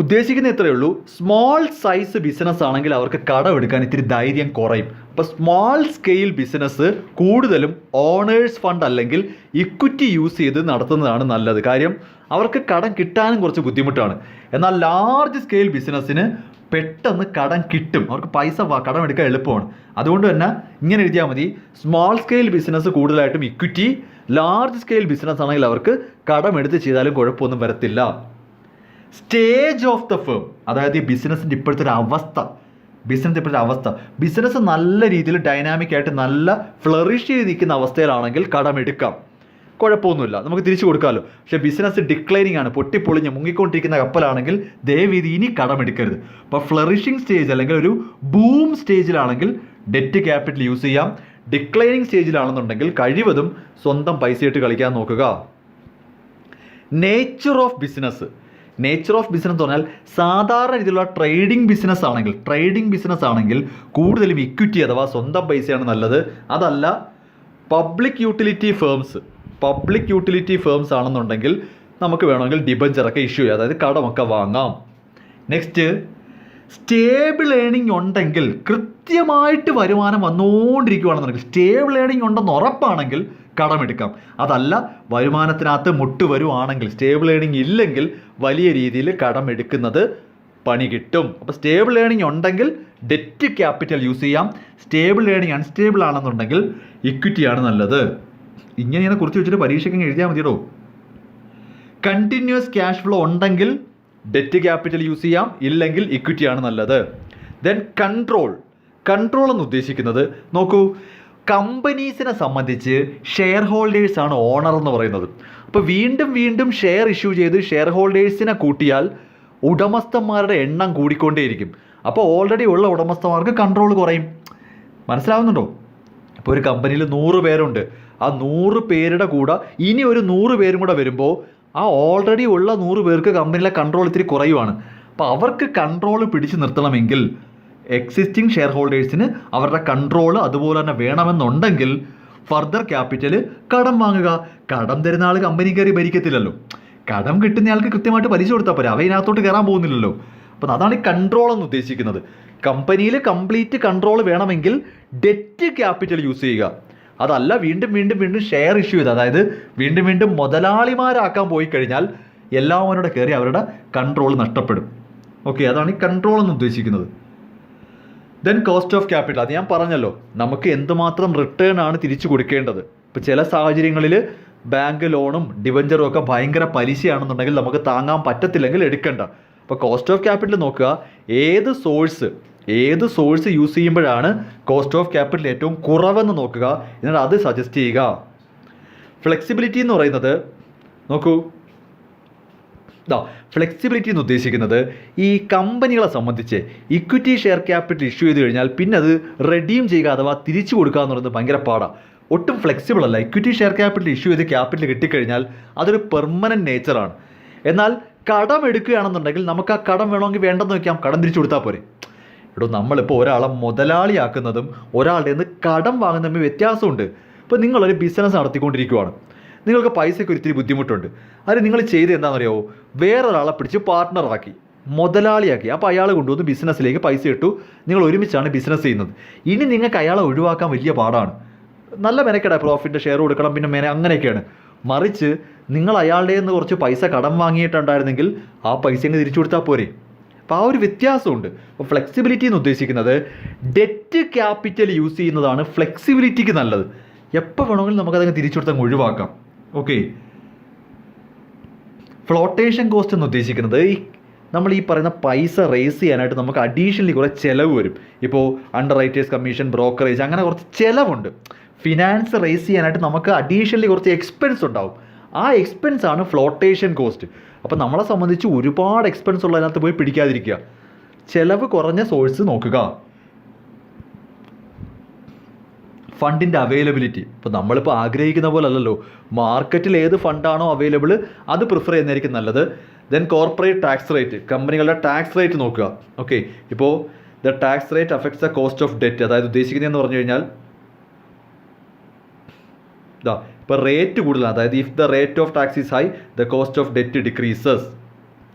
ഉദ്ദേശിക്കുന്നത് ഇത്രയേ ഉള്ളൂ, സ്മോൾ സൈസ് ബിസിനസ് ആണെങ്കിൽ അവർക്ക് കടമെടുക്കാൻ ഇത്തിരി ധൈര്യം കുറയും. അപ്പോൾ സ്മോൾ സ്കെയിൽ ബിസിനസ് കൂടുതലും ഓണേഴ്സ് ഫണ്ട് അല്ലെങ്കിൽ ഇക്വിറ്റി യൂസ് ചെയ്ത് നടത്തുന്നതാണ് നല്ലത്. കാര്യം അവർക്ക് കടം കിട്ടാനും കുറച്ച് ബുദ്ധിമുട്ടാണ്. എന്നാൽ ലാർജ് സ്കെയിൽ ബിസിനസ്സിന് പെട്ടെന്ന് കടം കിട്ടും, അവർക്ക് പൈസ കടം എടുക്കാൻ എളുപ്പമാണ്. അതുകൊണ്ട് തന്നെ ഇങ്ങനെ എഴുതിയാൽ മതി, സ്മോൾ സ്കെയിൽ ബിസിനസ് കൂടുതലായിട്ടും ഇക്വിറ്റി, ലാർജ് സ്കെയിൽ ബിസിനസ് ആണെങ്കിൽ അവർക്ക് കടമെടുത്ത് ചെയ്താലും കുഴപ്പമൊന്നും വരത്തില്ല. സ്റ്റേജ് ഓഫ് ദ ഫേം, അതായത് ഈ ബിസിനസ്സിൻ്റെ ഇപ്പോഴത്തെ ഒരു അവസ്ഥ, ബിസിനസ് നല്ല രീതിയിൽ ഡൈനാമിക് ആയിട്ട് നല്ല ഫ്ലറിഷ് ചെയ്ത് നിൽക്കുന്ന അവസ്ഥയിലാണെങ്കിൽ കടമെടുക്കാം, കുഴപ്പമൊന്നുമില്ല, നമുക്ക് തിരിച്ചു കൊടുക്കാമല്ലോ. പക്ഷേ ബിസിനസ് ഡിക്ലൈനിങ് ആണ്, പൊട്ടിപ്പൊളിഞ്ഞ് മുങ്ങിക്കൊണ്ടിരിക്കുന്ന കപ്പലാണെങ്കിൽ ദയവീത് ഇനി കടമെടുക്കരുത്. അപ്പോൾ ഫ്ലറിഷിംഗ് സ്റ്റേജ് അല്ലെങ്കിൽ ഒരു ബൂം സ്റ്റേജിലാണെങ്കിൽ ഡെറ്റ് ക്യാപിറ്റൽ യൂസ് ചെയ്യാം. ഡിക്ലൈനിങ് സ്റ്റേജിലാണെന്നുണ്ടെങ്കിൽ കഴിവതും സ്വന്തം പൈസയിട്ട് കളിക്കാൻ നോക്കുക. നേച്ചർ ഓഫ് ബിസിനസ് എന്ന് പറഞ്ഞാൽ സാധാരണ രീതിയിലുള്ള ട്രേഡിംഗ് ബിസിനസ് ആണെങ്കിൽ കൂടുതലും ഇക്വിറ്റി അഥവാ സ്വന്തം പൈസയാണ് നല്ലത്. അതല്ല പബ്ലിക് യൂട്ടിലിറ്റി ഫേംസ് ആണെന്നുണ്ടെങ്കിൽ നമുക്ക് വേണമെങ്കിൽ ഡിബഞ്ചറൊക്കെ ഇഷ്യൂ ചെയ്യാം, അതായത് കടമൊക്കെ വാങ്ങാം. നെക്സ്റ്റ്, സ്റ്റേബിൾ ഏണിംഗ് ഉണ്ടെങ്കിൽ, കൃത്യമായിട്ട് വരുമാനം വന്നുകൊണ്ടിരിക്കുകയാണെന്നുണ്ടെങ്കിൽ, സ്റ്റേബിൾ ഏണിംഗ് ഉണ്ടെന്ന് ഉറപ്പാണെങ്കിൽ കടമെടുക്കാം. അതല്ല വരുമാനത്തിനകത്ത് മുട്ട് വരുവാണെങ്കിൽ, സ്റ്റേബിൾ ഏണിംഗ് ഇല്ലെങ്കിൽ വലിയ രീതിയിൽ കടമെടുക്കുന്നത് പണി കിട്ടും. അപ്പോൾ സ്റ്റേബിൾ ഏണിംഗ് ഉണ്ടെങ്കിൽ ഡെറ്റ് ക്യാപിറ്റൽ യൂസ് ചെയ്യാം. സ്റ്റേബിൾ ഏണിംഗ് അൺസ്റ്റേബിൾ ആണെന്നുണ്ടെങ്കിൽ ഇക്വിറ്റിയാണ് നല്ലത്. ഇങ്ങനെ കുറിച്ച് വെച്ചിട്ട് പരീക്ഷയ്ക്ക് എഴുതിയാൽ മതിയോ. കണ്ടിന്യൂസ് ക്യാഷ് ഫ്ലോ ഉണ്ടെങ്കിൽ ഡെറ്റ് ക്യാപിറ്റൽ യൂസ് ചെയ്യാം, ഇല്ലെങ്കിൽ ഇക്വിറ്റിയാണ് നല്ലത്. ദെൻ കൺട്രോൾ എന്ന് ഉദ്ദേശിക്കുന്നത്, നോക്കൂ, കമ്പനീസിനെ സംബന്ധിച്ച് ഷെയർ ഹോൾഡേഴ്സാണ് ഓണർ എന്ന് പറയുന്നത്. അപ്പോൾ വീണ്ടും ഷെയർ ഇഷ്യൂ ചെയ്ത് ഷെയർ ഹോൾഡേഴ്സിനെ കൂട്ടിയാൽ ഉടമസ്ഥന്മാരുടെ എണ്ണം കൂടിക്കൊണ്ടേയിരിക്കും. അപ്പോൾ ഓൾറെഡി ഉള്ള ഉടമസ്ഥന്മാർക്ക് കൺട്രോൾ കുറയും. മനസ്സിലാവുന്നുണ്ടോ? ഇപ്പോൾ ഒരു കമ്പനിയിൽ 100 പേരുണ്ട്, ആ 100 പേരുടെ കൂടെ ഇനി ഒരു 100 പേരും കൂടെ വരുമ്പോൾ ആ ഓൾറെഡി ഉള്ള 100 പേർക്ക് കമ്പനിയിലെ കൺട്രോൾ ഇത്തിരി കുറയുവാണ്. അപ്പോൾ അവർക്ക് കൺട്രോൾ പിടിച്ചു നിർത്തണമെങ്കിൽ എക്സിസ്റ്റിംഗ് ഷെയർ ഹോൾഡേഴ്സിന് അവരുടെ കൺട്രോൾ അതുപോലെ തന്നെ വേണമെന്നുണ്ടെങ്കിൽ ഫർദർ ക്യാപിറ്റൽ കടം വാങ്ങുക. കടം തരുന്ന ആൾ കമ്പനി കയറി ഭരിക്കത്തില്ലല്ലോ. കടം കിട്ടുന്നയാൾക്ക് കൃത്യമായിട്ട് പലിശ കൊടുത്താൽ പോരെ, അവയിനകത്തോട്ട് കയറാൻ പോകുന്നില്ലല്ലോ. അപ്പം അതാണ് ഈ കൺട്രോൾ എന്ന് ഉദ്ദേശിക്കുന്നത്. കമ്പനിയിൽ കംപ്ലീറ്റ് കൺട്രോൾ വേണമെങ്കിൽ ഡെറ്റ് ക്യാപിറ്റൽ യൂസ് ചെയ്യുക. അതല്ല വീണ്ടും വീണ്ടും വീണ്ടും ഷെയർ ഇഷ്യൂ ചെയ്ത്, അതായത് വീണ്ടും വീണ്ടും മുതലാളിമാരാക്കാൻ പോയി കഴിഞ്ഞാൽ എല്ലാവരുടെ കയറി അവരുടെ കൺട്രോൾ നഷ്ടപ്പെടും. ഓക്കെ, അതാണ് ഈ കൺട്രോൾ എന്ന് ഉദ്ദേശിക്കുന്നത്. ദെൻ കോസ്റ്റ് ഓഫ് ക്യാപിറ്റൽ, അത് ഞാൻ പറഞ്ഞല്ലോ, നമുക്ക് എന്തുമാത്രം റിട്ടേൺ ആണ് തിരിച്ചു കൊടുക്കേണ്ടത്. ഇപ്പോൾ ചില സാഹചര്യങ്ങളിൽ ബാങ്ക് ലോണും ഡിബഞ്ചറും ഒക്കെ ഭയങ്കര പലിശയാണെന്നുണ്ടെങ്കിൽ നമുക്ക് താങ്ങാൻ പറ്റത്തില്ലെങ്കിൽ എടുക്കണ്ട. അപ്പോൾ കോസ്റ്റ് ഓഫ് ക്യാപിറ്റൽ നോക്കുക, ഏത് സോഴ്സ് യൂസ് ചെയ്യുമ്പോഴാണ് കോസ്റ്റ് ഓഫ് ക്യാപിറ്റൽ ഏറ്റവും കുറവെന്ന് നോക്കുക, എന്നിട്ട് അത് സജസ്റ്റ് ചെയ്യുക. ഫ്ലെക്സിബിലിറ്റി എന്ന് പറയുന്നത് നോക്കൂ, ഫ്ലെക്സിബിലിറ്റി എന്ന് ഉദ്ദേശിക്കുന്നത് ഈ കമ്പനികളെ സംബന്ധിച്ച് ഇക്വിറ്റി ഷെയർ ക്യാപിറ്റൽ ഇഷ്യൂ ചെയ്ത് കഴിഞ്ഞാൽ പിന്നെ അത് റെഡീം ചെയ്യുക അഥവാ തിരിച്ചു കൊടുക്കുക എന്ന് പറയുന്നത് ഭയങ്കര പാടാണ്. ഒട്ടും ഫ്ലെക്സിബിൾ അല്ല. ഇക്വിറ്റി ഷെയർ ക്യാപിറ്റൽ ഇഷ്യൂ ചെയ്ത് ക്യാപിറ്റൽ കിട്ടിക്കഴിഞ്ഞാൽ അതൊരു പെർമനൻറ്റ് നേച്ചറാണ്. എന്നാൽ കടം എടുക്കുകയാണെന്നുണ്ടെങ്കിൽ നമുക്ക് ആ കടം വേണമെങ്കിൽ വേണ്ടെന്ന് വയ്ക്കാം, കടം തിരിച്ചു കൊടുത്താൽ പോരെ. നമ്മളിപ്പോൾ ഒരാളെ മുതലാളിയാക്കുന്നതും ഒരാളുടെ നിന്ന് കടം വാങ്ങുന്ന തമ്മിൽ വ്യത്യാസമുണ്ട്. ഇപ്പോൾ നിങ്ങളൊരു ബിസിനസ് നടത്തിക്കൊണ്ടിരിക്കുകയാണ്, നിങ്ങൾക്ക് പൈസയ്ക്ക് ഒരിത്തിരി ബുദ്ധിമുട്ടുണ്ട്. അത് നിങ്ങൾ ചെയ്ത് എന്താണെന്നറിയാമോ, വേറൊരാളെ പിടിച്ച് പാർട്ട്ണറാക്കി മുതലാളിയാക്കി. അപ്പോൾ അയാൾ കൊണ്ടുവന്ന് ബിസിനസ്സിലേക്ക് പൈസ ഇട്ടു, നിങ്ങൾ ഒരുമിച്ചാണ് ബിസിനസ് ചെയ്യുന്നത്. ഇനി നിങ്ങൾക്ക് അയാളെ ഒഴിവാക്കാൻ വലിയ പാടാണ്. നല്ല മെനക്കെടാ, പ്രോഫിറ്റ് ഷെയർ കൊടുക്കണം, പിന്നെ അങ്ങനെയൊക്കെയാണ്. മറിച്ച് നിങ്ങൾ അയാളുടെ നിന്ന് കുറച്ച് പൈസ കടം വാങ്ങിയിട്ടുണ്ടായിരുന്നെങ്കിൽ ആ പൈസ അങ്ങ് തിരിച്ചു കൊടുത്താൽ പോരെ. അപ്പോൾ ആ ഒരു വ്യത്യാസമുണ്ട്. അപ്പോൾ ഫ്ലെക്സിബിലിറ്റി എന്ന് ഉദ്ദേശിക്കുന്നത് ഡെറ്റ് ക്യാപിറ്റൽ യൂസ് ചെയ്യുന്നതാണ് ഫ്ലെക്സിബിലിറ്റിക്ക് നല്ലത്. എപ്പോൾ വേണമെങ്കിലും നമുക്കതങ്ങ് തിരിച്ചു കൊടുത്തങ്ങ് ഒഴിവാക്കാം. ഓക്കെ, ഫ്ലോട്ടേഷൻ കോസ്റ്റ് എന്ന് ഉദ്ദേശിക്കുന്നത് നമ്മൾ ഈ പറയുന്ന പൈസ റേസ് ചെയ്യാനായിട്ട് നമുക്ക് അഡീഷണലി കുറേ ചിലവ് വരും. ഇപ്പോൾ അണ്ടർ റൈറ്റേഴ്സ് കമ്മീഷൻ, ബ്രോക്കറേജ്, അങ്ങനെ കുറച്ച് ചിലവുണ്ട്. ഫിനാൻസ് റേസ് ചെയ്യാനായിട്ട് നമുക്ക് അഡീഷണലി കുറച്ച് എക്സ്പെൻസ് ഉണ്ടാവും. ആ എക്സ്പെൻസ് ആണ് ഫ്ലോട്ടേഷൻ കോസ്റ്റ്. അപ്പോൾ നമ്മളെ സംബന്ധിച്ച് ഒരുപാട് എക്സ്പെൻസ് ഉള്ളതിനകത്ത് പോയി പിടിക്കാതിരിക്കുക, ചിലവ് കുറഞ്ഞ സോഴ്സ് നോക്കുക. ഫണ്ടിൻ്റെ അവൈലബിലിറ്റി, ഇപ്പോൾ നമ്മളിപ്പോൾ ആഗ്രഹിക്കുന്ന പോലെ അല്ലല്ലോ, മാർക്കറ്റിൽ ഏത് ഫണ്ടാണോ അവൈലബിൾ അത് പ്രിഫർ ചെയ്യുന്നതായിരിക്കും നല്ലത്. ദെൻ കോർപ്പറേറ്റ് ടാക്സ് റേറ്റ്, കമ്പനികളുടെ ടാക്സ് റേറ്റ് നോക്കുക. ഓക്കെ, ഇപ്പോൾ the tax rate affects the cost of debt, അതായത് ഉദ്ദേശിക്കുന്നതെന്ന് പറഞ്ഞു കഴിഞ്ഞാൽ ഇപ്പോൾ റേറ്റ് കൂടുതലാണ്, അതായത് if the rate of tax is high the cost of debt decreases.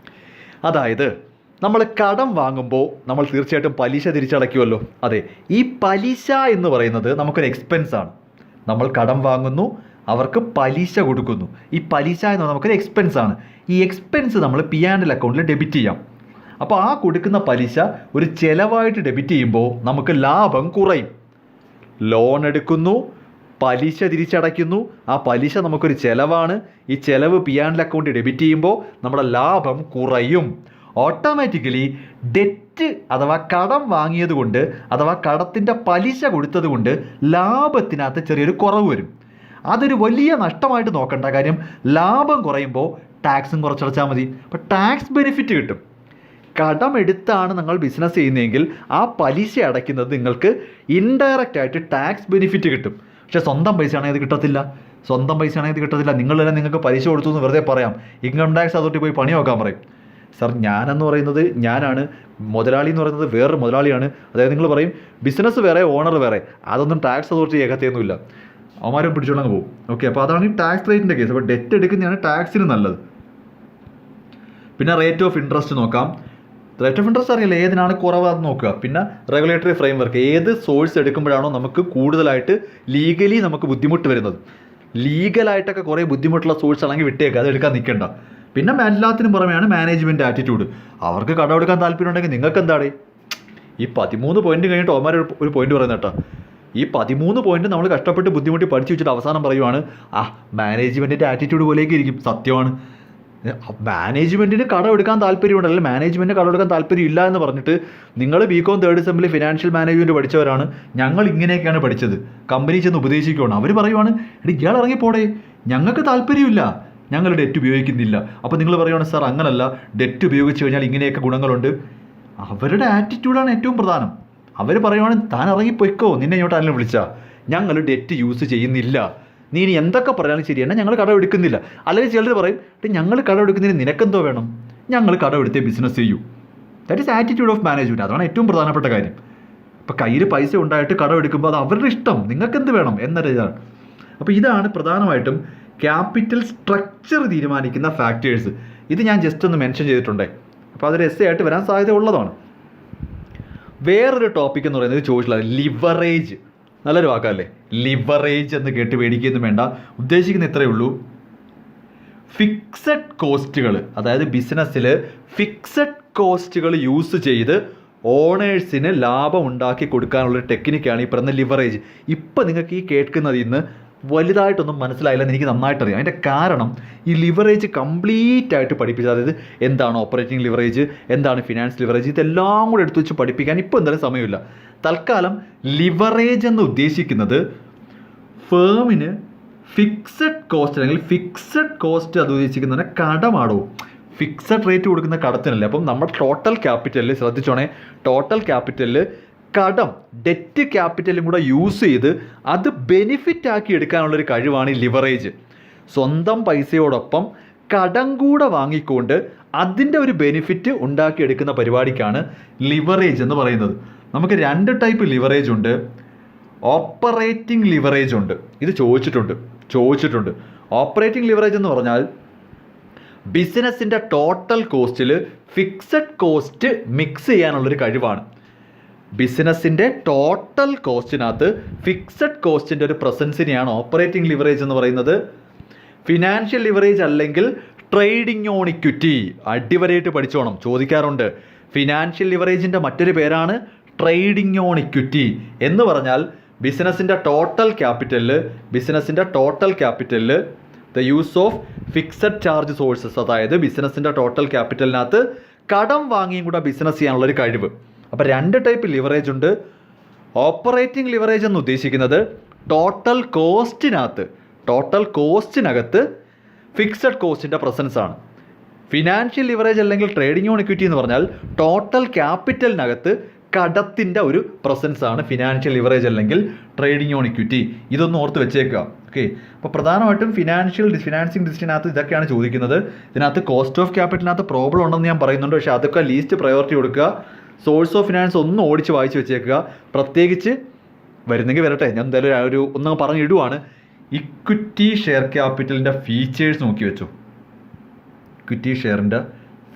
അതായത് നമ്മൾ കടം വാങ്ങുമ്പോൾ നമ്മൾ തീർച്ചയായിട്ടും പലിശ തിരിച്ചടയ്ക്കുമല്ലോ. അതെ, ഈ പലിശ എന്ന് പറയുന്നത് നമുക്കൊരു എക്സ്പെൻസാണ്. നമ്മൾ കടം വാങ്ങുന്നു, അവർക്ക് പലിശ കൊടുക്കുന്നു. ഈ പലിശ എന്ന് പറഞ്ഞാൽ നമുക്കൊരു എക്സ്പെൻസാണ്. ഈ എക്സ്പെൻസ് നമ്മൾ P&L അക്കൗണ്ടിൽ ഡെബിറ്റ് ചെയ്യാം. അപ്പോൾ ആ കൊടുക്കുന്ന പലിശ ഒരു ചിലവായിട്ട് ഡെബിറ്റ് ചെയ്യുമ്പോൾ നമുക്ക് ലാഭം കുറയും. ലോൺ എടുക്കുന്നു, പലിശ തിരിച്ചടയ്ക്കുന്നു, ആ പലിശ നമുക്കൊരു ചിലവാണ്. ഈ ചിലവ് P&L അക്കൗണ്ടിൽ ഡെബിറ്റ് ചെയ്യുമ്പോൾ നമ്മുടെ ലാഭം കുറയും. ഓട്ടോമാറ്റിക്കലി ഡെറ്റ് അഥവാ കടം വാങ്ങിയത് കൊണ്ട് അഥവാ കടത്തിൻ്റെ പലിശ കൊടുത്തത് കൊണ്ട് ലാഭത്തിനകത്ത് ചെറിയൊരു കുറവ് വരും. അതൊരു വലിയ നഷ്ടമായിട്ട് നോക്കേണ്ട. കാര്യം ലാഭം കുറയുമ്പോൾ ടാക്സും കുറച്ചടച്ചാൽ മതി. അപ്പോൾ ടാക്സ് ബെനിഫിറ്റ് കിട്ടും. കടം എടുത്താണ് നിങ്ങൾ ബിസിനസ് ചെയ്യുന്നതെങ്കിൽ ആ പലിശ അടയ്ക്കുന്നത് നിങ്ങൾക്ക് ഇൻഡയറക്റ്റ് ആയിട്ട് ടാക്സ് ബെനിഫിറ്റ് കിട്ടും. പക്ഷേ സ്വന്തം പൈസ ആണെങ്കിൽ അത് കിട്ടത്തില്ല. നിങ്ങൾ തന്നെ നിങ്ങൾക്ക് പലിശ കൊടുത്തു എന്ന് വെറുതെ പറയാം. ഇൻകം ടാക്സ് അതോട്ട് പോയി പണി നോക്കാൻ പറയും. സാർ ഞാനെന്ന് പറയുന്നത് ഞാനാണ്, മുതലാളി എന്ന് പറയുന്നത് വേറൊരു മുതലാളിയാണ്. അതായത് നിങ്ങൾ പറയും ബിസിനസ് വേറെ, ഓണർ വേറെ, അതൊന്നും ടാക്സ് അതോറിറ്റി ഏകത്തൊന്നുമില്ല, അവന്മാരും പിടിച്ചോളങ്ങ് പോകും. ഓക്കെ, അപ്പോൾ അതാണ് ഈ ടാക്സ് റേറ്റിൻ്റെ കേസ്. അപ്പോൾ ഡെറ്റ് എടുക്കുന്നതാണ് ടാക്സിന് നല്ലത്. പിന്നെ റേറ്റ് ഓഫ് ഇൻട്രസ്റ്റ് നോക്കാം. റേറ്റ് ഓഫ് ഇൻട്രസ്റ്റ് അറിയില്ല ഏതിനാണ് കുറവാന്ന് നോക്കുക. പിന്നെ റെഗുലേറ്ററി ഫ്രെയിംവർക്ക്, ഏത് സോഴ്സ് എടുക്കുമ്പോഴാണോ നമുക്ക് കൂടുതലായിട്ട് ലീഗലി നമുക്ക് ബുദ്ധിമുട്ട് വരുന്നത്. ലീഗലായിട്ടൊക്കെ കുറേ ബുദ്ധിമുട്ടുള്ള സോഴ്സ് ആണെങ്കിൽ വിട്ടേക്കുക, അത് എടുക്കാൻ നിൽക്കേണ്ട. പിന്നെ എല്ലാത്തിനും പുറമെയാണ് മാനേജ്മെൻറ്റ് ആറ്റിറ്റ്യൂഡ്. അവർക്ക് കടമെടുക്കാൻ താല്പര്യം ഉണ്ടെങ്കിൽ നിങ്ങൾക്ക് എന്താണ് ഈ 13 പോയിന്റ് കഴിഞ്ഞിട്ട് അവന്മാർ ഒരു പോയിന്റ് പറയുന്നത് കേട്ടോ. ഈ 13 പോയിന്റ് നമ്മൾ കഷ്ടപ്പെട്ട് ബുദ്ധിമുട്ടി പഠിച്ചു വെച്ചിട്ട് അവസാനം പറയുവാണ് മാനേജ്മെൻറ്റിൻ്റെ ആറ്റിറ്റ്യൂഡ് പോലെയൊക്കെ ഇരിക്കും. സത്യമാണ്. മാനേജ്മെൻറ്റിന് കടം എടുക്കാൻ താല്പര്യമുണ്ട്, അല്ലെങ്കിൽ മാനേജ്മെൻറ്റിന് കടം എടുക്കാൻ താല്പര്യമില്ല എന്ന് പറഞ്ഞിട്ട് നിങ്ങൾ BCom 3rd സെമ്മിൽ ഫിനാൻഷ്യൽ മാനേജ്മെൻറ്റ് പഠിച്ചവരാണ്, ഞങ്ങൾ ഇങ്ങനെയൊക്കെയാണ് പഠിച്ചത്, കമ്പനി ചെന്ന് ഉപദേശിക്കുകയാണ്. അവർ പറയുവാണ് ഇയാൾ ഇറങ്ങിപ്പോടെ, ഞങ്ങൾക്ക് താല്പര്യമില്ല, ഞങ്ങൾ ഡെറ്റ് ഉപയോഗിക്കുന്നില്ല. അപ്പോൾ നിങ്ങൾ പറയുവാണ് സാർ അങ്ങനല്ല, ഡെറ്റ് ഉപയോഗിച്ച് കഴിഞ്ഞാൽ ഇങ്ങനെയൊക്കെ ഗുണങ്ങളുണ്ട്. അവരുടെ ആറ്റിറ്റ്യൂഡാണ് ഏറ്റവും പ്രധാനം. അവർ പറയുവാണ് താൻ ഇറങ്ങിപ്പോയിക്കോ, നിന്നെ ഇങ്ങോട്ട് ആരെങ്കിലും വിളിച്ചാൽ, ഞങ്ങൾ ഡെറ്റ് യൂസ് ചെയ്യുന്നില്ല, നീ ഇനി എന്തൊക്കെ പറയാനും ശരിയാണ്, ഞങ്ങൾ കടം എടുക്കുന്നില്ല. അല്ലെങ്കിൽ ചിലർ പറയും ഞങ്ങൾ കടം എടുക്കുന്നതിന് നിനക്കെന്തോ വേണം, ഞങ്ങൾ കടം എടുത്തേ ബിസിനസ് ചെയ്യൂ. That is attitude of management. അതാണ് ഏറ്റവും പ്രധാനപ്പെട്ട കാര്യം. ഇപ്പോൾ കയ്യിൽ പൈസ ഉണ്ടായിട്ട് കടം എടുക്കുമ്പോൾ അത് അവരുടെ ഇഷ്ടം, നിങ്ങൾക്ക് എന്ത് വേണം എന്നൊരു ഇതാണ്. അപ്പോൾ ഇതാണ് പ്രധാനമായിട്ടും ക്യാപിറ്റൽ സ്ട്രക്ചർ തീരുമാനിക്കുന്ന ഫാക്ടേഴ്സ്. ഇത് ഞാൻ ജസ്റ്റ് ഒന്ന് മെൻഷൻ ചെയ്തിട്ടുണ്ടേ, അപ്പോൾ അതൊരു എസ്സേ ആയിട്ട് വരാൻ സാധ്യത ഉള്ളതാണ്. വേറൊരു ടോപ്പിക് എന്ന് പറയുന്നത് ചോദിച്ചിട്ടുള്ളത് ലിവറേജ്. നല്ലൊരു വാക്കല്ലേ ലിവറേജ് എന്ന് കേട്ട് പേടിക്കൊന്നും വേണ്ട. ഉദ്ദേശിക്കുന്ന ഇത്രയേ ഉള്ളൂ, ഫിക്സഡ് കോസ്റ്റുകൾ, അതായത് ബിസിനസ്സിൽ ഫിക്സഡ് കോസ്റ്റുകൾ യൂസ് ചെയ്ത് ഓണേഴ്സിന് ലാഭം ഉണ്ടാക്കി കൊടുക്കാനുള്ളൊരു ടെക്നിക്കാണ് ഈ പറയുന്ന ലിവറേജ്. ഇപ്പം നിങ്ങൾക്ക് ഈ കേൾക്കുന്നതിൽ നിന്ന് വലുതായിട്ടൊന്നും മനസ്സിലായില്ലെന്ന് എനിക്ക് നന്നായിട്ടറിയാം. അതിൻ്റെ കാരണം ഈ ലിവറേജ് കംപ്ലീറ്റ് ആയിട്ട് പഠിപ്പിച്ചത്, അതായത് എന്താണ് ഓപ്പറേറ്റിംഗ് ലിവറേജ്, എന്താണ് ഫിനാൻസ് ലിവറേജ്, ഇതെല്ലാം കൂടെ എടുത്തു വെച്ച് പഠിപ്പിക്കാൻ ഇപ്പോൾ എന്തായാലും സമയമില്ല. തൽക്കാലം ലിവറേജ് എന്ന് ഉദ്ദേശിക്കുന്നത് ഫേമിന് ഫിക്സഡ് കോസ്റ്റ് അല്ലെങ്കിൽ ഫിക്സഡ് കോസ്റ്റ് അത് ഉദ്ദേശിക്കുന്നത് കടമാണോ, ഫിക്സഡ് റേറ്റ് കൊടുക്കുന്ന കടത്തിനല്ലേ. അപ്പം നമ്മുടെ ടോട്ടൽ ക്യാപിറ്റലിൽ ശ്രദ്ധിച്ചോണേ, ടോട്ടൽ ക്യാപിറ്റലിൽ കടം ഡെറ്റ് ക്യാപിറ്റലും കൂടെ യൂസ് ചെയ്ത് അത് ബെനിഫിറ്റ് ആക്കി എടുക്കാനുള്ളൊരു കഴിവാണ് ഈ ലിവറേജ്. സ്വന്തം പൈസയോടൊപ്പം കടം കൂടെ വാങ്ങിക്കൊണ്ട് അതിൻ്റെ ഒരു ബെനിഫിറ്റ് ഉണ്ടാക്കിയെടുക്കുന്ന പരിപാടിക്കാണ് ലിവറേജ് എന്ന് പറയുന്നത്. നമുക്ക് 2 ടൈപ്പ് ലിവറേജ് ഉണ്ട്. ഓപ്പറേറ്റിംഗ് ലിവറേജ് ഉണ്ട്. ഇത് ചോദിച്ചിട്ടുണ്ട്. ഓപ്പറേറ്റിംഗ് ലിവറേജ് എന്ന് പറഞ്ഞാൽ ബിസിനസ്സിൻ്റെ ടോട്ടൽ കോസ്റ്റിൽ ഫിക്സഡ് കോസ്റ്റ് മിക്സ് ചെയ്യാനുള്ളൊരു കഴിവാണ്. ബിസിനസ്സിൻ്റെ ടോട്ടൽ കോസ്റ്റിനകത്ത് ഫിക്സഡ് കോസ്റ്റിൻ്റെ ഒരു പ്രസൻസിനെയാണ് ഓപ്പറേറ്റിംഗ് ലിവറേജ് എന്ന് പറയുന്നത്. ഫിനാൻഷ്യൽ ലിവറേജ് അല്ലെങ്കിൽ ട്രേഡിംഗ് ഓൺ ഇക്വിറ്റി, അടിവരയിട്ട് പഠിച്ചോണം, ചോദിക്കാറുണ്ട്. ഫിനാൻഷ്യൽ ലിവറേജിൻ്റെ മറ്റൊരു പേരാണ് ട്രേഡിംഗ് ഓൺ ഇക്വിറ്റി. എന്ന് പറഞ്ഞാൽ ബിസിനസ്സിൻ്റെ ടോട്ടൽ ക്യാപിറ്റലിൽ the use of fixed charge sources, അതായത് ബിസിനസ്സിൻ്റെ ടോട്ടൽ ക്യാപിറ്റലിനകത്ത് കടം വാങ്ങിയും കൂടെ ബിസിനസ് ചെയ്യാനുള്ളൊരു കഴിവ്. അപ്പോൾ 2 ടൈപ്പ് ലിവറേജ് ഉണ്ട്. ഓപ്പറേറ്റിംഗ് ലിവറേജ് എന്ന് ഉദ്ദേശിക്കുന്നത് ടോട്ടൽ കോസ്റ്റിനകത്ത് ഫിക്സഡ് കോസ്റ്റിൻ്റെ പ്രസൻസ് ആണ്. ഫിനാൻഷ്യൽ ലിവറേജ് അല്ലെങ്കിൽ ട്രേഡിംഗ് ഓൺ ഇക്വിറ്റി എന്ന് പറഞ്ഞാൽ ടോട്ടൽ ക്യാപിറ്റലിനകത്ത് കടത്തിൻ്റെ ഒരു പ്രസൻസ് ആണ് ഫിനാൻഷ്യൽ ലിവറേജ് അല്ലെങ്കിൽ ട്രേഡിംഗ് ഓൺ ഇക്വിറ്റി. ഇതൊന്ന് ഓർത്ത് വെച്ചേക്കുക. ഓക്കെ, അപ്പോൾ പ്രധാനമായിട്ടും ഫിനാൻസിങ് ഡിസിഷനകത്ത് ഇതൊക്കെയാണ് ചോദിക്കുന്നത്. ഇതിനകത്ത് കോസ്റ്റ് ഓഫ് ക്യാപിറ്റലിനകത്ത് പ്രോബ്ലം ഉണ്ടെന്ന് ഞാൻ പറയുന്നുണ്ട്, പക്ഷേ അതൊക്കെ ലീസ്റ്റ് പ്രയോറിറ്റി കൊടുക്കുക. സോഴ്സ് ഓഫ് ഫിനാൻസ് ഒന്ന് ഓടിച്ച് വായിച്ച് വെച്ചേക്കുക. പ്രത്യേകിച്ച് വരുന്നെങ്കിൽ വരട്ടെ, ഞാൻ എന്തായാലും ഒന്ന് പറഞ്ഞിടുവാണ്. ഇക്വിറ്റി ഷെയർ ക്യാപിറ്റലിൻ്റെ ഫീച്ചേഴ്സ് നോക്കി വെച്ചു. ഇക്വിറ്റി ഷെയറിൻ്റെ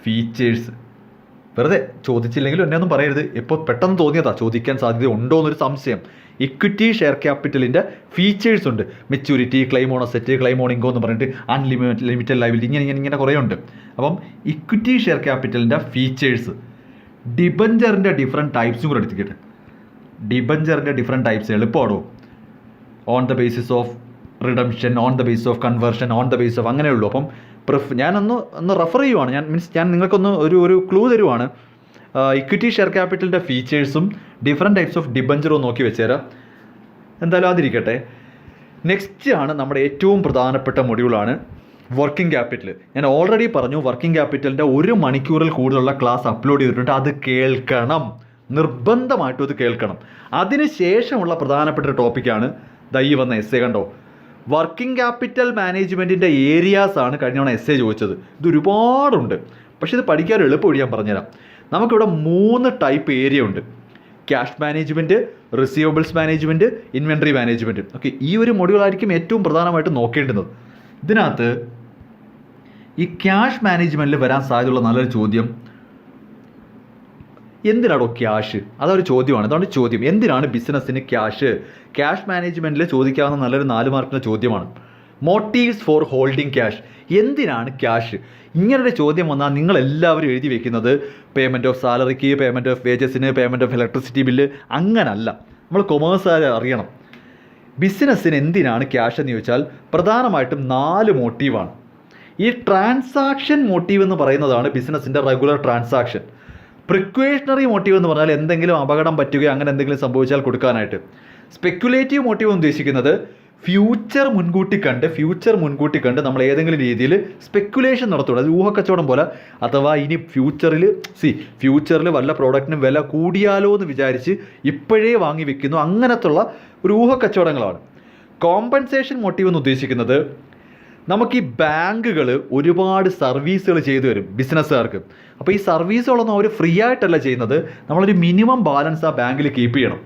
ഫീച്ചേഴ്സ് വെറുതെ ചോദിച്ചില്ലെങ്കിലും എന്നെ ഒന്നും പറയരുത്. ഇപ്പോൾ പെട്ടെന്ന് തോന്നിയതാ, ചോദിക്കാൻ സാധ്യത ഉണ്ടോ എന്നൊരു സംശയം. ഇക്വിറ്റി ഷെയർ ക്യാപിറ്റലിൻ്റെ ഫീച്ചേഴ്സ് ഉണ്ട്. Maturity, claim on asset, claim on income എന്ന് പറഞ്ഞിട്ട് ലിമിറ്റഡ് ലയബിലിറ്റി, ഇങ്ങനെ കുറേ ഉണ്ട്. അപ്പം ഇക്വിറ്റി ഷെയർ ക്യാപിറ്റലിൻ്റെ ഫീച്ചേഴ്സ്, ഡിബഞ്ചറിൻ്റെ ഡിഫറെൻറ്റ് ടൈപ്സും കൂടെ എടുത്തിട്ട്. ഡിബഞ്ചറിൻ്റെ ഡിഫറെൻറ്റ് ടൈപ്സ് എളുപ്പമാണോ? On the basis of redemption, on the basis of conversion, on the basis of അങ്ങനെയുള്ളൂ. അപ്പം ഞാനൊന്ന് റെഫർ ചെയ്യുവാണ്, ഞാൻ നിങ്ങൾക്കൊന്ന് ഒരു ക്ലൂ തരുവാണ്. ഇക്വിറ്റി ഷെയർ ക്യാപിറ്റലിൻ്റെ ഫീച്ചേഴ്സും ഡിഫറെൻറ്റ് ടൈപ്സ് ഓഫ് ഡിബഞ്ചറും നോക്കി വെച്ചുതരാം. എന്തായാലും അതിരിക്കട്ടെ. നെക്സ്റ്റ് ആണ് നമ്മുടെ ഏറ്റവും പ്രധാനപ്പെട്ട മൊഡ്യൂളാണ് വർക്കിംഗ് ക്യാപിറ്റൽ. ഞാൻ ഓൾറെഡി പറഞ്ഞു, വർക്കിംഗ് ക്യാപിറ്റലിൻ്റെ 1 മണിക്കൂറിൽ കൂടുതലുള്ള ക്ലാസ് അപ്ലോഡ് ചെയ്തിട്ടുണ്ട്. അത് കേൾക്കണം, നിർബന്ധമായിട്ടും അത് കേൾക്കണം. അതിന് ശേഷമുള്ള പ്രധാനപ്പെട്ട ഒരു ടോപ്പിക്കാണ് ഈ വന്ന എസ്സേ. കണ്ടോ, വർക്കിംഗ് ക്യാപിറ്റൽ മാനേജ്മെൻറ്റിൻ്റെ ഏരിയാസാണ് കഴിഞ്ഞ തവണ എസ്സേ ചോദിച്ചത്. ഇത് ഒരുപാടുണ്ട്, പക്ഷേ ഇത് പഠിക്കാൻ എളുപ്പമൊഴി ഞാൻ പറഞ്ഞുതരാം. നമുക്കിവിടെ 3 ടൈപ്പ് ഏരിയ ഉണ്ട്. Cash management, receivables management, inventory management. Okay, ഈ ഒരു മൊഡ്യൂളായിരിക്കും ഏറ്റവും പ്രധാനമായിട്ട് നോക്കേണ്ടുന്നത്. ഇതിനകത്ത് ഈ ക്യാഷ് മാനേജ്മെൻറ്റിൽ വരാൻ സാധ്യതയുള്ള നല്ലൊരു ചോദ്യം, എന്തിനാണോ ക്യാഷ്? അതൊരു ചോദ്യമാണ്. അതാണ് ചോദ്യം, എന്തിനാണ് ബിസിനസ്സിന് ക്യാഷ് മാനേജ്മെൻറ്റിൽ ചോദിക്കാവുന്ന നല്ലൊരു 4 മാർക്കിൻ്റെ ചോദ്യമാണ്. മോട്ടീവ്സ് ഫോർ ഹോൾഡിംഗ് ക്യാഷ്, എന്തിനാണ് ക്യാഷ്? ഇങ്ങനൊരു ചോദ്യം വന്നാൽ നിങ്ങളെല്ലാവരും എഴുതി വെക്കുന്നത് പേയ്മെൻറ്റ് ഓഫ് സാലറിക്ക്, പേയ്മെൻറ്റ് ഓഫ് വേജസിന്, പേയ്മെൻറ്റ് ഓഫ് ഇലക്ട്രിസിറ്റി ബില്ല്, അങ്ങനല്ല. നമ്മൾ കൊമേഴ്സുകാർ അറിയണം ബിസിനസ്സിന് എന്തിനാണ് ക്യാഷ് എന്ന് ചോദിച്ചാൽ പ്രധാനമായിട്ടും 4 മോട്ടീവാണ്. ഈ ട്രാൻസാക്ഷൻ മോട്ടീവ് എന്ന് പറയുന്നതാണ് ബിസിനസ്സിൻ്റെ റെഗുലർ ട്രാൻസാക്ഷൻ. പ്രിക്വേഷണറി മോട്ടീവ് എന്ന് പറഞ്ഞാൽ എന്തെങ്കിലും അപകടം പറ്റുകയോ അങ്ങനെ എന്തെങ്കിലും സംഭവിച്ചാൽ കൊടുക്കാനായിട്ട്. സ്പെക്കുലേറ്റീവ് മോട്ടീവ് എന്ന് ഉദ്ദേശിക്കുന്നത് ഫ്യൂച്ചർ മുൻകൂട്ടി കണ്ട് നമ്മൾ ഏതെങ്കിലും രീതിയിൽ സ്പെക്കുലേഷൻ നടത്തുള്ളൂ. അത് ഊഹക്കച്ചവടം പോലെ. അഥവാ ഇനി ഫ്യൂച്ചറിൽ വല്ല പ്രോഡക്റ്റിനും വില കൂടിയാലോ എന്ന് വിചാരിച്ച് ഇപ്പോഴേ വാങ്ങി വെക്കുന്നു, അങ്ങനത്തുള്ള ഒരു ഊഹക്കച്ചവടങ്ങളാണ്. കോമ്പൻസേഷൻ മോട്ടീവ് എന്ന് ഉദ്ദേശിക്കുന്നത് നമുക്ക് ഈ ബാങ്കുകൾ ഒരുപാട് സർവീസുകൾ ചെയ്തു തരും ബിസിനസ്സുകാർക്ക്. അപ്പോൾ ഈ സർവീസുകളൊന്നും അവർ ഫ്രീ ആയിട്ടല്ല ചെയ്യുന്നത്, നമ്മളൊരു മിനിമം ബാലൻസ് ആ ബാങ്കിൽ കീപ്പ് ചെയ്യണം.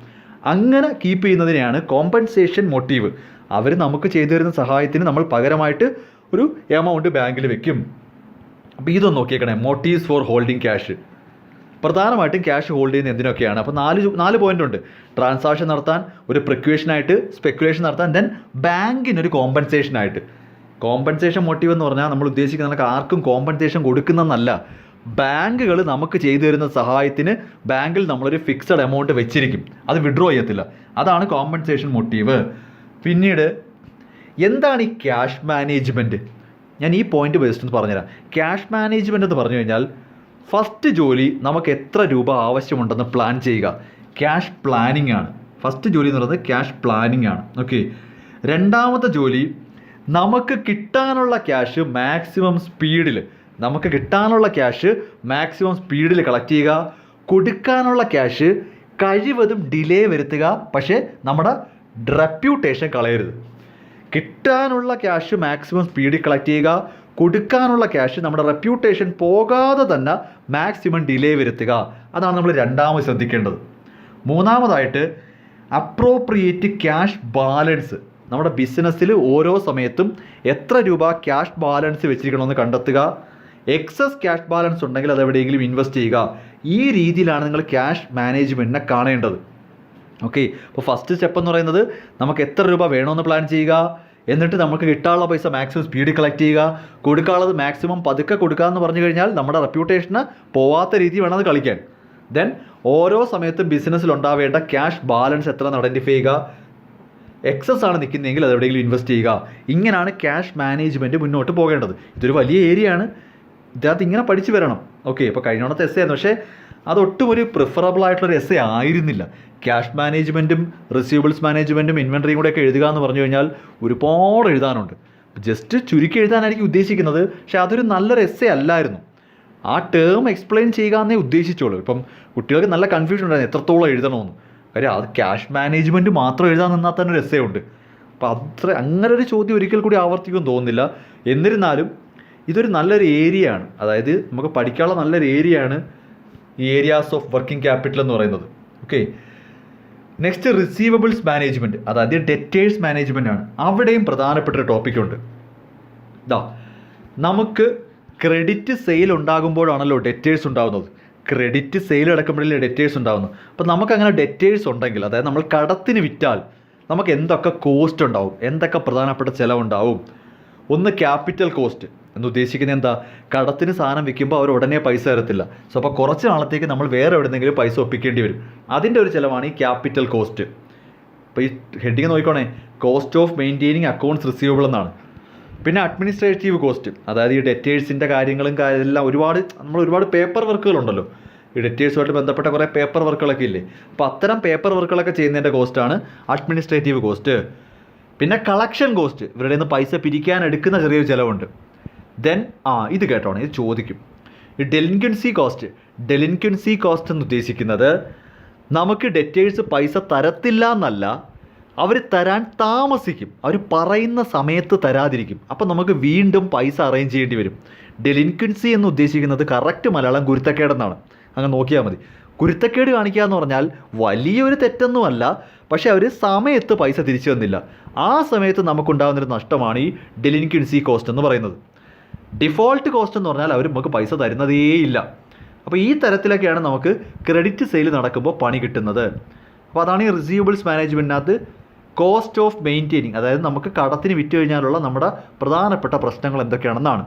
അങ്ങനെ കീപ്പ് ചെയ്യുന്നതിനെയാണ് കോമ്പൻസേഷൻ മോട്ടീവ്. അവർ നമുക്ക് ചെയ്തു തരുന്ന സഹായത്തിന് നമ്മൾ പകരമായിട്ട് ഒരു എമൗണ്ട് ബാങ്കിൽ വെക്കും. അപ്പോൾ ഇതൊന്ന് നോക്കിയേക്കണേ, മോട്ടീവ്സ് ഫോർ ഹോൾഡിംഗ് ക്യാഷ്. പ്രധാനമായിട്ടും ക്യാഷ് ഹോൾഡ് ചെയ്യുന്ന എന്തിനൊക്കെയാണ്? അപ്പോൾ നാല് പോയിന്റ് ഉണ്ട്. ട്രാൻസാക്ഷൻ നടത്താൻ, ഒരു പ്രിക്വേഷനായിട്ട്, സ്പെക്കുലേഷൻ നടത്താൻ, ദെൻ ബാങ്കിനൊരു കോമ്പൻസേഷനായിട്ട്. കോമ്പൻസേഷൻ മോട്ടീവ് എന്ന് പറഞ്ഞാൽ നമ്മൾ ഉദ്ദേശിക്കുന്ന നമുക്ക് ആർക്കും കോമ്പൻസേഷൻ കൊടുക്കുന്നതെന്നല്ല, ബാങ്കുകൾ നമുക്ക് ചെയ്തു തരുന്ന സഹായത്തിന് ബാങ്കിൽ നമ്മളൊരു ഫിക്സഡ് എമൗണ്ട് വെച്ചിരിക്കും, അത് വിഡ്രോ ചെയ്യത്തില്ല. അതാണ് കോമ്പൻസേഷൻ മോട്ടീവ്. പിന്നീട് എന്താണ് ഈ ക്യാഷ് മാനേജ്മെൻറ്റ്? ഞാൻ ഈ പോയിന്റ് ബേസ്ഡ് എന്ന് പറഞ്ഞുതരാം. ക്യാഷ് മാനേജ്മെൻറ്റ് എന്ന് പറഞ്ഞു കഴിഞ്ഞാൽ ഫസ്റ്റ് ജോലി നമുക്ക് എത്ര രൂപ ആവശ്യമുണ്ടെന്ന് പ്ലാൻ ചെയ്യുക, ക്യാഷ് പ്ലാനിങ് ആണ്. ഫസ്റ്റ് ജോലി എന്ന് പറയുന്നത് ക്യാഷ് പ്ലാനിങ് ആണ്. ഓക്കെ. രണ്ടാമത്തെ ജോലി നമുക്ക് കിട്ടാനുള്ള ക്യാഷ് മാക്സിമം സ്പീഡിൽ കളക്ട് ചെയ്യുക. കൊടുക്കാനുള്ള ക്യാഷ് കഴിവതും ഡിലേ വരുത്തുക, പക്ഷേ നമ്മുടെ റെപ്യൂട്ടേഷൻ കളയരുത്. കിട്ടാനുള്ള ക്യാഷ് മാക്സിമം സ്പീഡിൽ കളക്ട് ചെയ്യുക, കൊടുക്കാനുള്ള ക്യാഷ് നമ്മുടെ റെപ്യൂട്ടേഷൻ പോകാതെ തന്നെ മാക്സിമം ഡിലേ വരുത്തുക. അതാണ് നമ്മൾ രണ്ടാമത് ശ്രദ്ധിക്കേണ്ടത്. മൂന്നാമതായിട്ട് അപ്രോപ്രിയേറ്റ് ക്യാഷ് ബാലൻസ്. നമ്മുടെ ബിസിനസ്സിൽ ഓരോ സമയത്തും എത്ര രൂപ ക്യാഷ് ബാലൻസ് വെച്ചിരിക്കണമെന്ന് കണ്ടെത്തുക. എക്സസ് ക്യാഷ് ബാലൻസ് ഉണ്ടെങ്കിൽ അത് എവിടെയെങ്കിലും ഇൻവെസ്റ്റ് ചെയ്യുക. ഈ രീതിയിലാണ് നിങ്ങൾ ക്യാഷ് മാനേജ്മെൻറ്റിനെ കാണേണ്ടത്. ഓക്കെ. അപ്പോൾ ഫസ്റ്റ് സ്റ്റെപ്പ് എന്ന് പറയുന്നത് നമുക്ക് എത്ര രൂപ വേണമെന്ന് പ്ലാൻ ചെയ്യുക, എന്നിട്ട് നമുക്ക് കിട്ടാനുള്ള പൈസ മാക്സിമം സ്പീഡിൽ കളക്ട് ചെയ്യുക, കൊടുക്കാനുള്ളത് മാക്സിമം പതുക്കെ കൊടുക്കുക എന്ന് പറഞ്ഞു കഴിഞ്ഞാൽ നമ്മുടെ റെപ്യൂട്ടേഷന് പോവാത്ത രീതി വേണം അത് കളിക്കാൻ. ദെൻ ഓരോ സമയത്തും ബിസിനസ്സിൽ ഉണ്ടാവേണ്ട ക്യാഷ് ബാലൻസ് എത്രയെന്ന് ഐഡൻറ്റിഫൈ ചെയ്യുക. എക്സസ് ആണ് നിൽക്കുന്നതെങ്കിൽ അത് എവിടെയെങ്കിലും ഇൻവെസ്റ്റ് ചെയ്യുക. ഇങ്ങനെയാണ് ക്യാഷ് മാനേജ്മെൻറ്റ് മുന്നോട്ട് പോകേണ്ടത്. ഇതൊരു വലിയ ഏരിയ ആണ്, ഇതിനകത്ത് ഇങ്ങനെ പഠിച്ചു വരണം. ഓക്കെ. ഇപ്പോൾ കഴിഞ്ഞോണത്തെ എസ് ആയിരുന്നു, പക്ഷേ അതൊട്ടും ഒരു പ്രിഫറബിൾ ആയിട്ടുള്ളൊരു എസ് ആയിരുന്നില്ല. ക്യാഷ് മാനേജ്മെൻറ്റും റിസീവബിൾസ് മാനേജ്മെൻറ്റും ഇൻവെൻട്രിയും കൂടെയൊക്കെ എഴുതുക എന്ന് പറഞ്ഞു കഴിഞ്ഞാൽ ഒരുപാട് എഴുതാനുണ്ട്. ജസ്റ്റ് ചുരുക്കി എഴുതാനായിരിക്കും ഉദ്ദേശിക്കുന്നത്, പക്ഷേ അതൊരു നല്ലൊരു എസ് അല്ലായിരുന്നു. ആ ടേം എക്സ്പ്ലെയിൻ ചെയ്യുക എന്നേ ഉദ്ദേശിച്ചോളൂ. ഇപ്പം കുട്ടികൾക്ക് നല്ല കൺഫ്യൂഷൻ ഉണ്ടായിരുന്നു എത്രത്തോളം എഴുതണമെന്ന്. കാര്യം അത് ക്യാഷ് മാനേജ്മെൻറ്റ് മാത്രം എഴുതാൻ നിന്നാൽ തന്നെ ഒരു എസ് ഉണ്ട്. അപ്പോൾ അങ്ങനെ ഒരു ചോദ്യം ഒരിക്കൽ കൂടി ആവർത്തിക്കുമെന്ന് തോന്നുന്നില്ല. എന്നിരുന്നാലും ഇതൊരു നല്ലൊരു ഏരിയ ആണ്, അതായത് നമുക്ക് പഠിക്കാനുള്ള നല്ലൊരു ഏരിയ ആണ് ഈ ഏരിയാസ് ഓഫ് വർക്കിംഗ് ക്യാപിറ്റൽ എന്ന് പറയുന്നത്. ഓക്കെ. നെക്സ്റ്റ് റിസീവബിൾസ് മാനേജ്മെൻറ്റ്, അതായത് ഡെറ്റേഴ്സ് മാനേജ്മെൻ്റ് ആണ്. അവിടെയും പ്രധാനപ്പെട്ട ഒരു ടോപ്പിക്കുണ്ട്. നമുക്ക് ക്രെഡിറ്റ് സെയിൽ ഉണ്ടാകുമ്പോഴാണല്ലോ ഡെറ്റേഴ്സ് ഉണ്ടാകുന്നത്. ക്രെഡിറ്റ് സെയിൽ അടക്കുമ്പോഴല്ലേ ഡെറ്റേഴ്സ് ഉണ്ടാകുന്നത്. അപ്പോൾ നമുക്കങ്ങനെ ഡെറ്റേഴ്സ് ഉണ്ടെങ്കിൽ, അതായത് നമ്മൾ കടത്തിന് വിറ്റാൽ നമുക്ക് എന്തൊക്കെ കോസ്റ്റ് ഉണ്ടാവും, എന്തൊക്കെ പ്രധാനപ്പെട്ട ചിലവുണ്ടാവും. ഒന്ന് ക്യാപിറ്റൽ കോസ്റ്റ് എന്ന് ഉദ്ദേശിക്കുന്നത് എന്താ? കടത്തിന് സാധനം വിൽക്കുമ്പോൾ അവർ ഉടനെ പൈസ തരത്തില്ല. സോ അപ്പോൾ കുറച്ച് നാളത്തേക്ക് നമ്മൾ വേറെ എവിടെയെങ്കിലും പൈസ ഒപ്പിക്കേണ്ടി വരും. അതിൻ്റെ ഒരു ചിലവാണ് ഈ ക്യാപിറ്റൽ കോസ്റ്റ്. അപ്പോൾ ഈ ഹെഡിങ് നോക്കിക്കോണേ, cost of maintaining accounts receivable എന്നാണ്. പിന്നെ അഡ്മിനിസ്ട്രേറ്റീവ് കോസ്റ്റ്, അതായത് ഈ ഡെറ്റേഴ്സിൻ്റെ കാര്യങ്ങളും എല്ലാം ഒരുപാട് പേപ്പർ വർക്കുകളുണ്ടല്ലോ. ഈ ഡെറ്റേഴ്സുമായിട്ട് ബന്ധപ്പെട്ട കുറേ പേപ്പർ വർക്കുകളൊക്കെ ഇല്ലേ. അപ്പോൾ അത്തരം പേപ്പർ വർക്കുകളൊക്കെ ചെയ്യുന്നതിൻ്റെ കോസ്റ്റാണ് അഡ്മിനിസ്ട്രേറ്റീവ് കോസ്റ്റ്. പിന്നെ കളക്ഷൻ കോസ്റ്റ്, ഇവരുടെ നിന്ന് പൈസ പിരിക്കാൻ എടുക്കുന്ന ചെറിയൊരു ചിലവുണ്ട്. ദെൻ ഇത് കേട്ടോണേ, ഇത് ചോദിക്കും. ഈ ഡെലിൻക്വൻസി കോസ്റ്റ് എന്ന് ഉദ്ദേശിക്കുന്നത് നമുക്ക് ഡെറ്റേഴ്സ് പൈസ തരത്തില്ല എന്നല്ല, അവർ തരാൻ താമസിക്കും, അവർ പറയുന്ന സമയത്ത് തരാതിരിക്കും. അപ്പം നമുക്ക് വീണ്ടും പൈസ അറേഞ്ച് ചെയ്യേണ്ടി വരും. ഡെലിൻക്വൻസി എന്ന് ഉദ്ദേശിക്കുന്നത് കറക്റ്റ് മലയാളം കുരുത്തക്കേടെന്നാണ്. അങ്ങനെ നോക്കിയാൽ മതി. കുരുത്തക്കേട് കാണിക്കുക എന്ന് പറഞ്ഞാൽ വലിയൊരു തെറ്റൊന്നുമല്ല, പക്ഷേ അവർ സമയത്ത് പൈസ തിരിച്ചു തന്നില്ല. ആ സമയത്ത് നമുക്കുണ്ടാകുന്നൊരു നഷ്ടമാണ് ഈ ഡെലിൻക്വൻസി കോസ്റ്റ് എന്ന് പറയുന്നത്. ഡിഫോൾട്ട് കോസ്റ്റ് എന്ന് പറഞ്ഞാൽ അവർ നമുക്ക് പൈസ തരുന്നതേയില്ല. അപ്പോൾ ഈ തരത്തിലൊക്കെയാണ് നമുക്ക് ക്രെഡിറ്റ് സെയിൽ നടക്കുമ്പോൾ പണി കിട്ടുന്നത്. അപ്പോൾ അതാണ് ഈ റിസീവബിൾസ് മാനേജ്മെൻറ്റിനകത്ത് കോസ്റ്റ് ഓഫ് മെയിൻറ്റെയിനിങ്, അതായത് നമുക്ക് കടത്തിന് വിറ്റ് കഴിഞ്ഞാലുള്ള നമ്മുടെ പ്രധാനപ്പെട്ട പ്രശ്നങ്ങൾ എന്തൊക്കെയാണെന്നാണ്.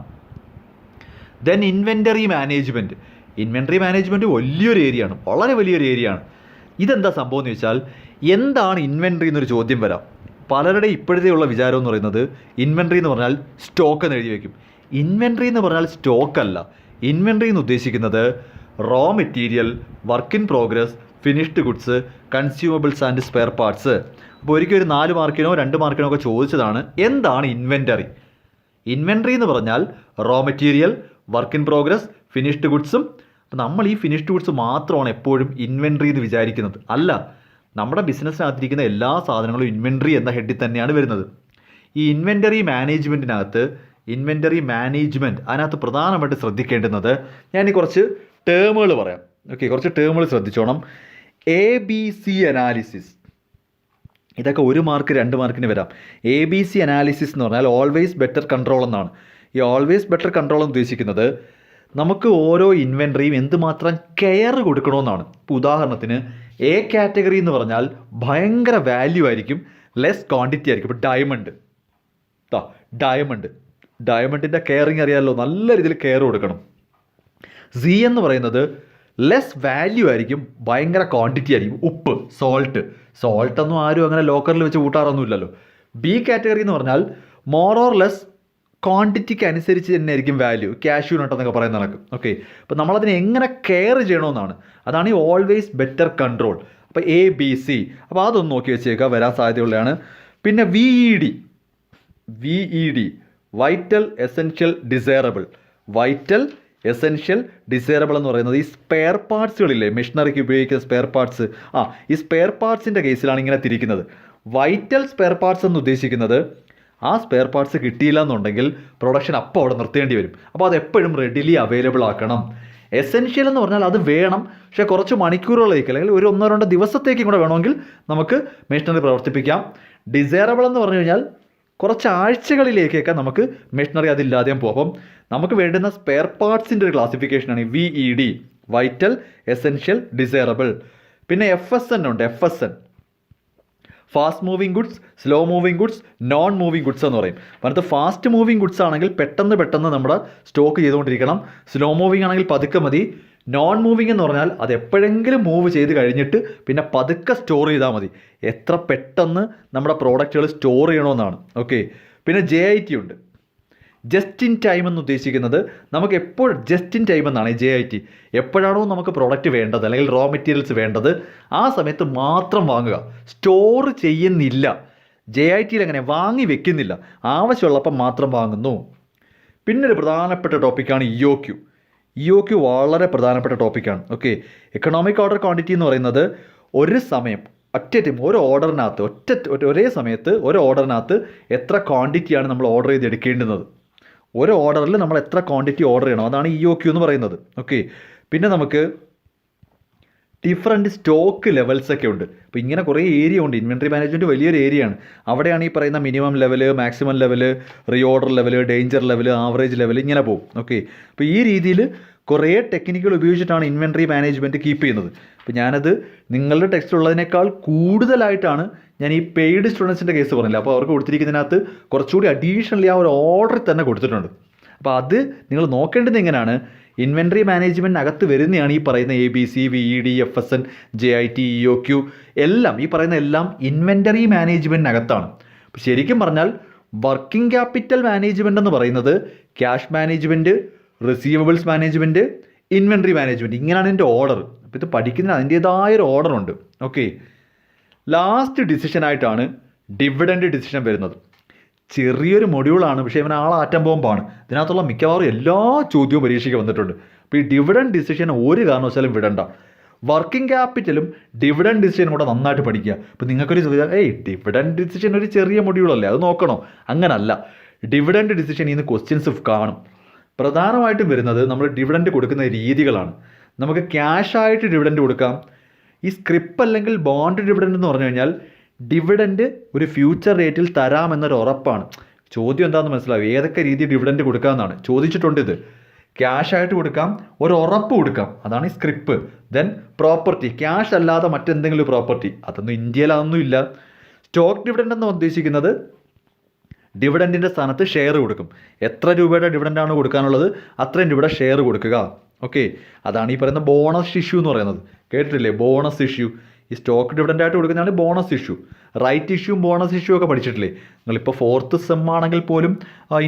ദെൻ ഇൻവെൻറ്ററി മാനേജ്മെൻറ്റ് വലിയൊരു ഏരിയ ആണ്, വളരെ വലിയൊരു ഏരിയ ആണ്. ഇതെന്താ സംഭവം എന്ന് വെച്ചാൽ, എന്താണ് ഇൻവെൻറ്ററി എന്നൊരു ചോദ്യം വരാം. പലരുടെ ഇപ്പോഴത്തെ ഉള്ള വിചാരം എന്ന് പറയുന്നത് ഇൻവെൻറ്ററി എന്ന് പറഞ്ഞാൽ സ്റ്റോക്ക് എന്ന് എഴുതി വയ്ക്കും. ഇൻവെൻറ്ററി എന്ന് പറഞ്ഞാൽ സ്റ്റോക്ക് അല്ല. ഇൻവെൻറ്ററി എന്ന് ഉദ്ദേശിക്കുന്നത് raw material, work in progress, finished goods, consumables and spare parts. അപ്പോൾ ഒരിക്കലും ഒരു 4 മാർക്കിനോ 2 മാർക്കിനോ ഒക്കെ ചോദിച്ചതാണ് എന്താണ് ഇൻവെൻറ്ററി. ഇൻവെൻറ്ററി എന്ന് പറഞ്ഞാൽ raw material, work in progress, finished ഗുഡ്സും. അപ്പോൾ നമ്മൾ ഈ ഫിനിഷ്ഡ് ഗുഡ്സ് മാത്രമാണ് എപ്പോഴും ഇൻവെൻറ്ററി എന്ന് വിചാരിക്കുന്നത്. അല്ല, നമ്മുടെ ബിസിനസ്സിനകത്തിരിക്കുന്ന എല്ലാ സാധനങ്ങളും ഇൻവെൻറ്ററി എന്ന ഹെഡിൽ തന്നെയാണ് വരുന്നത്. ഈ ഇൻവെൻ്ററി മാനേജ്മെൻറ്റിനകത്ത് അതിനകത്ത് പ്രധാനമായിട്ട് ശ്രദ്ധിക്കേണ്ടുന്നത് ഞാൻ ഈ കുറച്ച് ടേമുകൾ പറയാം. ഓക്കെ, കുറച്ച് ടേമുകൾ ശ്രദ്ധിച്ചോണം. ABC അനാലിസിസ്, ഇതൊക്കെ 1 മാർക്ക് 2 മാർക്കിന് വരാം. ABC അനാലിസിസ് എന്ന് പറഞ്ഞാൽ ഓൾവേസ് ബെറ്റർ കൺട്രോൾ എന്നാണ്. ഈ ഓൾവേസ് ബെറ്റർ കൺട്രോൾ എന്ന് ഉദ്ദേശിക്കുന്നത് നമുക്ക് ഓരോ ഇൻവെൻ്ററിയും എന്തുമാത്രം കെയർ കൊടുക്കണമെന്നാണ്. ഇപ്പോൾ ഉദാഹരണത്തിന് എ കാറ്റഗറി എന്ന് പറഞ്ഞാൽ ഭയങ്കര വാല്യൂ ആയിരിക്കും, ലെസ് ക്വാണ്ടിറ്റി ആയിരിക്കും. ഇപ്പോൾ ഡയമണ്ടിൻ്റെ കെയറിങ് അറിയാമല്ലോ, നല്ല രീതിയിൽ കെയർ കൊടുക്കണം. സി എന്ന് പറയുന്നത് ലെസ് വാല്യൂ ആയിരിക്കും, ഭയങ്കര ക്വാണ്ടിറ്റി ആയിരിക്കും. ഉപ്പ്, സോൾട്ടൊന്നും ആരും അങ്ങനെ ലോക്കറിൽ വെച്ച് കൂട്ടാറൊന്നുമില്ലല്ലോ. ബി കാറ്റഗറി എന്ന് പറഞ്ഞാൽ മോർ ഓർ ലെസ് ക്വാണ്ടിറ്റിക്ക് അനുസരിച്ച് തന്നെ ആയിരിക്കും വാല്യൂ, കാഷ്യൂ നട്ട് എന്നൊക്കെ പറയുന്ന കണക്ക്. ഓക്കെ, അപ്പോൾ നമ്മളതിനെ എങ്ങനെ കെയർ ചെയ്യണമെന്നാണ്, അതാണ് ഈ ഓൾവേസ് ബെറ്റർ കൺട്രോൾ. അപ്പോൾ ABC, അപ്പോൾ അതൊന്ന് നോക്കി വെച്ചേക്കുക, വരാൻ സാധ്യതയുള്ളതാണ്. പിന്നെ VED, വൈറ്റൽ എസെൻഷ്യൽ ഡിസൈറബിൾ എന്ന് പറയുന്നത് ഈ സ്പെയർ പാർട്സുകളില്ലേ, മെഷീനറിക്ക് ഉപയോഗിക്കുന്ന സ്പെയർ പാർട്സ്, ഈ സ്പെയർ പാർട്സിൻ്റെ കേസിലാണ് ഇങ്ങനെ തിരിക്കുന്നത്. വൈറ്റൽ സ്പെയർ പാർട്സ് എന്ന് ഉദ്ദേശിക്കുന്നത് ആ സ്പെയർ പാർട്സ് കിട്ടിയില്ല എന്നുണ്ടെങ്കിൽ പ്രൊഡക്ഷൻ അപ്പോൾ അവിടെ നിർത്തേണ്ടി വരും. അപ്പോൾ അത് എപ്പോഴും റെഡിലി അവൈലബിൾ ആക്കണം. എസെൻഷ്യൽ എന്ന് പറഞ്ഞാൽ അത് വേണം, പക്ഷേ കുറച്ച് മണിക്കൂറുകളിലേക്ക് അല്ലെങ്കിൽ ഒരു 1-2 ദിവസത്തേക്കും കൂടെ വേണമെങ്കിൽ നമുക്ക് മെഷീനറി പ്രവർത്തിപ്പിക്കാം. ഡിസൈറബിൾ എന്ന് പറഞ്ഞു കഴിഞ്ഞാൽ കുറച്ച് ആഴ്ചകളിലേക്കൊക്കെ നമുക്ക് മെഷീനറി അതില്ലാതെയും പോകും. അപ്പം നമുക്ക് വേണ്ടുന്ന സ്പെയർ പാർട്സിൻ്റെ ഒരു ക്ലാസിഫിക്കേഷനാണ് ഈ VED, വൈറ്റൽ എസെൻഷ്യൽ ഡിസൈറബിൾ. പിന്നെ FSN ഉണ്ട്, fast moving goods, slow moving goods, non moving goods എന്ന് പറയും. അതിനകത്ത് ഫാസ്റ്റ് മൂവിങ് ഗുഡ്സ് ആണെങ്കിൽ പെട്ടെന്ന് നമ്മുടെ സ്റ്റോക്ക് ചെയ്തുകൊണ്ടിരിക്കണം. സ്ലോ മൂവിങ് ആണെങ്കിൽ പതുക്കെ മതി. നോൺ മൂവിങ് എന്ന് പറഞ്ഞാൽ അത് എപ്പോഴെങ്കിലും മൂവ് ചെയ്ത് കഴിഞ്ഞിട്ട് പിന്നെ പതുക്കെ സ്റ്റോർ ചെയ്താൽ മതി. എത്ര പെട്ടെന്ന് നമ്മുടെ പ്രോഡക്റ്റുകൾ സ്റ്റോർ ചെയ്യണമെന്നാണ്. ഓക്കെ, പിന്നെ JIT ഉണ്ട്, ജസ്റ്റ് ഇൻ ടൈം എന്ന് ഉദ്ദേശിക്കുന്നത് നമുക്ക് എപ്പോൾ ജസ്റ്റ് ഇൻ ടൈം എന്നാണ് ഈ JIT. എപ്പോഴാണോ നമുക്ക് പ്രോഡക്റ്റ് വേണ്ടത് അല്ലെങ്കിൽ റോ മെറ്റീരിയൽസ് വേണ്ടത് ആ സമയത്ത് മാത്രം വാങ്ങുക, സ്റ്റോർ ചെയ്യുന്നില്ല. JITയിൽ അങ്ങനെ വാങ്ങി വെക്കുന്നില്ല, ആവശ്യമുള്ളപ്പം മാത്രം വാങ്ങുന്നു. പിന്നൊരു പ്രധാനപ്പെട്ട ടോപ്പിക്കാണ് EOQ വളരെ പ്രധാനപ്പെട്ട ടോപ്പിക്കാണ്. ഓക്കെ, എക്കണോമിക് ഓർഡർ ക്വാണ്ടിറ്റി എന്ന് പറയുന്നത് ഒരു സമയം ഒരു ഓർഡറിനകത്ത് ഒരേ സമയത്ത് ഒരു ഓർഡറിനകത്ത് എത്ര ക്വാണ്ടിറ്റിയാണ് നമ്മൾ ഓർഡർ ചെയ്ത് എടുക്കേണ്ടുന്നത്, ഒരു ഓർഡറിൽ നമ്മൾ എത്ര ക്വാണ്ടിറ്റി ഓർഡർ ചെയ്യണം, അതാണ് EOQ എന്ന് പറയുന്നത്. ഓക്കെ, പിന്നെ നമുക്ക് ഡിഫറൻറ്റ് സ്റ്റോക്ക് ലെവൽസൊക്കെ ഉണ്ട്. അപ്പോൾ ഇങ്ങനെ കുറേ ഏരിയ ഉണ്ട്. ഇൻവെൻട്രി മാനേജ്മെൻറ്റ് വലിയൊരു ഏരിയയാണ്. അവിടെയാണ് ഈ പറയുന്ന minimum level, maximum level, reorder level, danger level, average level, ഇങ്ങനെ പോകും. ഓക്കെ, അപ്പോൾ ഈ രീതിയിൽ കുറേ ടെക്നിക്കുകൾ ഉപയോഗിച്ചിട്ടാണ് ഇൻവെൻട്രി മാനേജ്മെൻറ്റ് കീപ്പ് ചെയ്യുന്നത്. അപ്പോൾ ഞാനത് നിങ്ങളുടെ ടെക്സ്റ്റിലുള്ളതിനേക്കാൾ കൂടുതലായിട്ടാണ് ഞാൻ ഈ പെയ്ഡ് സ്റ്റുഡൻസിൻ്റെ കേസ് പറഞ്ഞില്ല. അപ്പോൾ അവർക്ക് കൊടുത്തിരിക്കുന്നതിനകത്ത് കുറച്ചുകൂടി അഡീഷണലി ആ ഒരു ഓർഡർ തന്നെ കൊടുത്തിട്ടുണ്ട്. അപ്പോൾ അത് നിങ്ങൾ നോക്കേണ്ടത് എങ്ങനെയാണ്, ഇൻവെൻട്രി മാനേജ്മെൻറ്റിനകത്ത് വരുന്നതാണ് ഈ പറയുന്ന ABC, VED, FSN, JIT, EOQ എല്ലാം. ഈ പറയുന്ന എല്ലാം ഇൻവെൻറ്ററി മാനേജ്മെൻറ്റിനകത്താണ്. അപ്പോൾ ശരിക്കും പറഞ്ഞാൽ വർക്കിംഗ് ക്യാപിറ്റൽ മാനേജ്മെൻറ്റ് എന്ന് പറയുന്നത് cash management, receivables management, inventory management, ഇങ്ങനെയാണ് ഇതിൻ്റെ ഓർഡർ. അപ്പോൾ ഇത് പഠിക്കുന്നതിന് അതിൻ്റേതായൊരു ഓർഡറുണ്ട്. ഓക്കെ, ലാസ്റ്റ് ഡിസിഷനായിട്ടാണ് ഡിവിഡൻഡ് ഡിസിഷൻ വരുന്നത്. ചെറിയൊരു മൊഡ്യൂളാണ്, പക്ഷേ ഇവൻ ആളാറ്റം ബോംബാണ്. ഇതിനകത്തുള്ള മിക്കവാറും എല്ലാ ചോദ്യവും പരീക്ഷയ്ക്ക് വന്നിട്ടുണ്ട്. അപ്പോൾ ഈ ഡിവിഡൻഡ് ഡിസിഷൻ ഒരു കാരണവശാലും വിടണ്ട. വർക്കിംഗ് ക്യാപിറ്റലും ഡിവിഡൻഡ് ഡിസിഷനും കൂടെ നന്നായിട്ട് പഠിക്കുക. ഇപ്പോൾ നിങ്ങൾക്കൊരു ചോദ്യം, ഡിവിഡൻഡ് ഡിസിഷൻ ഒരു ചെറിയ മൊഡ്യൂളല്ലേ, അത് നോക്കണോ? അങ്ങനല്ല, ഡിവിഡൻഡ് ഡിസിഷൻ ഇന്ന് ക്വസ്റ്റ്യൻസ് കാണും. പ്രധാനമായിട്ടും വരുന്നത് നമ്മൾ ഡിവിഡൻഡ് കൊടുക്കുന്ന രീതികളാണ്. നമുക്ക് ക്യാഷായിട്ട് ഡിവിഡൻഡ് കൊടുക്കാം. ഈ സ്ക്രിപ്പ് അല്ലെങ്കിൽ ബോണ്ട് ഡിവിഡൻഡ് എന്ന് പറഞ്ഞു കഴിഞ്ഞാൽ ഡിവിഡൻഡ് ഒരു ഫ്യൂച്ചർ റേറ്റിൽ തരാമെന്നൊരു ഉറപ്പാണ്. ചോദ്യം എന്താണെന്ന് മനസ്സിലാവും, ഏതൊക്കെ രീതിയിൽ ഡിവിഡൻഡ് കൊടുക്കാമെന്നാണ് ചോദിച്ചിട്ടുണ്ട്. ഇത് ക്യാഷായിട്ട് കൊടുക്കാം, ഒരു ഉറപ്പ് കൊടുക്കാം, അതാണ് ഈ സ്ക്രിപ്പ്. ദെൻ പ്രോപ്പർട്ടി, ക്യാഷ് അല്ലാതെ മറ്റെന്തെങ്കിലും പ്രോപ്പർട്ടി, അതൊന്നും ഇന്ത്യയിൽ അതൊന്നും ഇല്ല. സ്റ്റോക്ക് ഡിവിഡൻഡ് എന്ന് ഉദ്ദേശിക്കുന്നത് ഡിവിഡൻറ്റിൻ്റെ സ്ഥാനത്ത് ഷെയർ കൊടുക്കും. എത്ര രൂപയുടെ ഡിവിഡൻഡാണ് കൊടുക്കാനുള്ളത് അത്രയും രൂപയുടെ ഷെയർ കൊടുക്കുക. ഓക്കെ, അതാണ് ഈ പറയുന്ന ബോണസ് ഇഷ്യൂ എന്ന് പറയുന്നത്. കേട്ടിട്ടില്ലേ ബോണസ് ഇഷ്യൂ? ഈ സ്റ്റോക്ക് ഡിവിഡൻഡായിട്ട് കൊടുക്കുന്നതാണ് ബോണസ് ഇഷ്യൂ. റൈറ്റ് ഇഷ്യൂവും ബോണസ് ഇഷ്യൂ ഒക്കെ പഠിച്ചിട്ടില്ലേ നിങ്ങളിപ്പോൾ? 4th സെം ആണെങ്കിൽ പോലും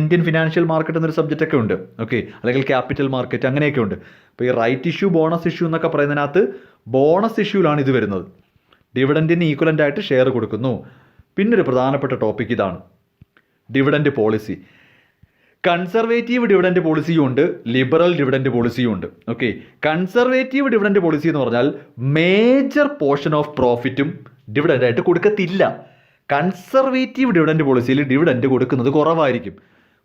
ഇന്ത്യൻ ഫിനാൻഷ്യൽ മാർക്കറ്റ് എന്നൊരു സബ്ജക്റ്റൊക്കെ ഉണ്ട്. ഓക്കെ, അല്ലെങ്കിൽ ക്യാപിറ്റൽ മാർക്കറ്റ് അങ്ങനെയൊക്കെ ഉണ്ട്. അപ്പോൾ ഈ റൈറ്റ് ഇഷ്യൂ, ബോണസ് ഇഷ്യൂ എന്നൊക്കെ പറയുന്നതിനകത്ത് ബോണസ് ഇഷ്യൂലാണ് ഇത് വരുന്നത്. ഡിവിഡൻറ്റിന് ഈക്വലൻ്റ് ആയിട്ട് ഷെയർ കൊടുക്കുന്നു. പിന്നൊരു പ്രധാനപ്പെട്ട ടോപ്പിക് ഇതാണ്, ഡിവിഡൻഡ് പോളിസി. കൺസർവേറ്റീവ് ഡിവിഡൻഡ് പോളിസിയും ഉണ്ട്, ലിബറൽ ഡിവിഡൻഡ് പോളിസിയും ഉണ്ട്. ഓക്കെ, കൺസർവേറ്റീവ് ഡിവിഡൻഡ് പോളിസി എന്ന് പറഞ്ഞാൽ മേജർ പോർഷൻ ഓഫ് പ്രോഫിറ്റും ഡിവിഡൻഡായിട്ട് കൊടുക്കത്തില്ല. കൺസർവേറ്റീവ് ഡിവിഡൻഡ് പോളിസിയിൽ ഡിവിഡൻഡ് കൊടുക്കുന്നത് കുറവായിരിക്കും,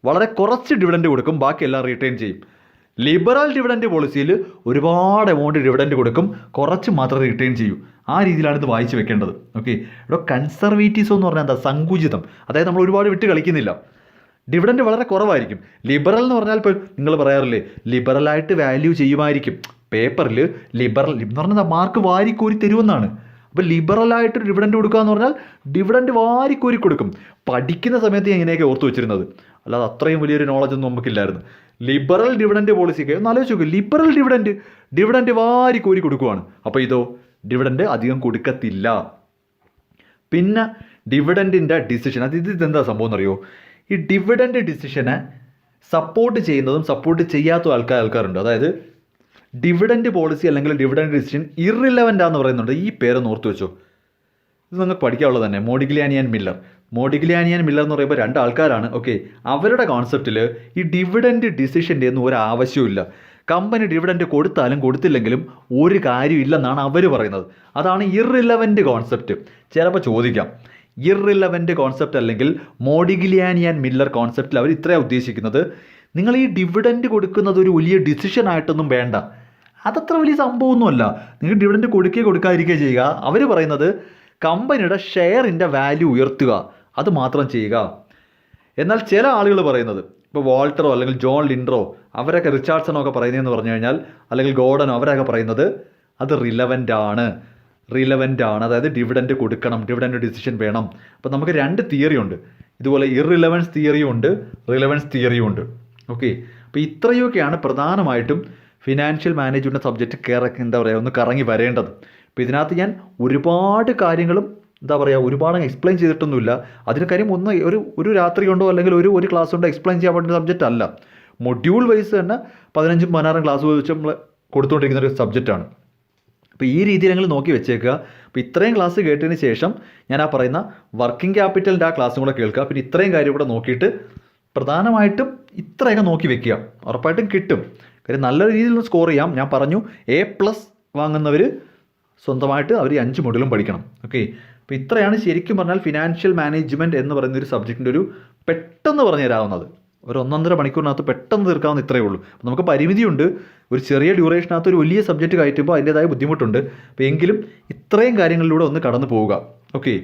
വളരെ കുറച്ച് ഡിവിഡൻഡ് കൊടുക്കും, ബാക്കിയെല്ലാം റിട്ടേൺ ചെയ്യും. ലിബറൽ ഡിവിഡൻഡ് പോളിസിയിൽ ഒരുപാട് എമൗണ്ട് ഡിവിഡൻഡ് കൊടുക്കും, കുറച്ച് മാത്രമേ റിട്ടേൺ ചെയ്യൂ. ആ രീതിയിലാണ് ഇത് വായിച്ച് വെക്കേണ്ടത്. ഓക്കെ, ഇവിടെ കൺസർവേറ്റീവ്സ് എന്ന് പറഞ്ഞാൽ എന്താ, സങ്കുചിതം. അതായത് നമ്മൾ ഒരുപാട് വിട്ട് കളിക്കുന്നില്ല, ഡിവിഡൻഡ് വളരെ കുറവായിരിക്കും. ലിബറൽ എന്ന് പറഞ്ഞാൽ ഇപ്പോൾ നിങ്ങൾ പറയാറില്ലേ, ലിബറലായിട്ട് വാല്യൂ ചെയ്യുമായിരിക്കും. പേപ്പറിൽ ലിബറൽ എന്ന് പറഞ്ഞാൽ മാർക്ക് വാരിക്കോരി തരുമെന്നാണ്. അപ്പോൾ ലിബറലായിട്ട് ഡിവിഡൻഡ് കൊടുക്കുക എന്ന് പറഞ്ഞാൽ ഡിവിഡൻഡ് വാരിക്കോരി കൊടുക്കും. പഠിക്കുന്ന സമയത്ത് ഞാൻ ഇങ്ങനെയൊക്കെ ഓർത്ത് വെച്ചിരുന്നത്, അല്ലാതെ അത്രയും വലിയൊരു നോളജൊന്നും നമുക്കില്ലായിരുന്നു. ലിബറൽ ഡിവിഡൻഡ് പോളിസിക്ക് ഒന്ന് ആലോചിച്ച് നോക്കുക, ലിബറൽ ഡിവിഡൻഡ് വാരിക്കോരി കൊടുക്കുവാണ്. അപ്പോൾ ഇതോ ഡിവിഡൻഡ് അധികം കൊടുക്കത്തില്ല. പിന്നെ ഡിവിഡൻറ്റിൻ്റെ ഡിസിഷൻ, ഇതെന്താ സംഭവം എന്നറിയോ, ഈ ഡിവിഡൻഡ് ഡിസിഷനെ സപ്പോർട്ട് ചെയ്യുന്നതും സപ്പോർട്ട് ചെയ്യാത്ത ആൾക്കാരുണ്ട്. അതായത് ഡിവിഡൻഡ് പോളിസി അല്ലെങ്കിൽ ഡിവിഡൻഡ് ഡിസിഷൻ ഇർറിലവൻ്റ് ആണെന്ന് പറയുന്നുണ്ട്. ഈ പേരൊന്ന് ഓർത്ത് വെച്ചോ, ഇത് നിങ്ങൾക്ക് പഠിക്കാനുള്ളത് തന്നെ. മോഡിഗ്ലിയാനി ആൻഡ് മില്ലർ എന്ന് പറയുമ്പോൾ രണ്ട് ആൾക്കാരാണ്. ഓക്കെ, അവരുടെ കോൺസെപ്റ്റിൽ ഈ ഡിവിഡൻഡ് ഡിസിഷൻ്റെ ഒന്നും ഒരു ആവശ്യമില്ല. കമ്പനി ഡിവിഡൻഡ് കൊടുത്താലും കൊടുത്തില്ലെങ്കിലും ഒരു കാര്യമില്ലെന്നാണ് അവർ പറയുന്നത്. അതാണ് ഇർറിലവൻ്റ് കോൺസെപ്റ്റ്. ചിലപ്പോൾ ചോദിക്കാം, ഇർറിലവൻ്റ് കോൺസെപ്റ്റ് അല്ലെങ്കിൽ മോഡിഗ്ലിയാനി ആൻഡ് മില്ലർ കോൺസെപ്റ്റിൽ അവർ ഇത്രയാണ് ഉദ്ദേശിക്കുന്നത്, നിങ്ങൾ ഈ ഡിവിഡൻഡ് കൊടുക്കുന്നത് ഒരു വലിയ ഡിസിഷൻ ആയിട്ടൊന്നും വേണ്ട, അതത്ര വലിയ സംഭവമൊന്നുമല്ല. നിങ്ങൾ ഡിവിഡൻഡ് കൊടുക്കാതിരിക്കുക ചെയ്യുക. അവർ പറയുന്നത് കമ്പനിയുടെ ഷെയറിൻ്റെ വാല്യൂ ഉയർത്തുക, അത് മാത്രം ചെയ്യുക. എന്നാൽ ചില ആളുകൾ പറയുന്നത്, ഇപ്പോൾ വാൾട്ടറോ അല്ലെങ്കിൽ ജോൺ ലിൻഡറോ അവരൊക്കെ റിച്ചാർഡ്സണോ ഒക്കെ പറയുന്നതെന്ന് പറഞ്ഞു കഴിഞ്ഞാൽ, അല്ലെങ്കിൽ ഗോർഡനോ അവരൊക്കെ പറയുന്നത് അത് റിലവൻ്റ് ആണ്. അതായത് ഡിവിഡൻഡ് കൊടുക്കണം, ഡിവിഡൻഡ് ഡിസിഷൻ വേണം. അപ്പോൾ നമുക്ക് രണ്ട് തിയറി ഉണ്ട്, ഇതുപോലെ ഇർറിലവൻസ് തിയറിയും ഉണ്ട്, റിലവൻസ് തിയറിയും ഉണ്ട്. ഓക്കെ, അപ്പോൾ ഇത്രയൊക്കെയാണ് പ്രധാനമായിട്ടും ഫിനാൻഷ്യൽ മാനേജ്മെൻറ്റ് സബ്ജക്റ്റ് ഒന്ന് കറങ്ങി വരേണ്ടത്. അപ്പോൾ ഇതിനകത്ത് ഞാൻ ഒരുപാട് കാര്യങ്ങളും ഒരുപാട് എക്സ്പ്ലെയിൻ ചെയ്തിട്ടൊന്നുമില്ല. അതിന് കാര്യം ഒരു രാത്രി കൊണ്ടോ അല്ലെങ്കിൽ ഒരു ക്ലാസ് കൊണ്ടോ എക്സ്പ്ലെയിൻ ചെയ്യാൻ പറ്റുന്ന സബ്ജക്റ്റ് അല്ല. മൊഡ്യൂൾ വൈസ് തന്നെ 15-16 ക്ലാസ് വെച്ച് നമ്മൾ കൊടുത്തുകൊണ്ടിരിക്കുന്ന ഒരു സബ്ജക്റ്റാണ്. അപ്പോൾ ഈ രീതിയിൽ നിങ്ങൾ നോക്കി വെച്ചേക്കുക. അപ്പോൾ ഇത്രയും ക്ലാസ് കേട്ടതിന് ശേഷം ഞാൻ ആ പറയുന്ന വർക്കിംഗ് ക്യാപിറ്റലിൻ്റെ ആ ക്ലാസ്സും കൂടെ കേൾക്കുക. പിന്നെ ഇത്രയും കാര്യം കൂടെ നോക്കിയിട്ട് പ്രധാനമായിട്ടും ഇത്രയൊക്കെ നോക്കി വെക്കുക, ഉറപ്പായിട്ടും കിട്ടും. കാര്യം നല്ല രീതിയിൽ സ്കോർ ചെയ്യാം. ഞാൻ പറഞ്ഞു A+ വാങ്ങുന്നവർ സ്വന്തമായിട്ട് അവർ 5 മൊഡ്യൂളും പഠിക്കണം. ഓക്കെ, അപ്പോൾ ഇത്രയാണ് ശരിക്കും പറഞ്ഞാൽ ഫിനാൻഷ്യൽ മാനേജ്മെൻറ്റ് എന്ന് പറയുന്ന ഒരു സബ്ജക്റ്റിൻ്റെ ഒരു പെട്ടെന്ന് പറഞ്ഞു തരാവുന്നത്. ഒരു 1.5 മണിക്കൂറിനകത്ത് പെട്ടെന്ന് തീർക്കാവുന്ന ഇത്രയേ ഉള്ളൂ. അപ്പോൾ നമുക്ക് പരിമിതിയുണ്ട്, ഒരു ചെറിയ ഡ്യൂറേഷനകത്ത് ഒരു വലിയ സബ്ജക്റ്റ് കയറ്റുമ്പോൾ അതിൻ്റേതായ ബുദ്ധിമുട്ടുണ്ട്. അപ്പോൾ എങ്കിലും ഇത്രയും കാര്യങ്ങളിലൂടെ ഒന്ന് കടന്നു പോവുക. ഓക്കെ.